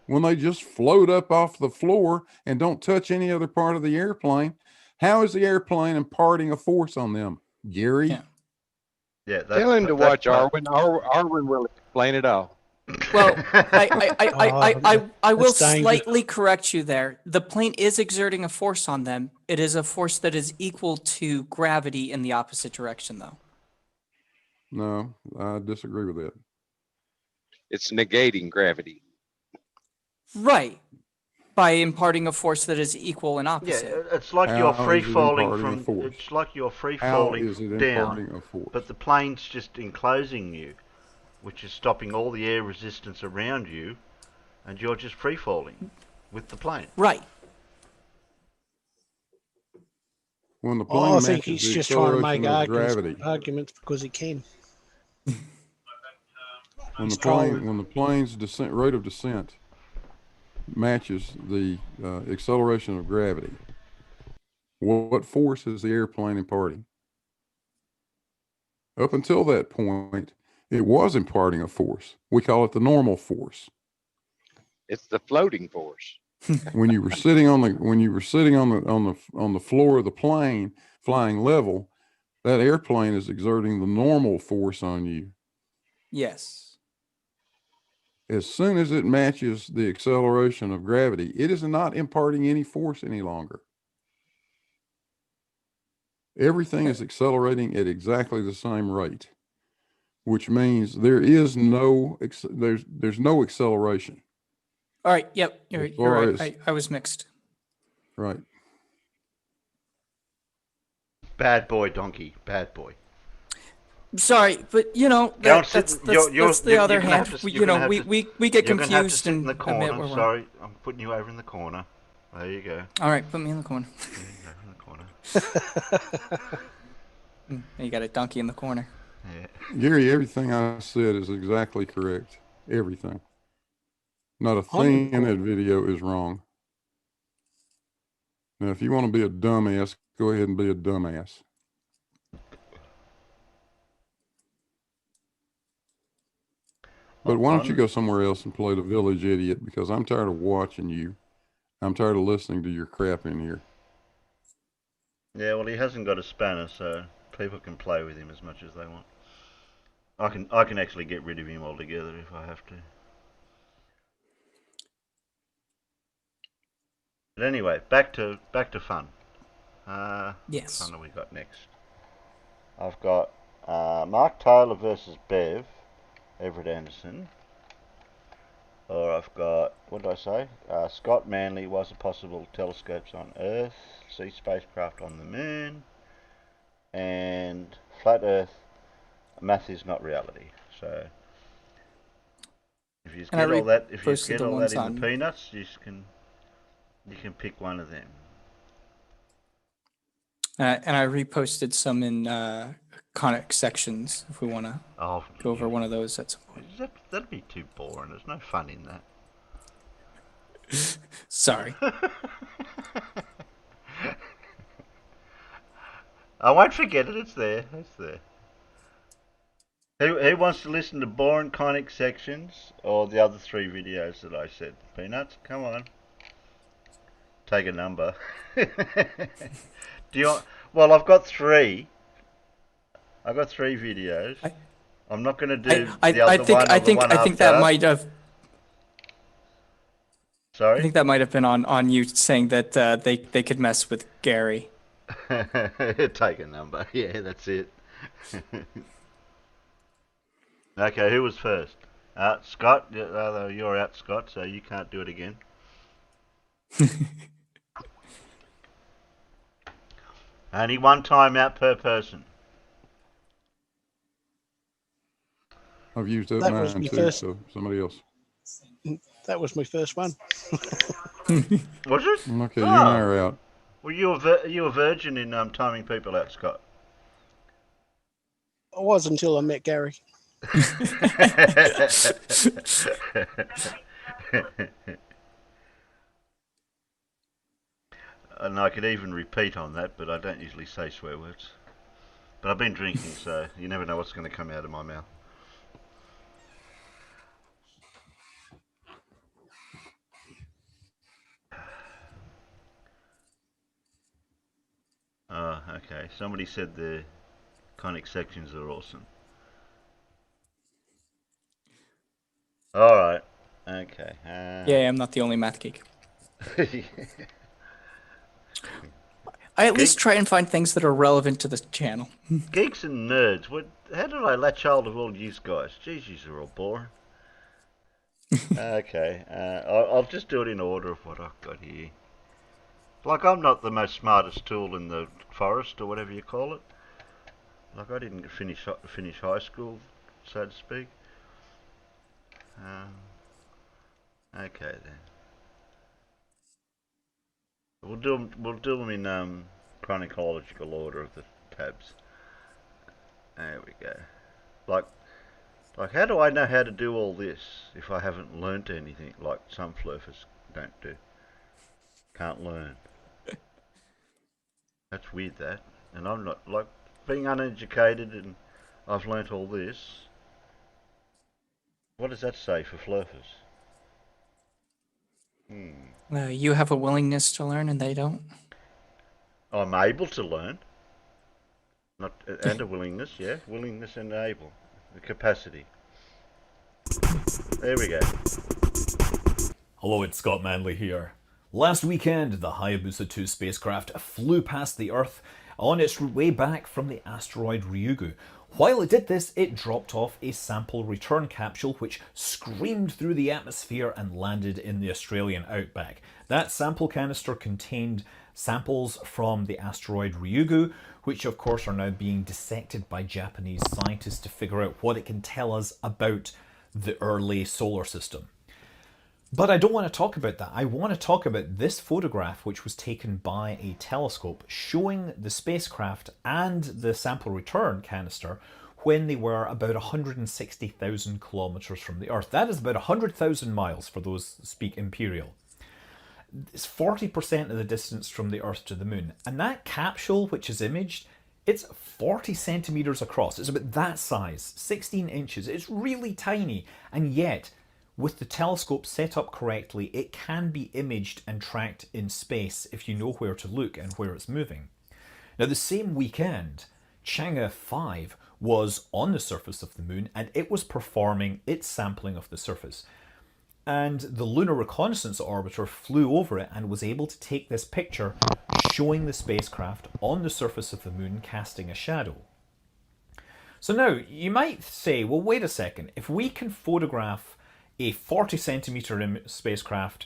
Speaker 2: When they just float up off the floor and don't touch any other part of the airplane, how is the airplane imparting a force on them, Gary?
Speaker 1: Yeah,
Speaker 12: tell him to watch Arwen. Arwen will explain it all.
Speaker 9: Well, I will slightly correct you there. The plane is exerting a force on them. It is a force that is equal to gravity in the opposite direction, though.
Speaker 2: No, I disagree with that.
Speaker 12: It's negating gravity.
Speaker 9: Right. By imparting a force that is equal and opposite.
Speaker 1: Yeah, it's like you're free falling from. It's like you're free falling down, but the plane's just enclosing you, which is stopping all the air resistance around you, and you're just free falling with the plane.
Speaker 9: Right.
Speaker 2: When the plane
Speaker 4: I think he's just trying to make arguments because he can.
Speaker 2: when the plane's descent rate of descent matches the acceleration of gravity, what force is the airplane imparting? Up until that point, it was imparting a force. We call it the normal force.
Speaker 12: It's the floating force.
Speaker 2: When you were sitting on the floor of the plane, flying level, that airplane is exerting the normal force on you.
Speaker 9: Yes.
Speaker 2: As soon as it matches the acceleration of gravity, it is not imparting any force any longer. Everything is accelerating at exactly the same rate, which means there is there's no acceleration.
Speaker 9: All right. Yep. You're right. I was mixed.
Speaker 2: Right.
Speaker 1: Bad boy, donkey. Bad boy.
Speaker 9: Sorry, but that's the other hand. We get confused and admit we're wrong.
Speaker 1: Sorry, I'm putting you over in the corner. There you go.
Speaker 9: All right, put me in the corner.
Speaker 1: Yeah, over in the corner.
Speaker 9: You got a donkey in the corner.
Speaker 1: Yeah.
Speaker 2: Gary, everything I said is exactly correct. Everything. Not a thing in that video is wrong. Now, if you want to be a dumbass, go ahead and be a dumbass. But why don't you go somewhere else and play the village idiot? Because I'm tired of watching you. I'm tired of listening to your crap in here.
Speaker 1: Yeah, well, he hasn't got a spanner, so people can play with him as much as they want. I can actually get rid of him altogether if I have to. But anyway, back to fun.
Speaker 9: Yes.
Speaker 1: What fun have we got next? I've got Mark Taylor versus Everett Anderson. Or I've got, what did I say? Scott Manley, was it possible telescopes on Earth, see spacecraft on the moon, and flat Earth, math is not reality. So if you get all that, in the peanuts, you can pick one of them.
Speaker 9: And I reposted some in conic sections if we want to go over one of those at some point.
Speaker 1: That'd be too boring. There's no fun in that.
Speaker 9: Sorry.
Speaker 1: I won't forget it. It's there. It's there. Who wants to listen to boring conic sections or the other 3 videos that I said? Peanuts, come on. Take a number. Well, I've got 3. I've got 3 videos. I'm not going to do the other one. I think
Speaker 9: that might have.
Speaker 1: Sorry.
Speaker 9: I think that might have been on you saying that they could mess with Gary.
Speaker 1: Take a number. Yeah, that's it. Okay, who was first? Scott. You're out, Scott, so you can't do it again. Only 1 time out per person.
Speaker 2: I've used up mine too, so somebody else.
Speaker 4: That was my first one.
Speaker 1: Was it?
Speaker 2: Okay, you and I are out.
Speaker 1: Were you a virgin in timing people out, Scott?
Speaker 4: I was until I met Gary.
Speaker 1: And I could even repeat on that, but I don't usually say swear words. But I've been drinking, so you never know what's going to come out of my mouth. Oh, okay. Somebody said the conic sections are awesome. Alright. Okay.
Speaker 9: Yeah, I'm not the only math geek. I at least try and find things that are relevant to the channel.
Speaker 1: Geeks and nerds. How did I latch hold of all you guys? Jeez, you are all boring. Okay. I'll just do it in order of what I've got here. Like, I'm not the most smartest tool in the forest, or whatever you call it. Like, I didn't finish high school, so to speak. Okay then. We'll do them in chronological order of the tabs. There we go. Like, Like, how do I know how to do all this if I haven't learnt anything, like some flurfers don't do? Can't learn. That's weird, that. And I'm not, like, being uneducated and I've learnt all this. What does that say for flurfers?
Speaker 9: You have a willingness to learn and they don't.
Speaker 1: I'm able to learn. Not and a willingness, yeah. Willingness and able. The capacity. There we go.
Speaker 13: Hello, it's Scott Manley here. Last weekend, the Hayabusa 2 spacecraft flew past the Earth on its way back from the asteroid Ryugu. While it did this, it dropped off a sample return capsule which screamed through the atmosphere and landed in the Australian outback. That sample canister contained samples from the asteroid Ryugu, which of course are now being dissected by Japanese scientists to figure out what it can tell us about the early solar system. But I don't want to talk about that. I want to talk about this photograph which was taken by a telescope showing the spacecraft and the sample return canister when they were about 160,000 kilometers from the Earth. That is about 100,000 miles for those that speak imperial. It's 40% of the distance from the Earth to the Moon. And that capsule which is imaged, it's 40 centimeters across. It's about that size, 16 inches. It's really tiny, and yet with the telescope set up correctly, it can be imaged and tracked in space if you know where to look and where it's moving. Now, the same weekend, Chang'e 5 was on the surface of the Moon and it was performing its sampling of the surface. And the Lunar Reconnaissance Orbiter flew over it and was able to take this picture showing the spacecraft on the surface of the Moon casting a shadow. So now, you might say, well, wait a second, if we can photograph a 40 centimeter spacecraft,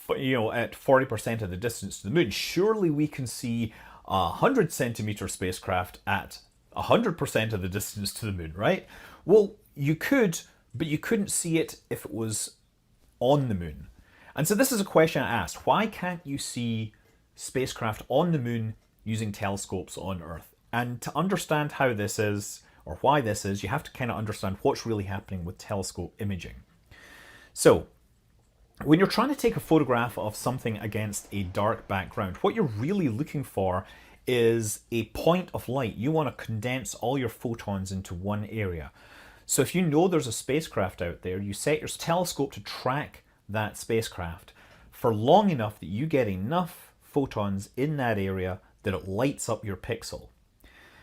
Speaker 13: at 40% of the distance to the Moon, surely we can see a 100 centimeter spacecraft at 100% of the distance to the Moon, right? Well, you could, but you couldn't see it if it was on the Moon. And so this is a question I asked. Why can't you see spacecraft on the Moon using telescopes on Earth? And to understand how this is, or why this is, you have to kind of understand what's really happening with telescope imaging. So, when you're trying to take a photograph of something against a dark background, what you're really looking for is a point of light. You want to condense all your photons into one area. So if you know there's a spacecraft out there, you set your telescope to track that spacecraft for long enough that you get enough photons in that area that it lights up your pixel.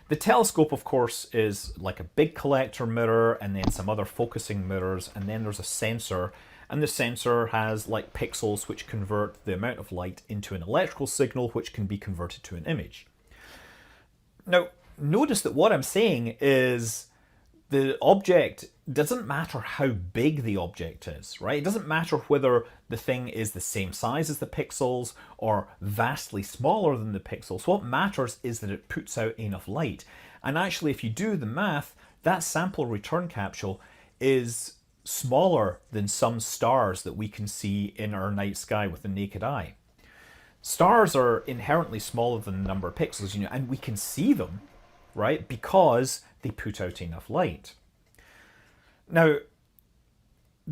Speaker 13: The telescope, of course, is like a big collector mirror and then some other focusing mirrors, and then there's a sensor, and the sensor has like pixels which convert the amount of light into an electrical signal which can be converted to an image. Now, notice that what I'm saying is the object doesn't matter how big the object is, right? It doesn't matter whether the thing is the same size as the pixels or vastly smaller than the pixels. What matters is that it puts out enough light. And actually, if you do the math, that sample return capsule is smaller than some stars that we can see in our night sky with the naked eye. Stars are inherently smaller than the number of pixels, and we can see them, right? Because they put out enough light. Now,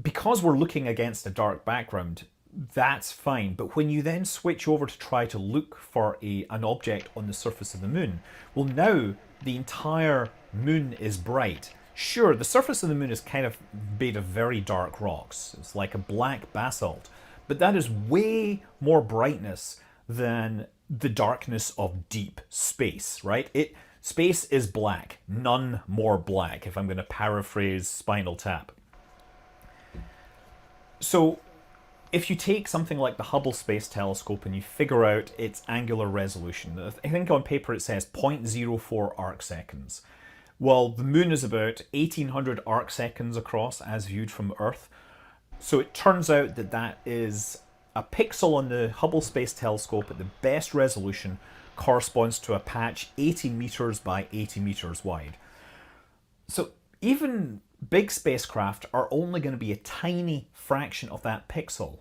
Speaker 13: because we're looking against a dark background, that's fine. But when you then switch over to try to look for an object on the surface of the Moon, well, now the entire Moon is bright. Sure, the surface of the Moon is kind of made of very dark rocks. It's like a black basalt. But that is way more brightness than the darkness of deep space, right? Space is black, none more black, if I'm going to paraphrase Spinal Tap. So, if you take something like the Hubble Space Telescope and you figure out its angular resolution, I think on paper it says 0.04 arc seconds. Well, the Moon is about 1800 arc seconds across as viewed from Earth. So it turns out that that is a pixel on the Hubble Space Telescope at the best resolution corresponds to a patch 80 meters by 80 meters wide. So even big spacecraft are only going to be a tiny fraction of that pixel.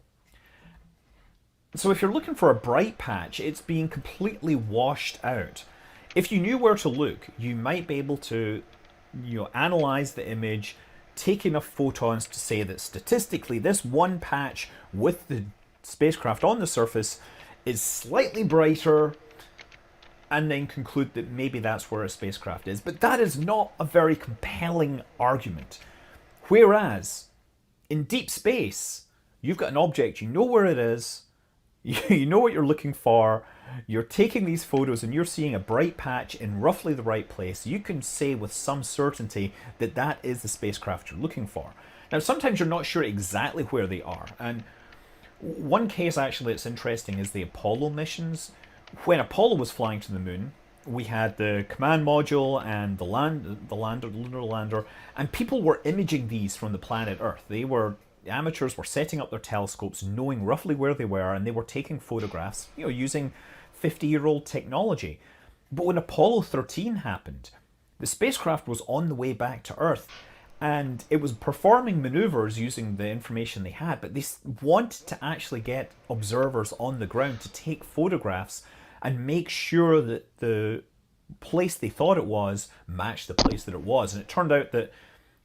Speaker 13: So if you're looking for a bright patch, it's being completely washed out. If you knew where to look, you might be able to analyze the image, take enough photons to say that statistically this one patch with the spacecraft on the surface is slightly brighter, and then conclude that maybe that's where a spacecraft is. But that is not a very compelling argument. Whereas in deep space, you've got an object, you know where it is, you know what you're looking for, you're taking these photos and you're seeing a bright patch in roughly the right place. You can say with some certainty that that is the spacecraft you're looking for. Now, sometimes you're not sure exactly where they are. And one case actually that's interesting is the Apollo missions. When Apollo was flying to the moon, we had the command module and the lunar lander, and people were imaging these from the planet Earth. The amateurs were setting up their telescopes, knowing roughly where they were, and they were taking photographs, using 50-year-old technology. But when Apollo 13 happened, the spacecraft was on the way back to Earth, and it was performing maneuvers using the information they had, but they wanted to actually get observers on the ground to take photographs and make sure that the place they thought it was matched the place that it was. And it turned out that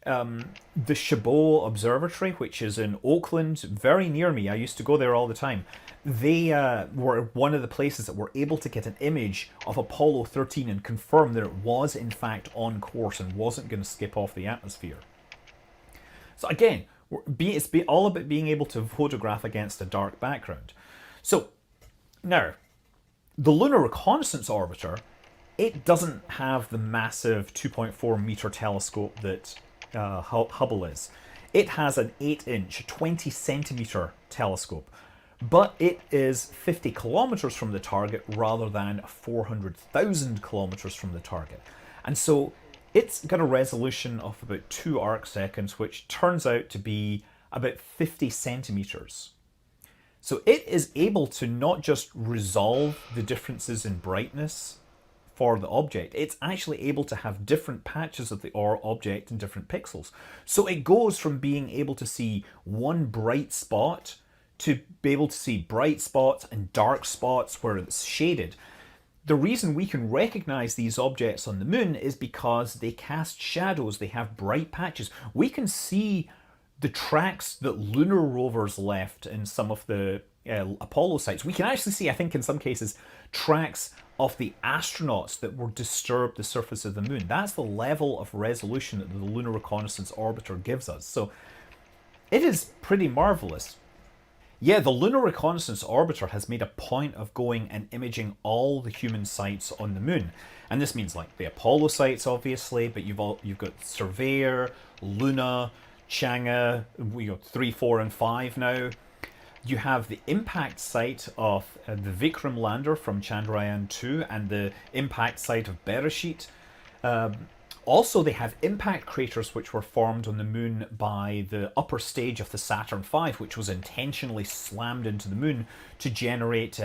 Speaker 13: the Chabot Observatory, which is in Oakland, very near me, I used to go there all the time, they were one of the places that were able to get an image of Apollo 13 and confirm that it was in fact on course and wasn't going to skip off the atmosphere. So again, it's all about being able to photograph against a dark background. So now, the Lunar Reconnaissance Orbiter, it doesn't have the massive 2.4 meter telescope that Hubble is. It has an 8-inch, 20 centimeter telescope, but it is 50 kilometers from the target rather than 400,000 kilometers from the target. And so it's got a resolution of about 2 arc seconds, which turns out to be about 50 centimeters. So it is able to not just resolve the differences in brightness for the object, it's actually able to have different patches of the object in different pixels. So it goes from being able to see one bright spot to be able to see bright spots and dark spots where it's shaded. The reason we can recognize these objects on the moon is because they cast shadows, they have bright patches. We can see the tracks that lunar rovers left in some of the Apollo sites. We can actually see, I think in some cases, tracks of the astronauts that were disturbed the surface of the moon. That's the level of resolution that the Lunar Reconnaissance Orbiter gives us. So it is pretty marvelous. Yeah, the Lunar Reconnaissance Orbiter has made a point of going and imaging all the human sites on the moon. And this means like the Apollo sites, obviously, but you've got Surveyor, Luna, Chang'e, we got 3, 4, and 5 now. You have the impact site of the Vikram lander from Chandrayaan-2 and the impact site of Beresheet. Also, they have impact craters which were formed on the moon by the upper stage of the Saturn V, which was intentionally slammed into the moon to generate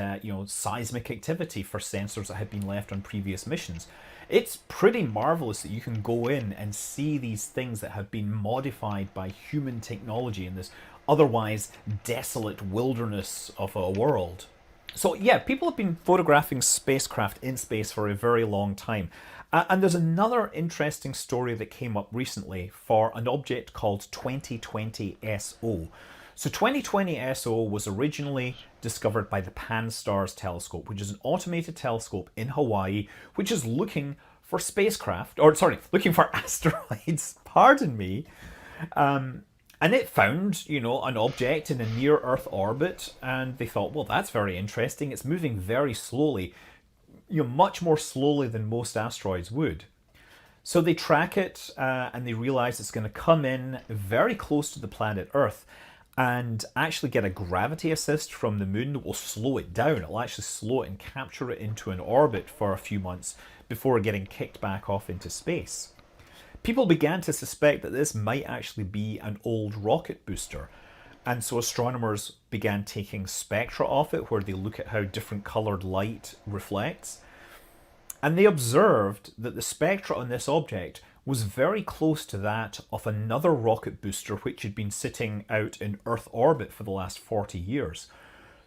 Speaker 13: seismic activity for sensors that had been left on previous missions. It's pretty marvelous that you can go in and see these things that have been modified by human technology in this otherwise desolate wilderness of a world. So yeah, people have been photographing spacecraft in space for a very long time. And there's another interesting story that came up recently for an object called 2020 SO. So 2020 SO was originally discovered by the Pan-STARRS telescope, which is an automated telescope in Hawaii, which is looking for looking for asteroids, pardon me. And it found, an object in a near-Earth orbit, and they thought, well, that's very interesting. It's moving very slowly, much more slowly than most asteroids would. So they track it, and they realize it's going to come in very close to the planet Earth and actually get a gravity assist from the moon that will slow it down. It'll actually slow it and capture it into an orbit for a few months before getting kicked back off into space. People began to suspect that this might actually be an old rocket booster, and so astronomers began taking spectra off it where they look at how different coloured light reflects, and they observed that the spectra on this object was very close to that of another rocket booster which had been sitting out in Earth orbit for the last 40 years.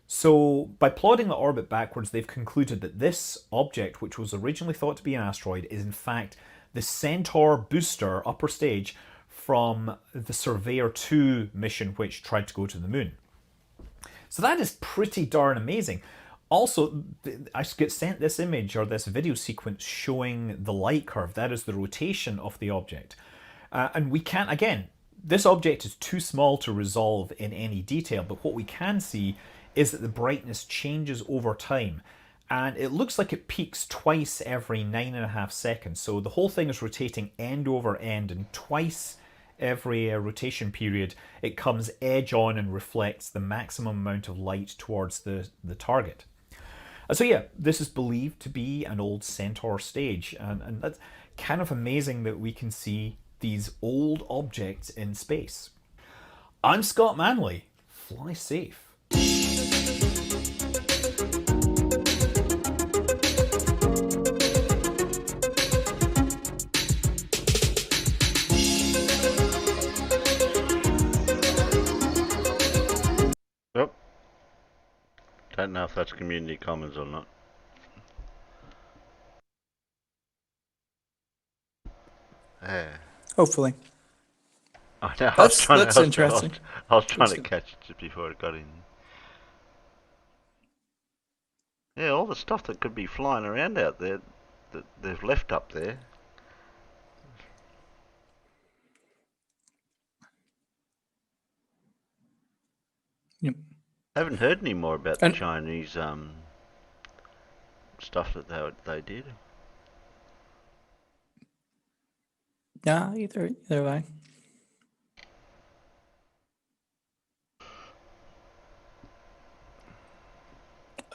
Speaker 13: So by plotting the orbit backwards, they've concluded that this object, which was originally thought to be an asteroid, is in fact the Centaur booster upper stage from the Surveyor 2 mission, which tried to go to the moon. So that is pretty darn amazing. Also, I get sent this image or this video sequence showing the light curve. That is the rotation of the object. And we can't, again, this object is too small to resolve in any detail, but what we can see is that the brightness changes over time. And it looks like it peaks twice every 9.5 seconds. So the whole thing is rotating end over end, and twice every rotation period it comes edge on and reflects the maximum amount of light towards the target. So yeah, this is believed to be an old Centaur stage, and that's kind of amazing that we can see these old objects in space. I'm Scott Manley. Fly safe.
Speaker 1: Yep. Don't know if that's community commons or not.
Speaker 9: Hopefully.
Speaker 1: I know.
Speaker 9: That's interesting.
Speaker 1: I was trying to catch it just before it got in. Yeah, all the stuff that could be flying around out there that they've left up there.
Speaker 9: Yep.
Speaker 1: I haven't heard any more about the Chinese stuff that they did.
Speaker 9: No, either way.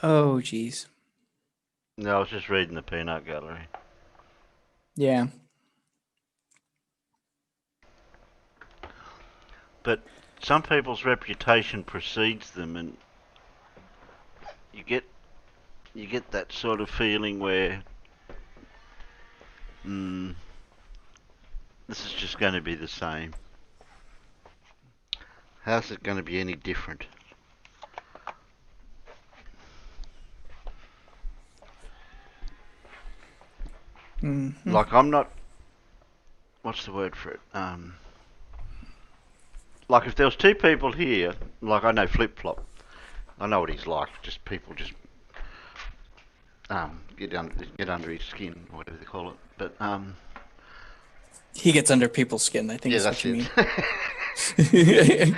Speaker 9: Oh, geez.
Speaker 1: No, I was just reading the peanut gallery.
Speaker 9: Yeah.
Speaker 1: But some people's reputation precedes them, and you get that sort of feeling where this is just going to be the same. How's it going to be any different?
Speaker 9: Mm-hmm.
Speaker 1: Like, I'm not... What's the word for it? Like, if there was two people here, like I know Flip Flop, I know what he's like. Just people just get under his skin, or whatever they call it. But
Speaker 9: he gets under people's skin, I think
Speaker 1: yeah,
Speaker 9: is
Speaker 1: that's
Speaker 9: what you
Speaker 1: it.
Speaker 9: mean.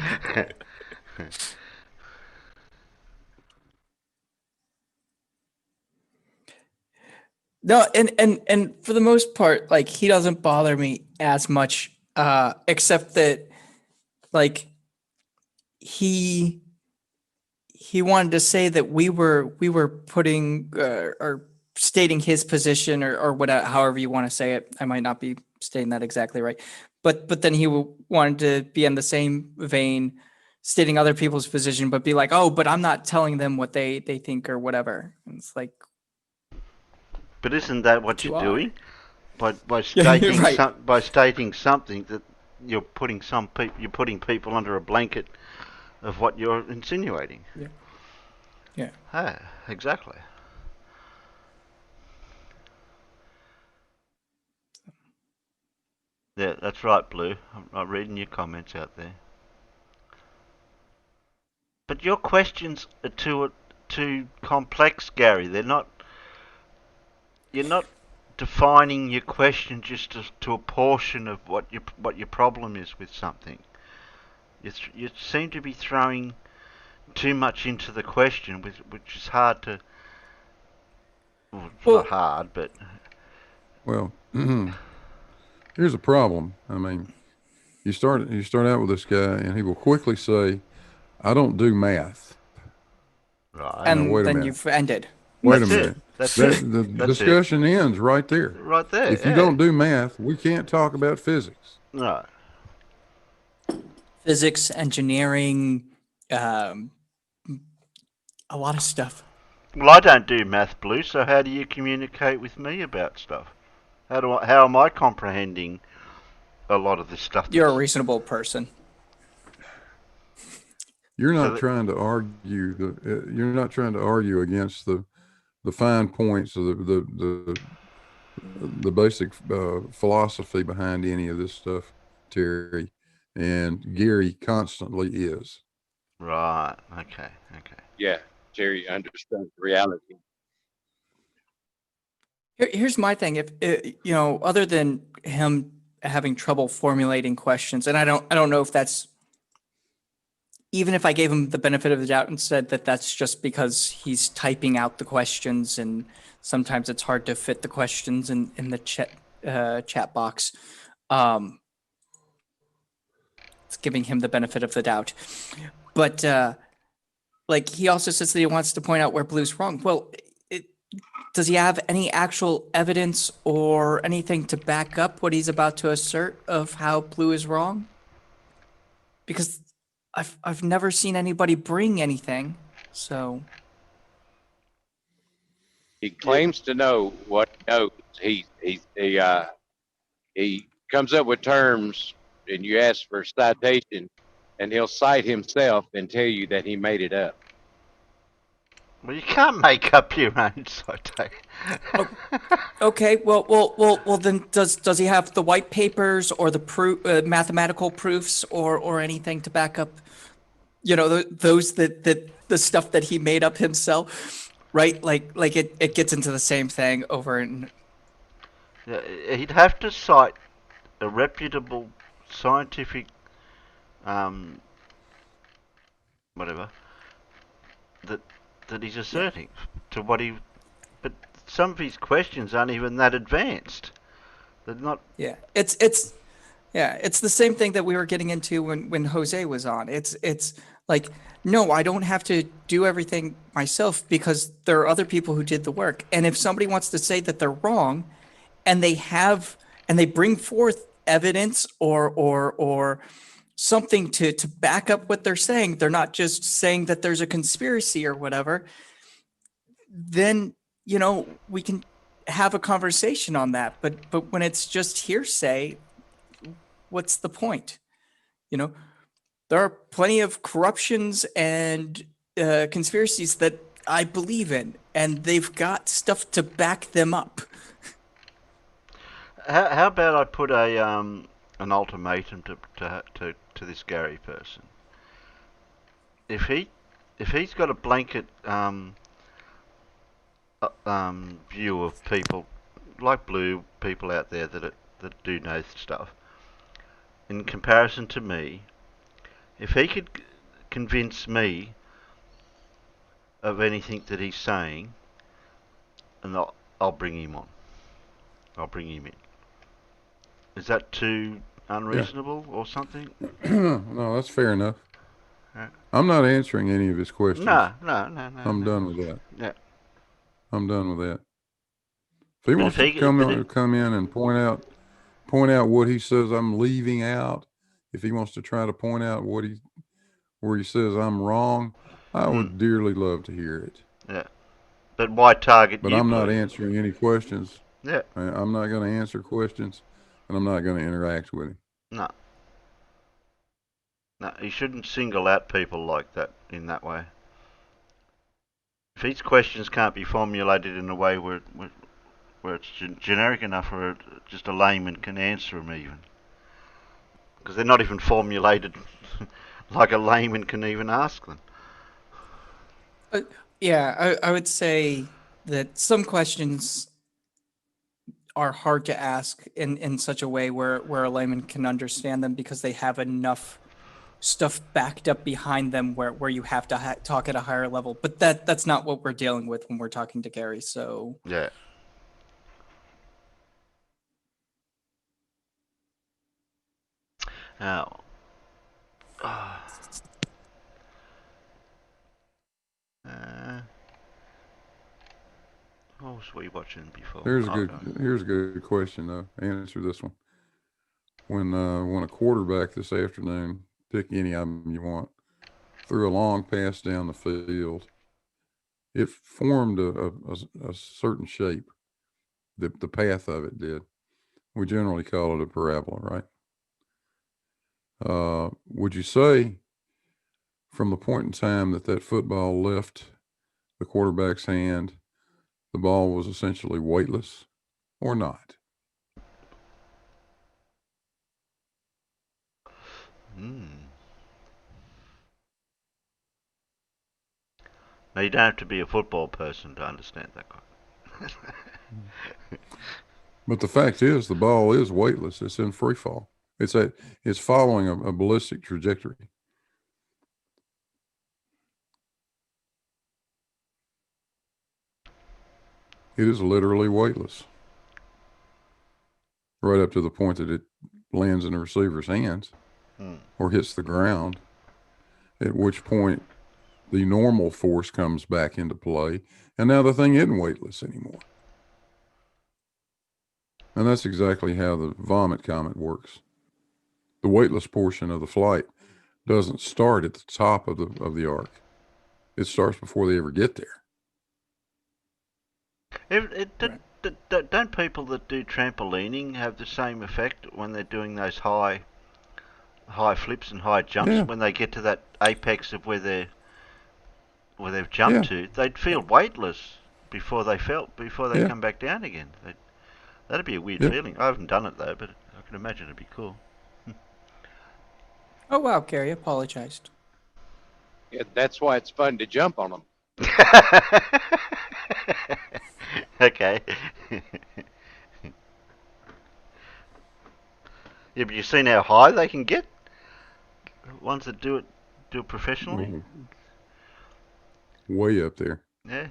Speaker 9: No, and for the most part, like, he doesn't bother me as much, except that, like, he wanted to say that we were putting or stating his position or whatever, however you want to say it. I might not be stating that exactly right, but then he wanted to be in the same vein, stating other people's position, but be like, oh, but I'm not telling them what they think or whatever. And it's like,
Speaker 1: but isn't that what you're doing? By
Speaker 9: stating
Speaker 1: right. By stating something that you're putting people under a blanket of what you're insinuating.
Speaker 9: Yeah. Yeah.
Speaker 1: Ah, exactly. Yeah, that's right, Blue. I'm reading your comments out there. But your questions are too complex, Gary. They're not. You're not defining your question just to a portion of what your problem is with something. You seem to be throwing too much into the question, which is hard to. Well, it's not hard, but.
Speaker 2: Well, here's a problem. I mean, you start out with this guy, and he will quickly say, "I don't do math."
Speaker 1: Right.
Speaker 9: And then you've ended.
Speaker 2: Wait a minute. The
Speaker 1: That's
Speaker 2: discussion ends right there.
Speaker 1: Right there.
Speaker 2: If you don't do math, we can't talk about physics.
Speaker 1: No.
Speaker 9: Physics, engineering, a lot of stuff.
Speaker 1: Well, I don't do math, Blue. So how do you communicate with me about stuff? How am I comprehending a lot of this stuff?
Speaker 9: You're a reasonable person.
Speaker 2: You're not trying to argue you're not trying to argue against the fine points of the basic philosophy behind any of this stuff. Terry, and Gary constantly is.
Speaker 1: Right. Okay.
Speaker 12: Yeah, Terry understands reality.
Speaker 9: Here's my thing. If other than him having trouble formulating questions, and I don't know if that's, even if I gave him the benefit of the doubt and said that that's just because he's typing out the questions and sometimes it's hard to fit the questions in the chat box. It's giving him the benefit of the doubt. But like, he also says that he wants to point out where Blue's wrong. Well, does he have any actual evidence or anything to back up what he's about to assert of how Blue is wrong? Because I've never seen anybody bring anything. So
Speaker 12: He claims to know what he knows. He comes up with terms, and you ask for citation, and he'll cite himself and tell you that he made it up.
Speaker 1: Well, you can't make up your own citation.
Speaker 9: okay, well. Then does he have the white papers or the mathematical proofs or anything to back up? Those that the stuff that he made up himself, right? Like it gets into the same thing over and.
Speaker 1: Yeah, he'd have to cite a reputable scientific, whatever, that he's asserting to what he. But some of his questions aren't even that advanced. They're not.
Speaker 9: Yeah, it's the same thing that we were getting into when Jose was on. It's like, no, I don't have to do everything myself because there are other people who did the work. And if somebody wants to say that they're wrong, and they bring forth evidence or something to back up what they're saying, they're not just saying that there's a conspiracy or whatever, then we can have a conversation on that. But when it's just hearsay, what's the point? There are plenty of corruptions and conspiracies that I believe in, and they've got stuff to back them up.
Speaker 1: How about I put an ultimatum to this Gary person? If he's got a blanket view of people like Blue, people out there that do know stuff, in comparison to me, if he could convince me of anything that he's saying, and I'll bring him on. I'll bring him in. Is that too unreasonable or something?
Speaker 2: No, that's fair enough.
Speaker 1: Yeah.
Speaker 2: I'm not answering any of his questions.
Speaker 1: No.
Speaker 2: I'm done with that.
Speaker 1: Yeah.
Speaker 2: I'm done with that. If he wants to come in and point out what he says I'm leaving out, if he wants to try to point out where he says I'm wrong, I would dearly love to hear it.
Speaker 1: Yeah. But why target you?
Speaker 2: But I'm not answering any questions.
Speaker 1: Yeah.
Speaker 2: I'm not going to answer questions, and I'm not going to interact with him.
Speaker 1: No. No, he shouldn't single out people like that in that way. If his questions can't be formulated in a way where it's generic enough where just a layman can answer them even. Because they're not even formulated like a layman can even ask them.
Speaker 9: I would say that some questions are hard to ask in such a way where a layman can understand them because they have enough stuff backed up behind them where you have to talk at a higher level. But that's not what we're dealing with when we're talking to Gary. So
Speaker 1: yeah. Now, what was we watching before?
Speaker 2: Here's a good question though. Answer this one. When a quarterback this afternoon, pick any of them you want, threw a long pass down the field, it formed a certain shape. The path of it did. We generally call it a parabola, right? Would you say from the point in time that football left the quarterback's hand, the ball was essentially weightless or not?
Speaker 1: Now you don't have to be a football person to understand that.
Speaker 2: But the fact is, the ball is weightless. It's in free fall. It's following a ballistic trajectory. It is literally weightless. Right up to the point that it lands in the receiver's hands or hits the ground, at which point the normal force comes back into play, and now the thing isn't weightless anymore. And that's exactly how the vomit comet works. The weightless portion of the flight doesn't start at the top of the arc. It starts before they ever get there.
Speaker 1: Don't people that do trampolining have the same effect when they're doing those high flips and high jumps?
Speaker 2: Yeah.
Speaker 1: When they get to that apex of where they've jumped to, they'd feel weightless before they come back down again. That'd be a weird feeling. I haven't done it though, but I can imagine it'd be cool.
Speaker 9: Oh wow, Gary apologized.
Speaker 12: Yeah, that's why it's fun to jump on them.
Speaker 1: Okay. Yeah, but you've seen how high they can get? Ones that do it professionally?
Speaker 2: Way up there.
Speaker 1: Yeah.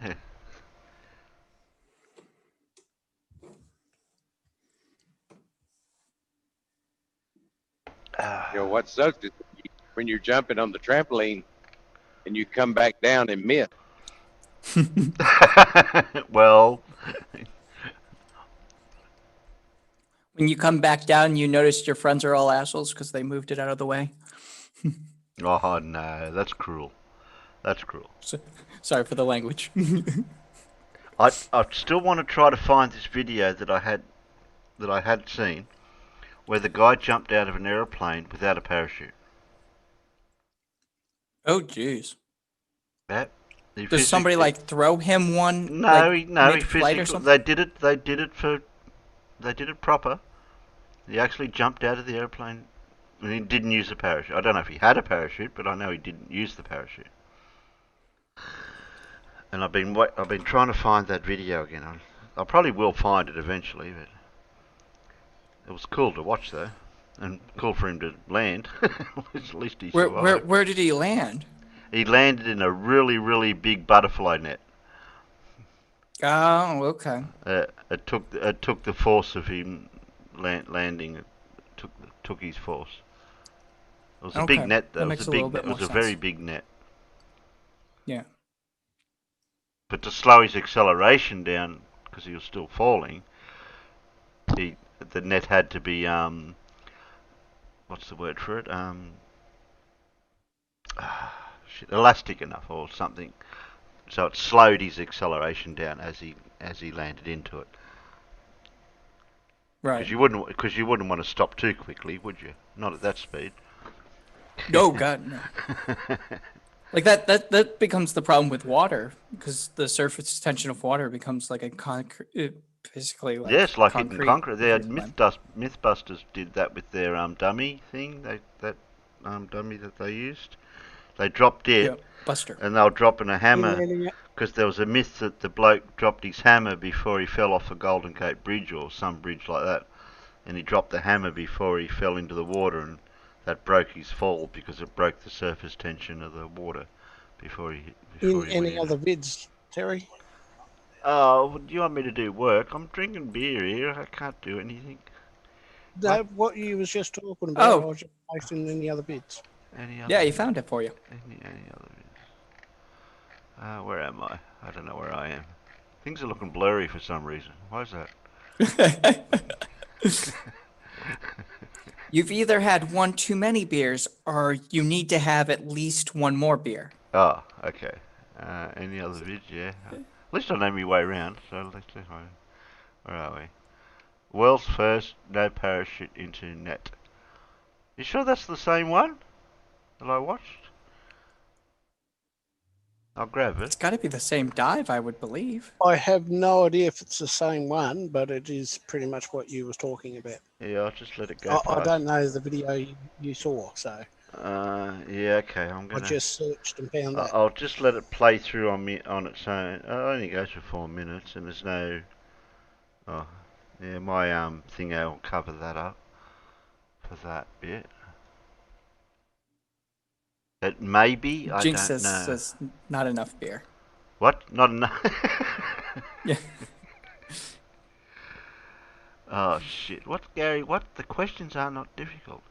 Speaker 12: You know what sucks is when you're jumping on the trampoline and you come back down and miss.
Speaker 1: Well,
Speaker 9: when you come back down, you notice your friends are all assholes because they moved it out of the way.
Speaker 1: Oh no, that's cruel. That's cruel.
Speaker 9: Sorry for the language.
Speaker 1: I still want to try to find this video that I had seen, where the guy jumped out of an aeroplane without a parachute.
Speaker 9: Oh jeez.
Speaker 1: That.
Speaker 9: Does somebody like throw him one?
Speaker 1: No,
Speaker 9: like,
Speaker 1: no, he
Speaker 9: mid-flight or
Speaker 1: physically.
Speaker 9: something?
Speaker 1: They did it proper. He actually jumped out of the airplane, and he didn't use a parachute. I don't know if he had a parachute, but I know he didn't use the parachute. And I've been trying to find that video again. I probably will find it eventually, but it was cool to watch though, and cool for him to land. At least he survived.
Speaker 9: Where did he land?
Speaker 1: He landed in a really, really big butterfly net.
Speaker 9: Oh, okay.
Speaker 1: It took the force of him landing. It took his force. It was a big net. Though. It was a very big net.
Speaker 9: Yeah.
Speaker 1: But to slow his acceleration down, because he was still falling, the net had to be what's the word for it? Elastic enough or something, so it slowed his acceleration down as he landed into it.
Speaker 9: Right.
Speaker 1: Because you wouldn't want to stop too quickly, would you? Not at that speed.
Speaker 9: No, God, no. Like that becomes the problem with water, because the surface tension of water becomes like a concrete, basically like
Speaker 1: yes, like
Speaker 9: concrete.
Speaker 1: in concrete. Mythbusters did that with their dummy thing. That dummy that they used. They dropped it,
Speaker 9: Buster,
Speaker 1: and they were dropping a hammer because there was a myth that the bloke dropped his hammer before he fell off the Golden Gate Bridge or some bridge like that, and he dropped the hammer before he fell into the water, and that broke his fall because it broke the surface tension of the water before he.
Speaker 4: Any other vids, Terry?
Speaker 1: Oh, do you want me to do work? I'm drinking beer here. I can't do anything.
Speaker 4: No, what you was just talking about. I was just posting any other bits.
Speaker 9: Yeah, he found it for you.
Speaker 1: Any other vids? Where am I? I don't know where I am. Things are looking blurry for some reason. Why is that?
Speaker 9: You've either had one too many beers, or you need to have at least one more beer.
Speaker 1: Oh, okay. Any other vids? Yeah. At least I know my way around. So let's see. Where are we? World's first no parachute into net. You sure that's the same one that I watched? I'll grab
Speaker 9: It's
Speaker 1: it.
Speaker 9: got to be the same dive, I would believe.
Speaker 4: I have no idea if it's the same one, but it is pretty much what you was talking about.
Speaker 1: Yeah, I'll just let it go
Speaker 4: I
Speaker 1: past.
Speaker 4: don't know the video you saw, so.
Speaker 1: Yeah, okay. I'm gonna.
Speaker 4: I just searched and found that.
Speaker 1: I'll just let it play through on its own. It only goes for 4 minutes, and there's no. Oh, yeah. My thingo will cover that up for that bit. It may be. I
Speaker 9: Jinx
Speaker 1: don't know.
Speaker 9: says not enough beer.
Speaker 1: What? Not enough.
Speaker 9: Yeah.
Speaker 1: Oh shit! What, Gary? What? The questions are not difficult.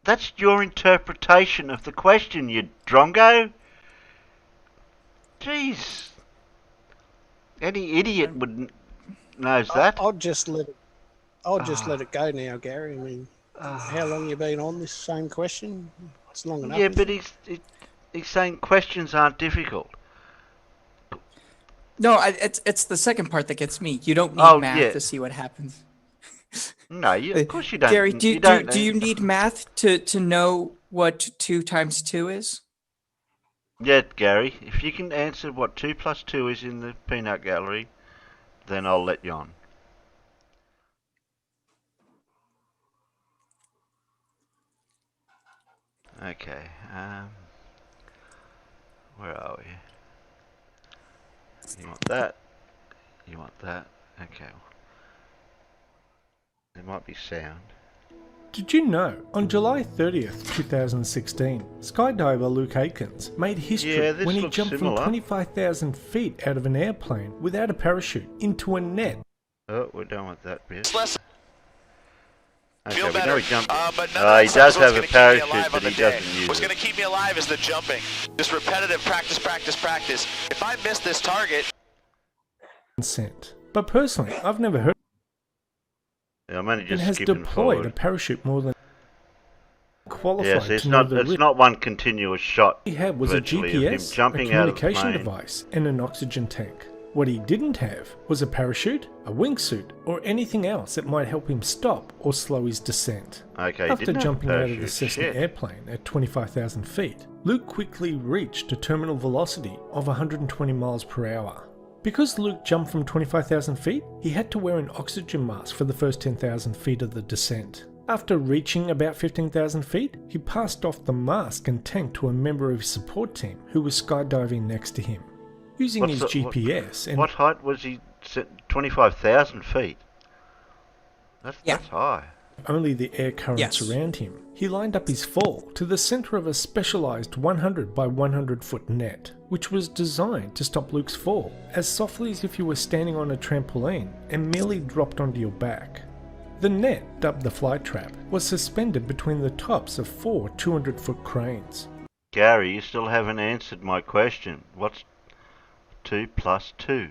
Speaker 1: That's your interpretation of the question, you drongo. Jeez. Any idiot would knows that.
Speaker 4: I'll just let it. I'll just let it go now, Gary. I mean, how long you been on this same question? It's long enough.
Speaker 1: Yeah, but he's saying questions aren't difficult.
Speaker 9: No, it's the second part that gets me. You don't need math to see what happens.
Speaker 1: No, of course you don't.
Speaker 9: Gary, do you need math to know what 2 times 2 is?
Speaker 1: Yeah, Gary. If you can answer what 2 plus 2 is in the peanut gallery, then I'll let you on. Okay. Where are we? You want that? You want that? Okay. There might be sound.
Speaker 14: Did you know, on July 30th, 2016, skydiver Luke Aikens made history when he jumped from 25,000 feet out of an airplane without a parachute into a net?
Speaker 1: Oh, we're done with that bit.
Speaker 15: Feel better,
Speaker 1: we jumped.
Speaker 15: but
Speaker 1: He does have a parachute, but he doesn't use it.
Speaker 15: What's going to keep me alive is the jumping. Just repetitive practice, practice, practice. If I miss this target...
Speaker 14: But personally, I've never heard
Speaker 1: Yeah, I'm only just
Speaker 14: has
Speaker 1: skipping
Speaker 14: deployed
Speaker 1: forward.
Speaker 14: a parachute more than qualified
Speaker 1: Yes, it's
Speaker 14: to know
Speaker 1: not.
Speaker 14: the
Speaker 1: It's
Speaker 14: risk.
Speaker 1: not one continuous shot.
Speaker 14: He had was a
Speaker 1: virtually, of him
Speaker 14: GPS, a
Speaker 1: jumping out of the
Speaker 14: communication
Speaker 1: plane.
Speaker 14: device, and an oxygen tank. What he didn't have was a parachute, a wingsuit, or anything else that might help him stop or slow his descent.
Speaker 1: Okay, he
Speaker 14: After
Speaker 1: didn't have a
Speaker 14: jumping out of the
Speaker 1: parachute,
Speaker 14: Cessna
Speaker 1: shit.
Speaker 14: airplane at 25,000 feet, Luke quickly reached a terminal velocity of 120 miles per hour. Because Luke jumped from 25,000 feet, he had to wear an oxygen mask for the first 10,000 feet of the descent. After reaching about 15,000 feet, he passed off the mask and tank to a member of his support team who was skydiving next to him. Using his GPS and...
Speaker 1: What height was he? 25,000 feet. That's high.
Speaker 14: Only the air currents around him, he lined up his fall to the center of a specialized 100 by 100 foot net, which was designed to stop Luke's fall as softly as if you were standing on a trampoline and merely dropped onto your back. The net, dubbed the fly trap, was suspended between the tops of 4 200-foot cranes.
Speaker 1: Gary, you still haven't answered my question. What's 2 plus 2?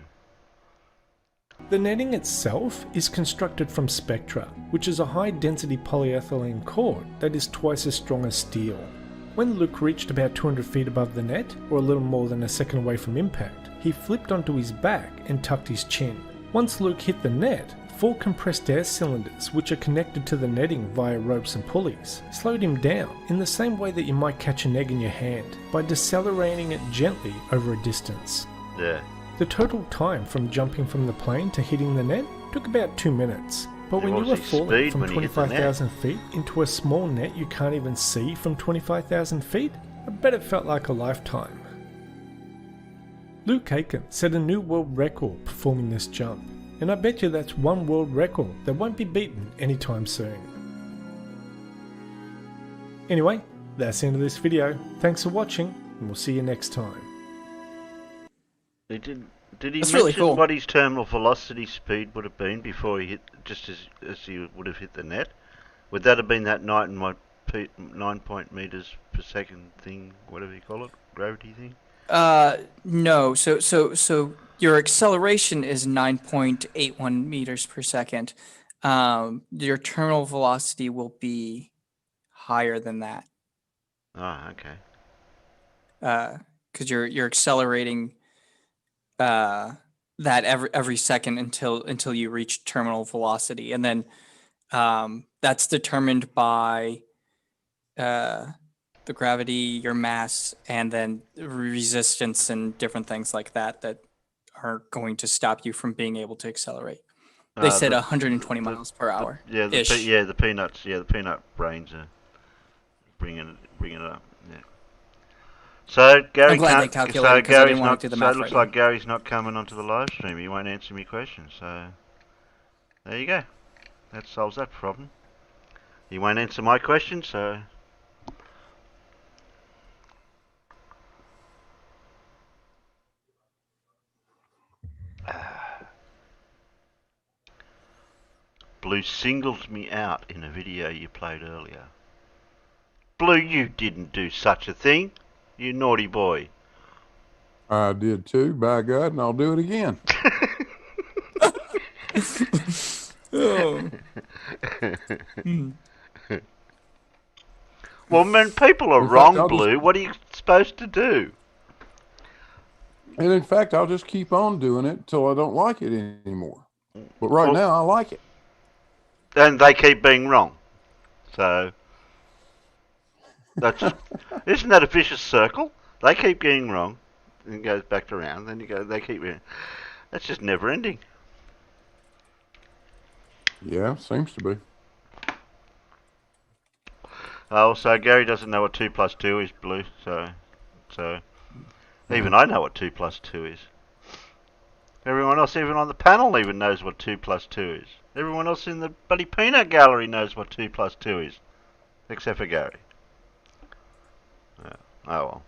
Speaker 14: The netting itself is constructed from spectra, which is a high-density polyethylene cord that is twice as strong as steel. When Luke reached about 200 feet above the net, or a little more than a second away from impact, he flipped onto his back and tucked his chin. Once Luke hit the net, 4 compressed air cylinders, which are connected to the netting via ropes and pulleys, slowed him down in the same way that you might catch an egg in your hand, by decelerating it gently over a distance.
Speaker 1: Yeah.
Speaker 14: The total time from jumping from the plane to hitting the net took about 2 minutes. But when you were falling from 25,000 feet into a small net you can't even see from 25,000 feet, I bet it felt like a lifetime. Luke Aikens set a new world record performing this jump, and I bet you that's one world record that won't be beaten anytime soon. Anyway, that's the end of this video. Thanks for watching, and we'll see you next time.
Speaker 1: Did he
Speaker 9: That's
Speaker 1: mention
Speaker 9: really cool.
Speaker 1: what his terminal velocity speed would have been before he hit, just as he would have hit the net? Would that have been that 9 point meters per second thing, whatever you call it, gravity thing?
Speaker 9: No. So your acceleration is 9.81 meters per second. Your terminal velocity will be higher than that.
Speaker 1: Ah, okay.
Speaker 9: Because you're accelerating that every second until you reach terminal velocity, and then that's determined by the gravity, your mass, and then resistance and different things like that that are going to stop you from being able to accelerate. They said 120 miles per hour.
Speaker 1: The peanuts. Yeah, the peanut brains are bringing it up. Yeah. So Gary
Speaker 9: I'm glad they calculated because I didn't want to do the math.
Speaker 1: So it looks like Gary's not coming onto the live stream. He won't answer me questions. So there you go. That solves that problem. He won't answer my question, so. Blue singled me out in a video you played earlier. Blue, you didn't do such a thing. You naughty boy.
Speaker 2: I did too, by God, and I'll do it again.
Speaker 9: Oh.
Speaker 1: Well, when people are wrong, Blue, what are you supposed to do?
Speaker 2: And in fact, I'll just keep on doing it until I don't like it anymore. But right now, I like it.
Speaker 1: And they keep being wrong. So, that's isn't that a vicious circle? They keep getting wrong, and it goes back around. Then they keep. That's just never ending.
Speaker 2: Yeah, seems to be.
Speaker 1: Oh, so Gary doesn't know what 2 plus 2 is, Blue. So even I know what 2 plus 2 is. Everyone else, even on the panel, even knows what 2 plus 2 is. Everyone else in the bloody peanut gallery knows what 2 plus 2 is, except for Gary. Oh well.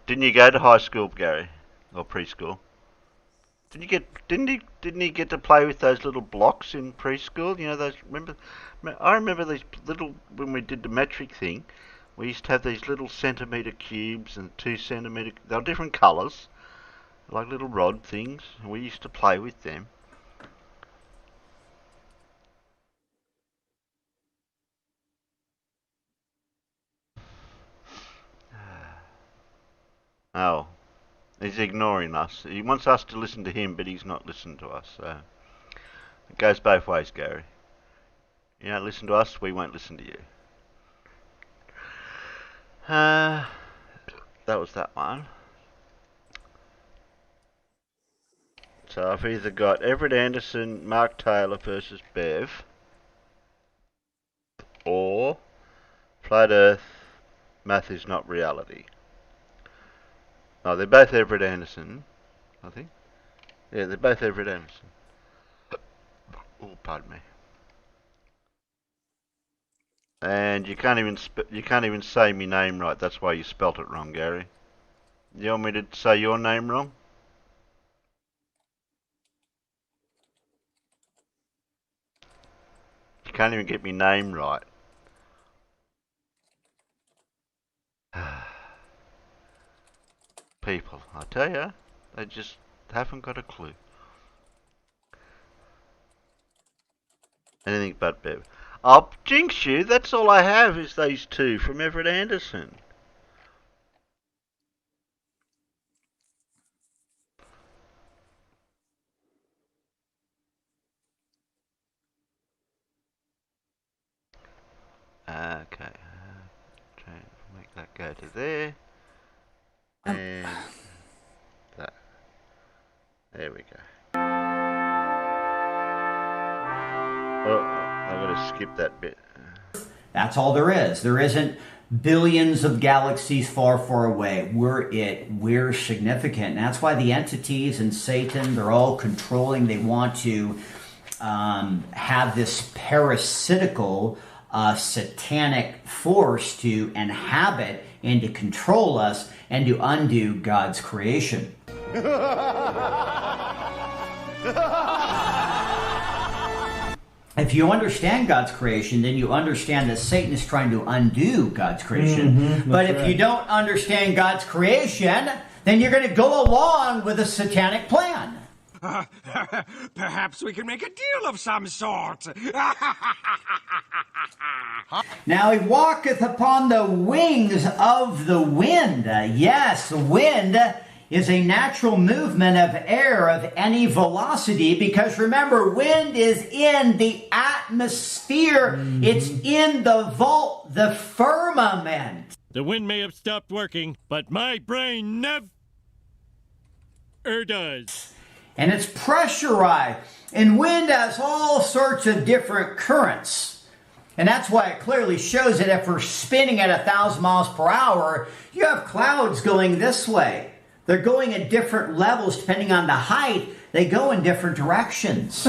Speaker 1: Didn't you go to high school, Gary, or preschool? Didn't he get to play with those little blocks in preschool? You know those. I remember these little when we did the metric thing. We used to have these little centimetre cubes and 2 centimetre. They were different colours, like little rod things, and we used to play with them. Oh, he's ignoring us. He wants us to listen to him, but he's not listening to us. So it goes both ways, Gary. You don't listen to us, we won't listen to you. That was that one. So I've either got Everett Anderson, Mark Taylor versus Bev, or Flat Earth, Math is Not Reality. Oh, they're both Everett Anderson, I think. Yeah, they're both Everett Anderson. Oh, pardon me. And you can't even say my name right. That's why you spelt it wrong, Gary. You want me to say your name wrong? You can't even get my name right. People, I tell you, they just haven't got a clue. Anything but Bev. I'll jinx you, that's all I have is these two from Everett Anderson. Okay, try and make that go to there. And that. There we go. Oh, I'm going to skip that bit.
Speaker 16: That's all there is. There isn't billions of galaxies far, far away. We're it. We're significant. And that's why the entities and Satan, they're all controlling. They want to have this parasitical, satanic force to inhabit and to control us and to undo God's creation. If you understand God's creation, then you understand that Satan is trying to undo God's creation. But if you don't understand God's creation, then you're going to go along with a satanic plan.
Speaker 17: Perhaps we can make a deal of some sort.
Speaker 16: Now he walketh upon the wings of the wind. Yes, wind is a natural movement of air of any velocity, because remember, wind is in the atmosphere. It's in the vault, the firmament.
Speaker 18: The wind may have stopped working, but my brain never does.
Speaker 16: And it's pressurized. And wind has all sorts of different currents. And that's why it clearly shows that if we're spinning at 1,000 miles per hour, you have clouds going this way. They're going at different levels depending on the height. They go in different directions.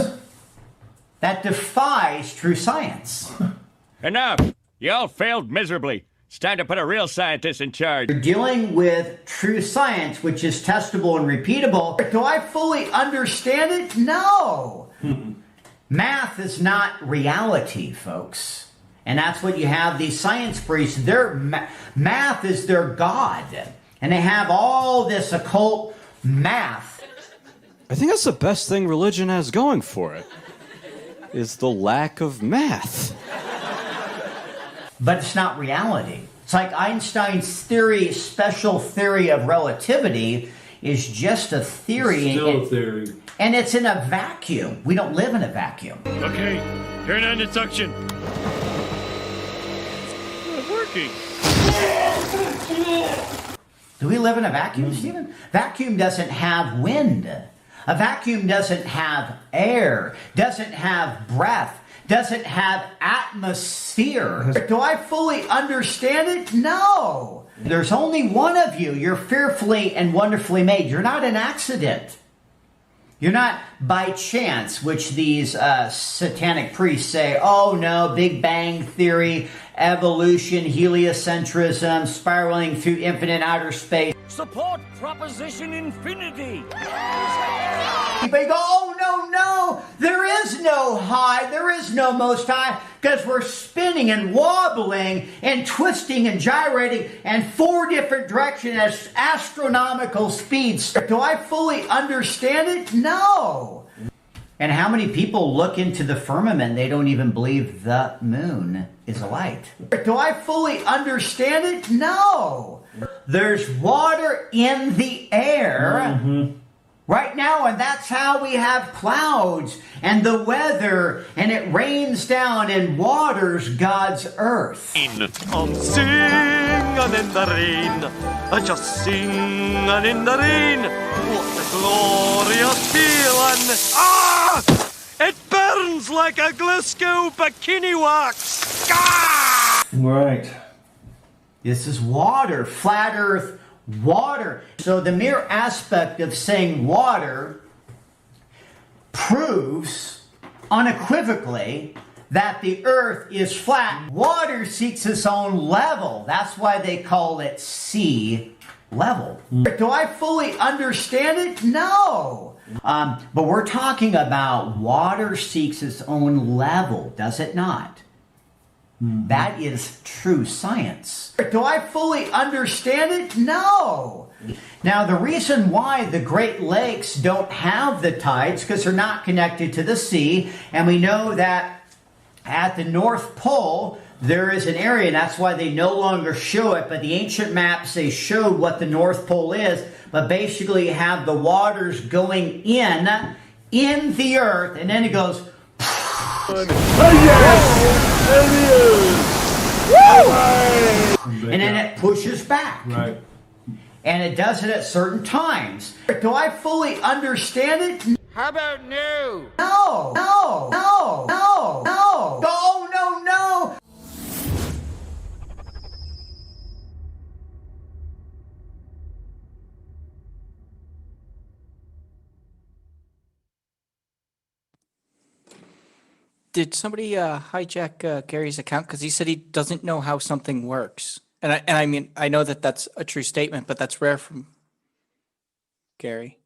Speaker 16: That defies true science.
Speaker 18: Enough! Y'all failed miserably. It's time to put a real scientist in charge.
Speaker 16: You're dealing with true science, which is testable and repeatable. Do I fully understand it? No. Math is not reality, folks. And that's what you have these science priests. Math is their god. And they have all this occult math.
Speaker 19: I think that's the best thing religion has going for it, is the lack of math.
Speaker 16: But it's not reality. It's like Einstein's theory, special theory of relativity, is just a theory.
Speaker 20: Still a theory.
Speaker 16: And it's in a vacuum. We don't live in a vacuum.
Speaker 18: Okay, turn on the suction. It's working.
Speaker 16: Do we live in a vacuum, Stephen? Vacuum doesn't have wind. A vacuum doesn't have air, doesn't have breath, doesn't have atmosphere. Do I fully understand it? No. There's only one of you. You're fearfully and wonderfully made. You're not an accident. You're not by chance, which these satanic priests say, oh no, Big Bang Theory, evolution, heliocentrism, spiraling through infinite outer space.
Speaker 18: Support Proposition Infinity.
Speaker 16: They go, oh no, there is no high, there is no most high, because we're spinning and wobbling and twisting and gyrating in 4 different directions at astronomical speeds. Do I fully understand it? No. And how many people look into the firmament, they don't even believe the moon is a light? Do I fully understand it? No. There's water in the air right now, and that's how we have clouds and the weather, and it rains down and waters God's earth.
Speaker 18: I'm singing in the rain, just singing in the rain. What a glorious feeling! Ah! It burns like a Glasgow bikini wax. Ah!
Speaker 16: Right. This is water, flat earth water. So the mere aspect of saying water proves unequivocally that the earth is flat. Water seeks its own level. That's why they call it sea level. Do I fully understand it? No. But we're talking about water seeks its own level, does it not? That is true science. Do I fully understand it? No. Now, the reason why the Great Lakes don't have the tides, because they're not connected to the sea, and we know that at the North Pole, there is an area, and that's why they no longer show it, but the ancient maps, they showed what the North Pole is, but basically you have the waters going in the earth, and then it goes... And then it pushes back. Right. And it does it at certain times. Do I fully understand it?
Speaker 18: How about no?
Speaker 16: No. No.
Speaker 9: Did somebody hijack Gary's account? Because he said he doesn't know how something works. And I mean, I know that that's a true statement, but that's rare from Gary.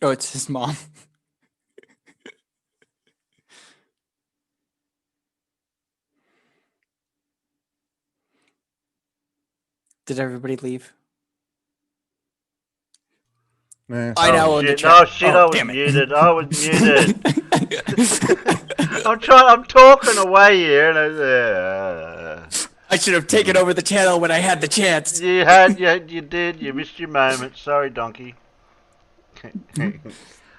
Speaker 9: Oh, it's his mom. Did everybody leave?
Speaker 2: Nah.
Speaker 9: I now own the
Speaker 1: shit!
Speaker 9: chat.
Speaker 1: Oh shit! I was
Speaker 9: damn it.
Speaker 1: muted. I was muted. I'm talking away here, and
Speaker 9: I should have taken over the channel when I had the chance.
Speaker 1: you did. You missed your moment. Sorry, donkey.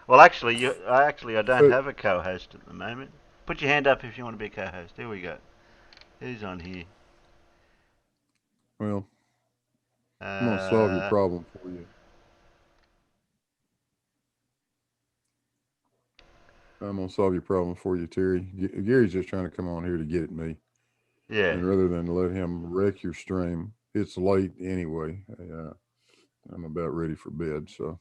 Speaker 1: Well, actually, I don't have a co-host at the moment. Put your hand up if you want to be a co-host. Here we go. Who's on here?
Speaker 2: Well, I'm gonna solve your problem for you. I'm gonna solve your problem for you, Terry. Gary's just trying to come on here to get at me.
Speaker 1: Yeah.
Speaker 2: And rather than let him wreck your stream, it's late anyway. I'm about ready for bed, so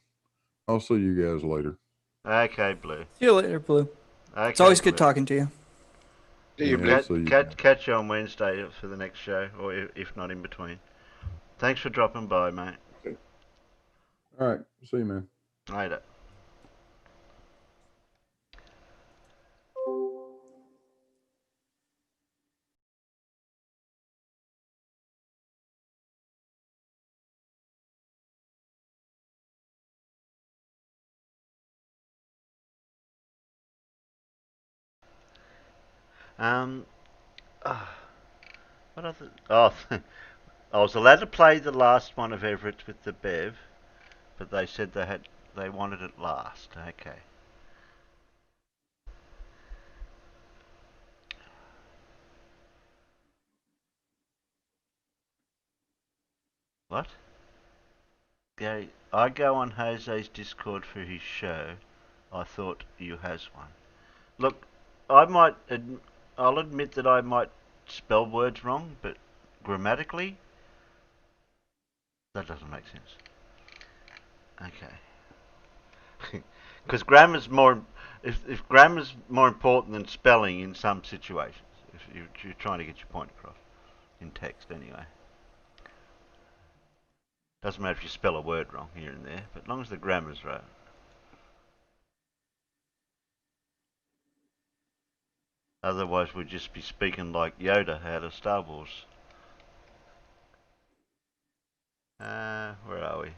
Speaker 2: I'll see you guys later.
Speaker 1: Okay, Blue.
Speaker 9: See you later, Blue.
Speaker 1: Okay,
Speaker 9: It's always good
Speaker 1: Blue.
Speaker 9: talking to you.
Speaker 1: Catch you on Wednesday for the next show, or if not in between. Thanks for dropping by, mate.
Speaker 2: Okay. All right. See you, man.
Speaker 1: Later. What other? Oh, I was allowed to play the last one of Everett with the Bev, but they said they wanted it last. Okay. What? Gary, I go on Jose's Discord for his show. I thought you has one. Look, I'll admit that I might spell words wrong, but grammatically, that doesn't make sense. Okay. Because grammar's more, if grammar's more important than spelling in some situations, if you're trying to get your point across in text anyway. Doesn't matter if you spell a word wrong here and there, but as long as the grammar's right. Otherwise, we'd just be speaking like Yoda out of Star Wars. Where are we?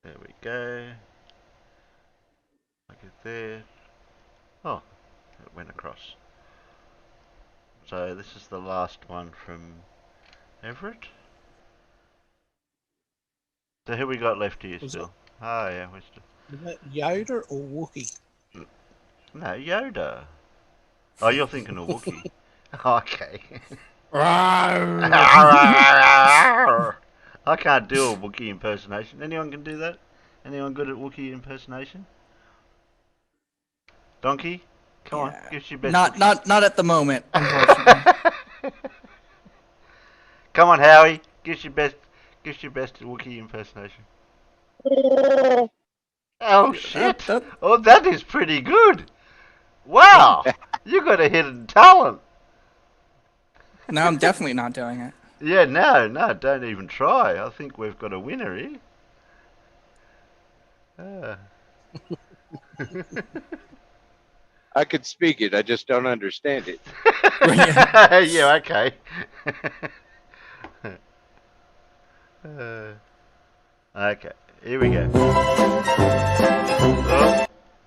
Speaker 1: There we go. Look at there. Oh, it went across. So this is the last one from Everett. So who we got left here still? Oh yeah, we're still.
Speaker 4: Is that Yoda or Wookiee?
Speaker 1: No, Yoda. Oh, you're thinking of Wookiee. Okay. I can't do a Wookiee impersonation. Anyone can do that? Anyone good at Wookiee impersonation? Donkey? Come on, give us your best.
Speaker 9: Not at the moment, unfortunately.
Speaker 1: Come on, Howie. Give us your best Wookiee impersonation. Oh shit! Oh, that is pretty good. Wow, you got a hidden talent.
Speaker 9: No, I'm definitely not doing it.
Speaker 1: Yeah, no, don't even try. I think we've got a winner here.
Speaker 12: I could speak it, I just don't understand it.
Speaker 1: Yeah, okay. Okay, here we go.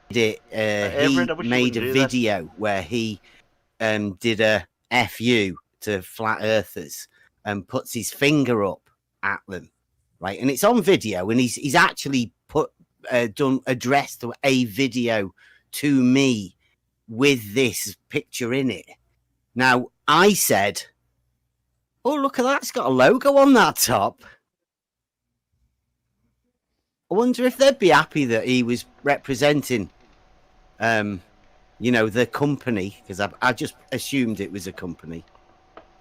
Speaker 20: He made a video where he did a FU to flat earthers and puts his finger up at them, right? And it's on video, and he's actually addressed a video to me with this picture in it. Now I said, "Oh, look at that! It's got a logo on that top." I wonder if they'd be happy that he was representing, the company, because I just assumed it was a company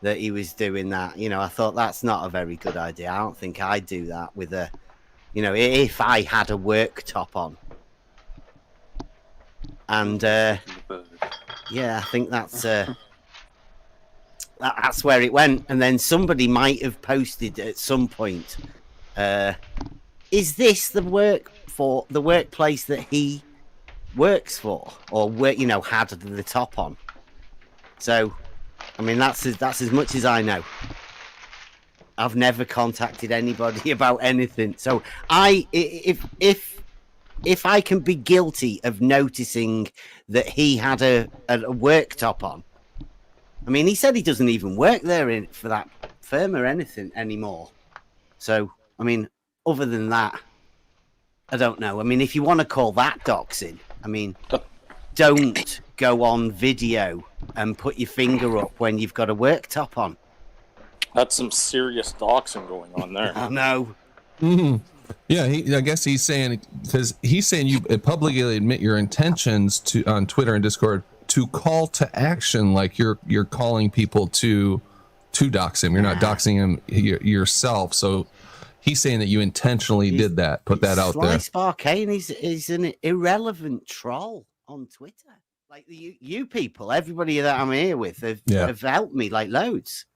Speaker 20: that he was doing that. I thought that's not a very good idea. I don't think I'd do that with a, if I had a work top on. And yeah, I think that's where it went. And then somebody might have posted at some point. is this the workplace that he works for, or had the top on? So, I mean, that's as much as I know. I've never contacted anybody about anything. So if I can be guilty of noticing that he had a work top on, I mean, he said he doesn't even work there for that firm or anything anymore. So, I mean, other than that, I don't know. I mean, if you want to call that doxing, I mean, don't go on video and put your finger up when you've got a work top on.
Speaker 21: That's some serious doxing going on there.
Speaker 20: I know.
Speaker 22: Mm-hmm. Yeah, I guess he's saying, because he's saying you publicly admit your intentions on Twitter and Discord to call to action, like you're calling people to dox him. You're not doxing him yourself. So he's saying that you intentionally did that, put that out there.
Speaker 20: Slice Barcane is an irrelevant troll on Twitter. Like you people, everybody that I'm here with have helped me like loads.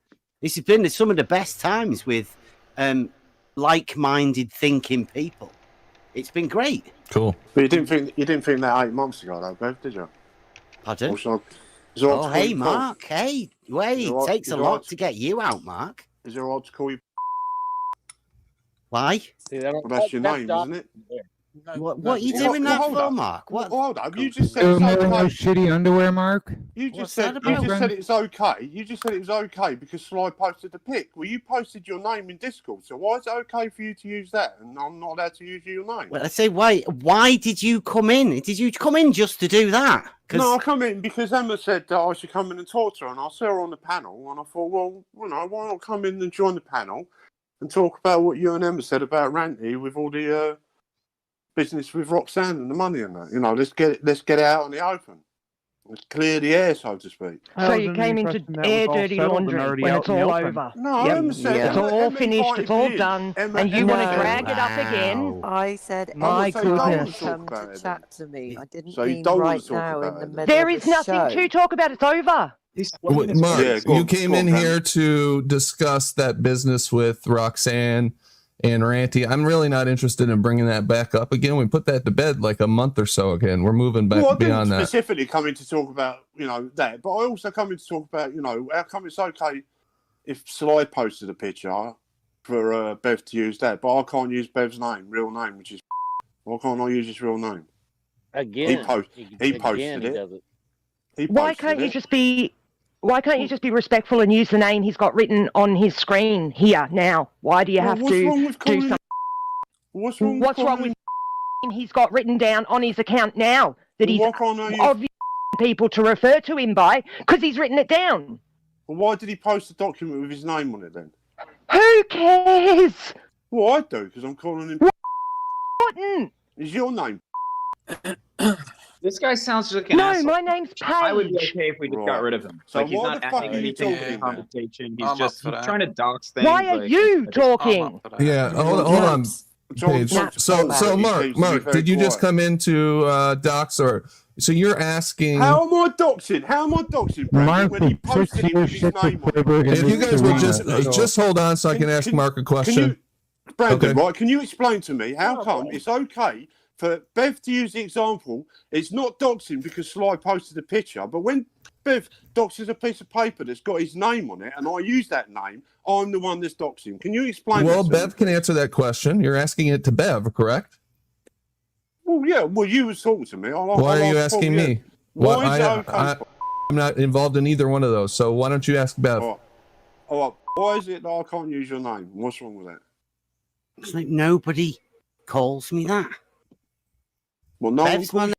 Speaker 20: This has been some of the best times with like-minded thinking people. It's been great.
Speaker 22: Cool.
Speaker 23: But you didn't think that 8 months ago, though, Bev, did you?
Speaker 20: Pardon?
Speaker 23: Oh,
Speaker 20: hey, Mark. Hey, wait. It takes a lot to get you out, Mark.
Speaker 23: Is it right to call you?
Speaker 20: Why?
Speaker 23: Well, that's your name, isn't it?
Speaker 20: What are you doing that for, Mark? What?
Speaker 23: Hold up. You just said it's okay.
Speaker 24: Shitty underwear, Mark.
Speaker 23: You just said it's okay. You just said it was okay because Sly posted the pic. Well, you posted your name in Discord, so why is it okay for you to use that and I'm not allowed to use your name?
Speaker 20: Well, I say, why did you come in? Did you come in just to do that?
Speaker 23: No, I come in because Emma said that I should come in and talk to her, and I saw her on the panel, and I thought, well, why not come in and join the panel and talk about what you and Emma said about Ranty with all the business with Roxanne and the money and that. Let's get it out in the open. Let's clear the air, so to speak.
Speaker 25: So you came in to air dirty laundry when it's all over.
Speaker 23: No, Emma said
Speaker 25: it's all finished, it's all done, and you want to drag it up again?
Speaker 26: I said,
Speaker 25: my goodness.
Speaker 26: Come to chat to me. I didn't
Speaker 23: so
Speaker 26: mean right now in the middle
Speaker 25: There
Speaker 26: of
Speaker 25: is
Speaker 26: the
Speaker 25: nothing to talk about, it's over.
Speaker 22: Mark, you came in here to discuss that business with Roxanne and Ranty. I'm really not interested in bringing that back up again. We put that to bed like a month or so again. We're moving back beyond that.
Speaker 23: Specifically coming to talk about, that, but I also come in to talk about, how come it's okay if Sly posted a picture for Bev to use that, but I can't use Bev's real name, which is why can't I use his real name?
Speaker 21: Again,
Speaker 23: he posted it.
Speaker 25: Why can't you just be respectful and use the name he's got written on his screen here now? Why do you have to do something?
Speaker 23: What's wrong
Speaker 25: with he's got written down on his account now that he's obvious people to refer to him by because he's written it down?
Speaker 23: Well, why did he post a document with his name on it then?
Speaker 25: Who cares?
Speaker 23: Well, I do because I'm calling him.
Speaker 25: What?
Speaker 23: Is your name?
Speaker 27: This guy sounds like an asshole.
Speaker 25: No, my name's Paige.
Speaker 27: I would be okay if we just got rid of him.
Speaker 23: So
Speaker 27: Like, he's
Speaker 23: why
Speaker 27: not
Speaker 23: the fuck
Speaker 27: adding
Speaker 23: are you
Speaker 27: anything to the
Speaker 23: talking,
Speaker 27: conversation.
Speaker 23: man?
Speaker 27: He's trying to dox things.
Speaker 25: Why are you talking?
Speaker 22: Yeah, hold on. Paige. So Mark, did you just come into dox, or so you're asking?
Speaker 23: How am I doxing? Brandon, when he posted it with his name on it?
Speaker 22: If you guys would just hold on, so I can ask Mark a question.
Speaker 23: Brandon, right? Can you explain to me how come it's okay for Bev to use the example? It's not doxing because Sly posted a picture, but when Bev doxes a piece of paper that's got his name on it, and I use that name, I'm the one that's doxing. Can you explain?
Speaker 22: Well, Bev can answer that question. You're asking it to Bev, correct?
Speaker 23: Well, yeah. Well, you was talking to me.
Speaker 22: Why are you asking me?
Speaker 23: Why is it okay?
Speaker 22: I'm not involved in either one of those. So why don't you ask Bev?
Speaker 23: All right. Why is it that I can't use your name? What's wrong with that?
Speaker 20: It's like nobody calls me that.
Speaker 23: Well, no
Speaker 20: everyone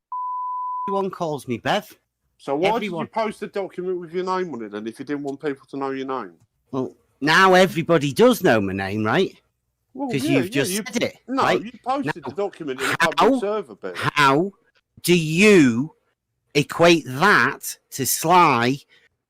Speaker 20: calls me Bev.
Speaker 23: So why did you post a document with your name on it then if you didn't want people to know your name?
Speaker 20: Well, now everybody does know my name, right? Because you've just said it.
Speaker 23: No,
Speaker 20: right?
Speaker 23: you posted the document in a public server, Bev.
Speaker 20: How do you equate that to Sly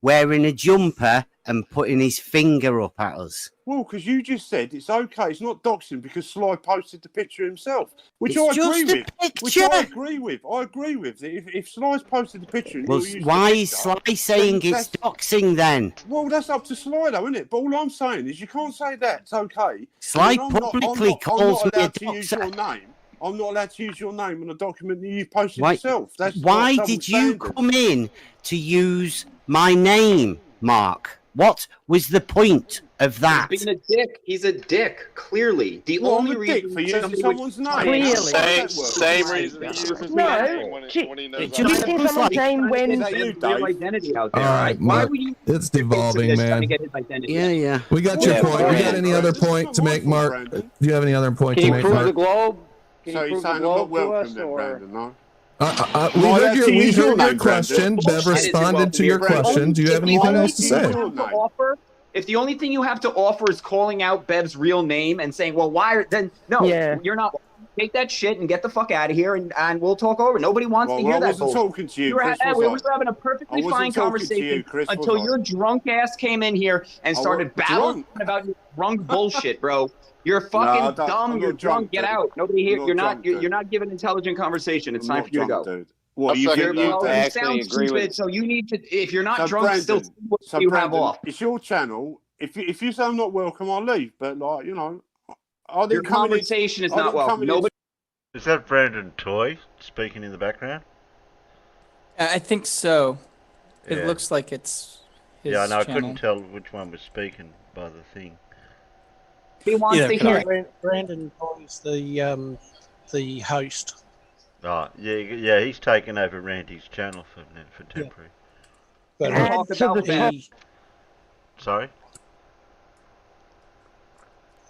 Speaker 20: wearing a jumper and putting his finger up at us?
Speaker 23: Well, because you just said it's okay, it's not doxing because Sly posted the picture himself, which
Speaker 20: It's
Speaker 23: I agree
Speaker 20: just a
Speaker 23: with. Which
Speaker 20: picture.
Speaker 23: I agree with. I agree with. If Sly's posted the picture, and
Speaker 20: Well,
Speaker 23: you'll use
Speaker 20: why
Speaker 23: the
Speaker 20: is
Speaker 23: picture,
Speaker 20: Sly saying
Speaker 23: then
Speaker 20: it's doxing then?
Speaker 23: well, that's up to Sly, though, isn't it? But all I'm saying is you can't say that's okay.
Speaker 20: Sly
Speaker 23: And I'm
Speaker 20: publicly
Speaker 23: not
Speaker 20: calls me a
Speaker 23: allowed to use your
Speaker 20: doxer.
Speaker 23: name. I'm not allowed to use your name on a document that you've posted
Speaker 20: Why,
Speaker 23: yourself. That's
Speaker 20: why
Speaker 23: like
Speaker 20: did
Speaker 23: double
Speaker 20: you
Speaker 23: standard.
Speaker 20: come in to use my name, Mark? What was the point of that?
Speaker 3: He's being a dick. He's a dick. Clearly, the
Speaker 23: Well,
Speaker 3: only
Speaker 23: I'm a dick
Speaker 3: reason
Speaker 23: for using
Speaker 3: somebody
Speaker 23: someone's
Speaker 3: would
Speaker 23: name.
Speaker 25: Clearly.
Speaker 21: Same reason he uses
Speaker 25: No,
Speaker 21: my name when he knows I'm
Speaker 25: using
Speaker 21: not.
Speaker 25: someone's name when
Speaker 3: get his real identity out there.
Speaker 22: All right,
Speaker 3: Why
Speaker 22: Mark.
Speaker 3: would you?
Speaker 22: It's devolving,
Speaker 3: Trying to
Speaker 22: man.
Speaker 3: get his identity.
Speaker 20: Yeah.
Speaker 22: We got your point. You got any other point to make, Mark? Do you have any other point to make, Mark?
Speaker 23: globe? So you're saying I'm not welcome then, Brandon, no?
Speaker 22: We heard your question. Bev responded to your question. Do you have anything else to say?
Speaker 3: If the only thing you have to offer is calling out Bev's real name and saying, well, why are then no, you're not. Take that shit and get the fuck out of here, and we'll talk over. Nobody wants to hear that.
Speaker 23: I wasn't talking to you, Chris,
Speaker 3: we
Speaker 23: was
Speaker 3: were having a perfectly fine conversation
Speaker 23: Chris,
Speaker 3: until your drunk ass came in here and started babbling about your drunk bullshit, bro. You're fucking dumb. You're drunk. Get out. Nobody here. You're not giving intelligent conversation. It's time for you to go.
Speaker 23: What
Speaker 3: you
Speaker 23: I
Speaker 3: sound stupid, so you need to. If you're not drunk, still what you have off.
Speaker 23: It's your channel. If you say I'm not welcome, I'll leave. But like
Speaker 3: your conversation is not welcome. Nobody.
Speaker 1: Is that Brandon Toy speaking in the background?
Speaker 9: I think so. It
Speaker 1: Yeah.
Speaker 9: looks like it's his
Speaker 1: Yeah, no, I
Speaker 9: channel.
Speaker 1: couldn't tell which one was speaking by the thing.
Speaker 3: He wants to hear.
Speaker 4: Brandon is the host.
Speaker 1: Oh, yeah, he's taken over Randy's channel for temporary.
Speaker 4: But
Speaker 1: Sorry?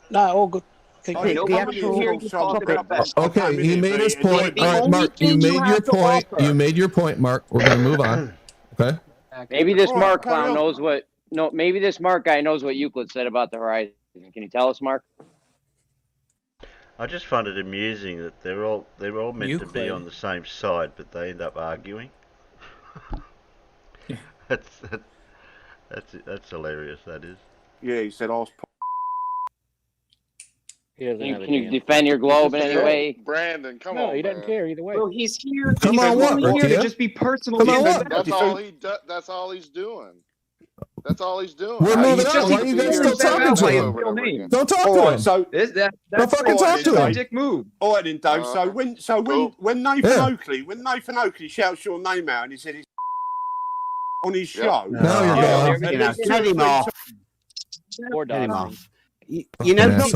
Speaker 4: No, all good.
Speaker 23: Okay,
Speaker 22: he made his point. All right, Mark, you made your point. You made your point, Mark. We're gonna move on. Okay.
Speaker 5: Maybe this Mark clown knows what. No, maybe this Mark guy knows what Euclid said about the horizon. Can you tell us, Mark?
Speaker 1: I just find it amusing that they're all meant to be on the same side, but they end up arguing. That's hilarious. That is.
Speaker 23: Yeah, he said, "Ask."
Speaker 5: Can you defend your globe in any way?
Speaker 21: Brandon, come on.
Speaker 4: No, he doesn't care either way.
Speaker 3: Well, he's here.
Speaker 22: Come
Speaker 3: he's
Speaker 22: on, what,
Speaker 3: only here to
Speaker 22: Ricky?
Speaker 3: just be personal.
Speaker 22: Come on, what?
Speaker 21: That's all he does. That's all he's doing. That's all he's doing.
Speaker 22: We're moving on. Why are you guys still talking to him? Don't talk to him.
Speaker 23: So
Speaker 22: don't fucking talk to him.
Speaker 3: Dick move.
Speaker 23: All right, then, Dave. When Nathan Oakley shouts your name out and he said he's on his show.
Speaker 22: No, you're gone.
Speaker 20: Cut him off.
Speaker 5: Cut
Speaker 20: him off. You know,
Speaker 3: what does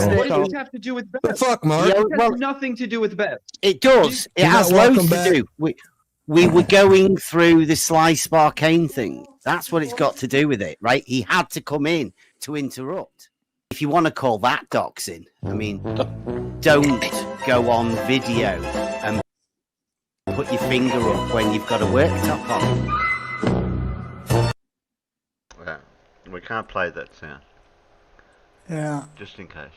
Speaker 3: this have to do with Beth?
Speaker 22: Fuck, Mark.
Speaker 3: It has nothing to do with Beth.
Speaker 20: It does. It has loads to do. We were going through the Sly Sparkane thing. That's what it's got to do with it, right? He had to come in to interrupt. If you want to call that doxing, I mean, don't go on video and put your finger up when you've got a worktop on.
Speaker 1: Yeah, we can't play that sound.
Speaker 9: Yeah.
Speaker 1: Just in case.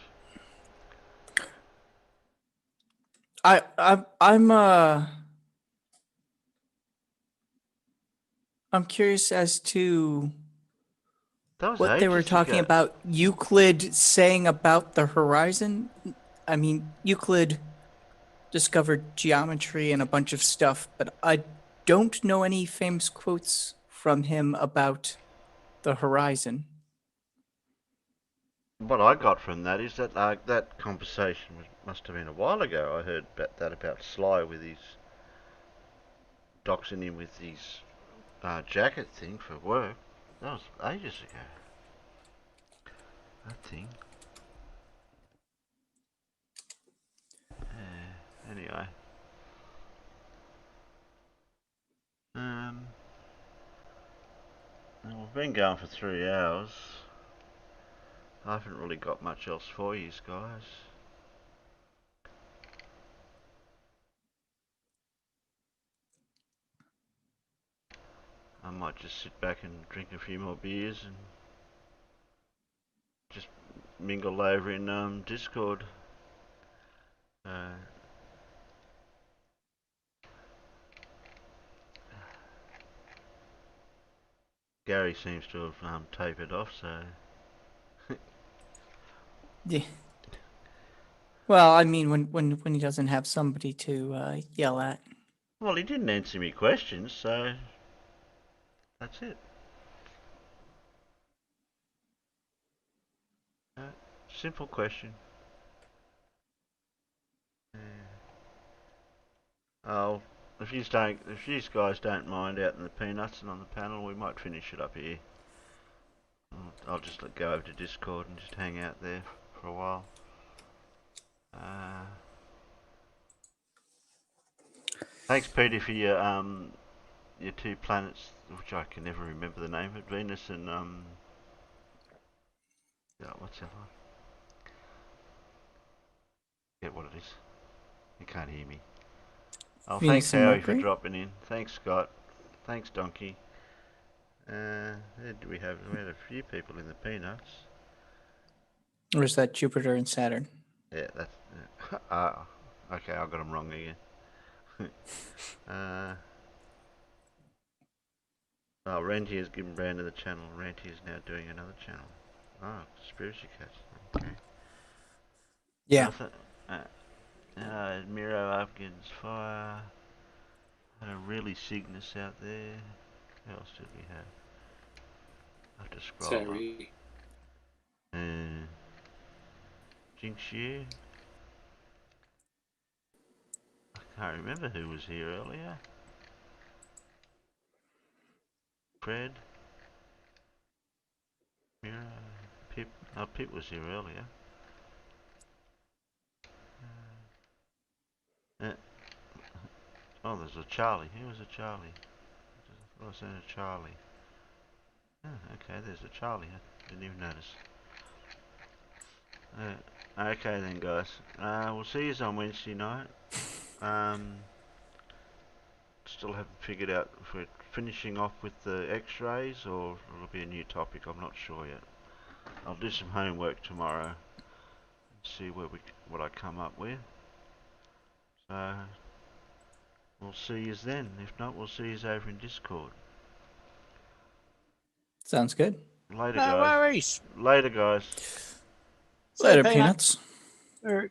Speaker 9: I'm curious as to
Speaker 1: That was
Speaker 9: what they were
Speaker 1: ages
Speaker 9: talking
Speaker 1: ago.
Speaker 9: about Euclid saying about the horizon. I mean, Euclid discovered geometry and a bunch of stuff, but I don't know any famous quotes from him about the horizon.
Speaker 1: What I got from that is that that conversation must have been a while ago. I heard that about Sly with his doxing him with his jacket thing for work. That was ages ago. That thing. Anyway. We've been going for 3 hours. I haven't really got much else for you guys. I might just sit back and drink a few more beers and just mingle over in Discord. Gary seems to have tapered off, so.
Speaker 9: Yeah. Well, I mean, when he doesn't have somebody to yell at.
Speaker 1: Well, he didn't answer me questions, so that's it. Simple question. Oh, if you guys don't mind out in the peanuts and on the panel, we might finish it up here. I'll just go over to Discord and just hang out there for a while. Thanks, Peter, for your 2 planets, which I can never remember the name of, Venus and what's that one? Get what it is. You can't hear me. Oh,
Speaker 9: Venus
Speaker 1: thanks
Speaker 9: and
Speaker 1: Howie for
Speaker 9: Mercury?
Speaker 1: dropping in. Thanks Scott. Thanks Donkey. Who do we have? We had a few people in the peanuts.
Speaker 9: Or is that Jupiter and Saturn?
Speaker 1: Yeah, that's. Okay, I got them wrong again. Ranty has given Brandon the channel. Ranty is now doing another channel. Oh, Conspiracy Cats. Okay.
Speaker 9: Yeah.
Speaker 1: Miro Afghans Fire. Really Cygnus out there. Who else did we have? I have to scroll
Speaker 21: Terry.
Speaker 1: up. Jinxie. I can't remember who was here earlier. Fred. Miro. Pip. Oh, Pip was here earlier. Oh, there's a Charlie. Who was a Charlie? I was saying a Charlie. Oh, okay, there's a Charlie. I didn't even notice. Okay then, guys. We'll see you on Wednesday night. Still haven't figured out if we're finishing off with the X-rays or it'll be a new topic. I'm not sure yet. I'll do some homework tomorrow and see what I come up with. So we'll see you then. If not, we'll see you over in Discord.
Speaker 9: Sounds good.
Speaker 1: Later,
Speaker 4: No
Speaker 1: guys.
Speaker 4: worries.
Speaker 1: Later, guys.
Speaker 9: Later, Peanuts.
Speaker 4: All right.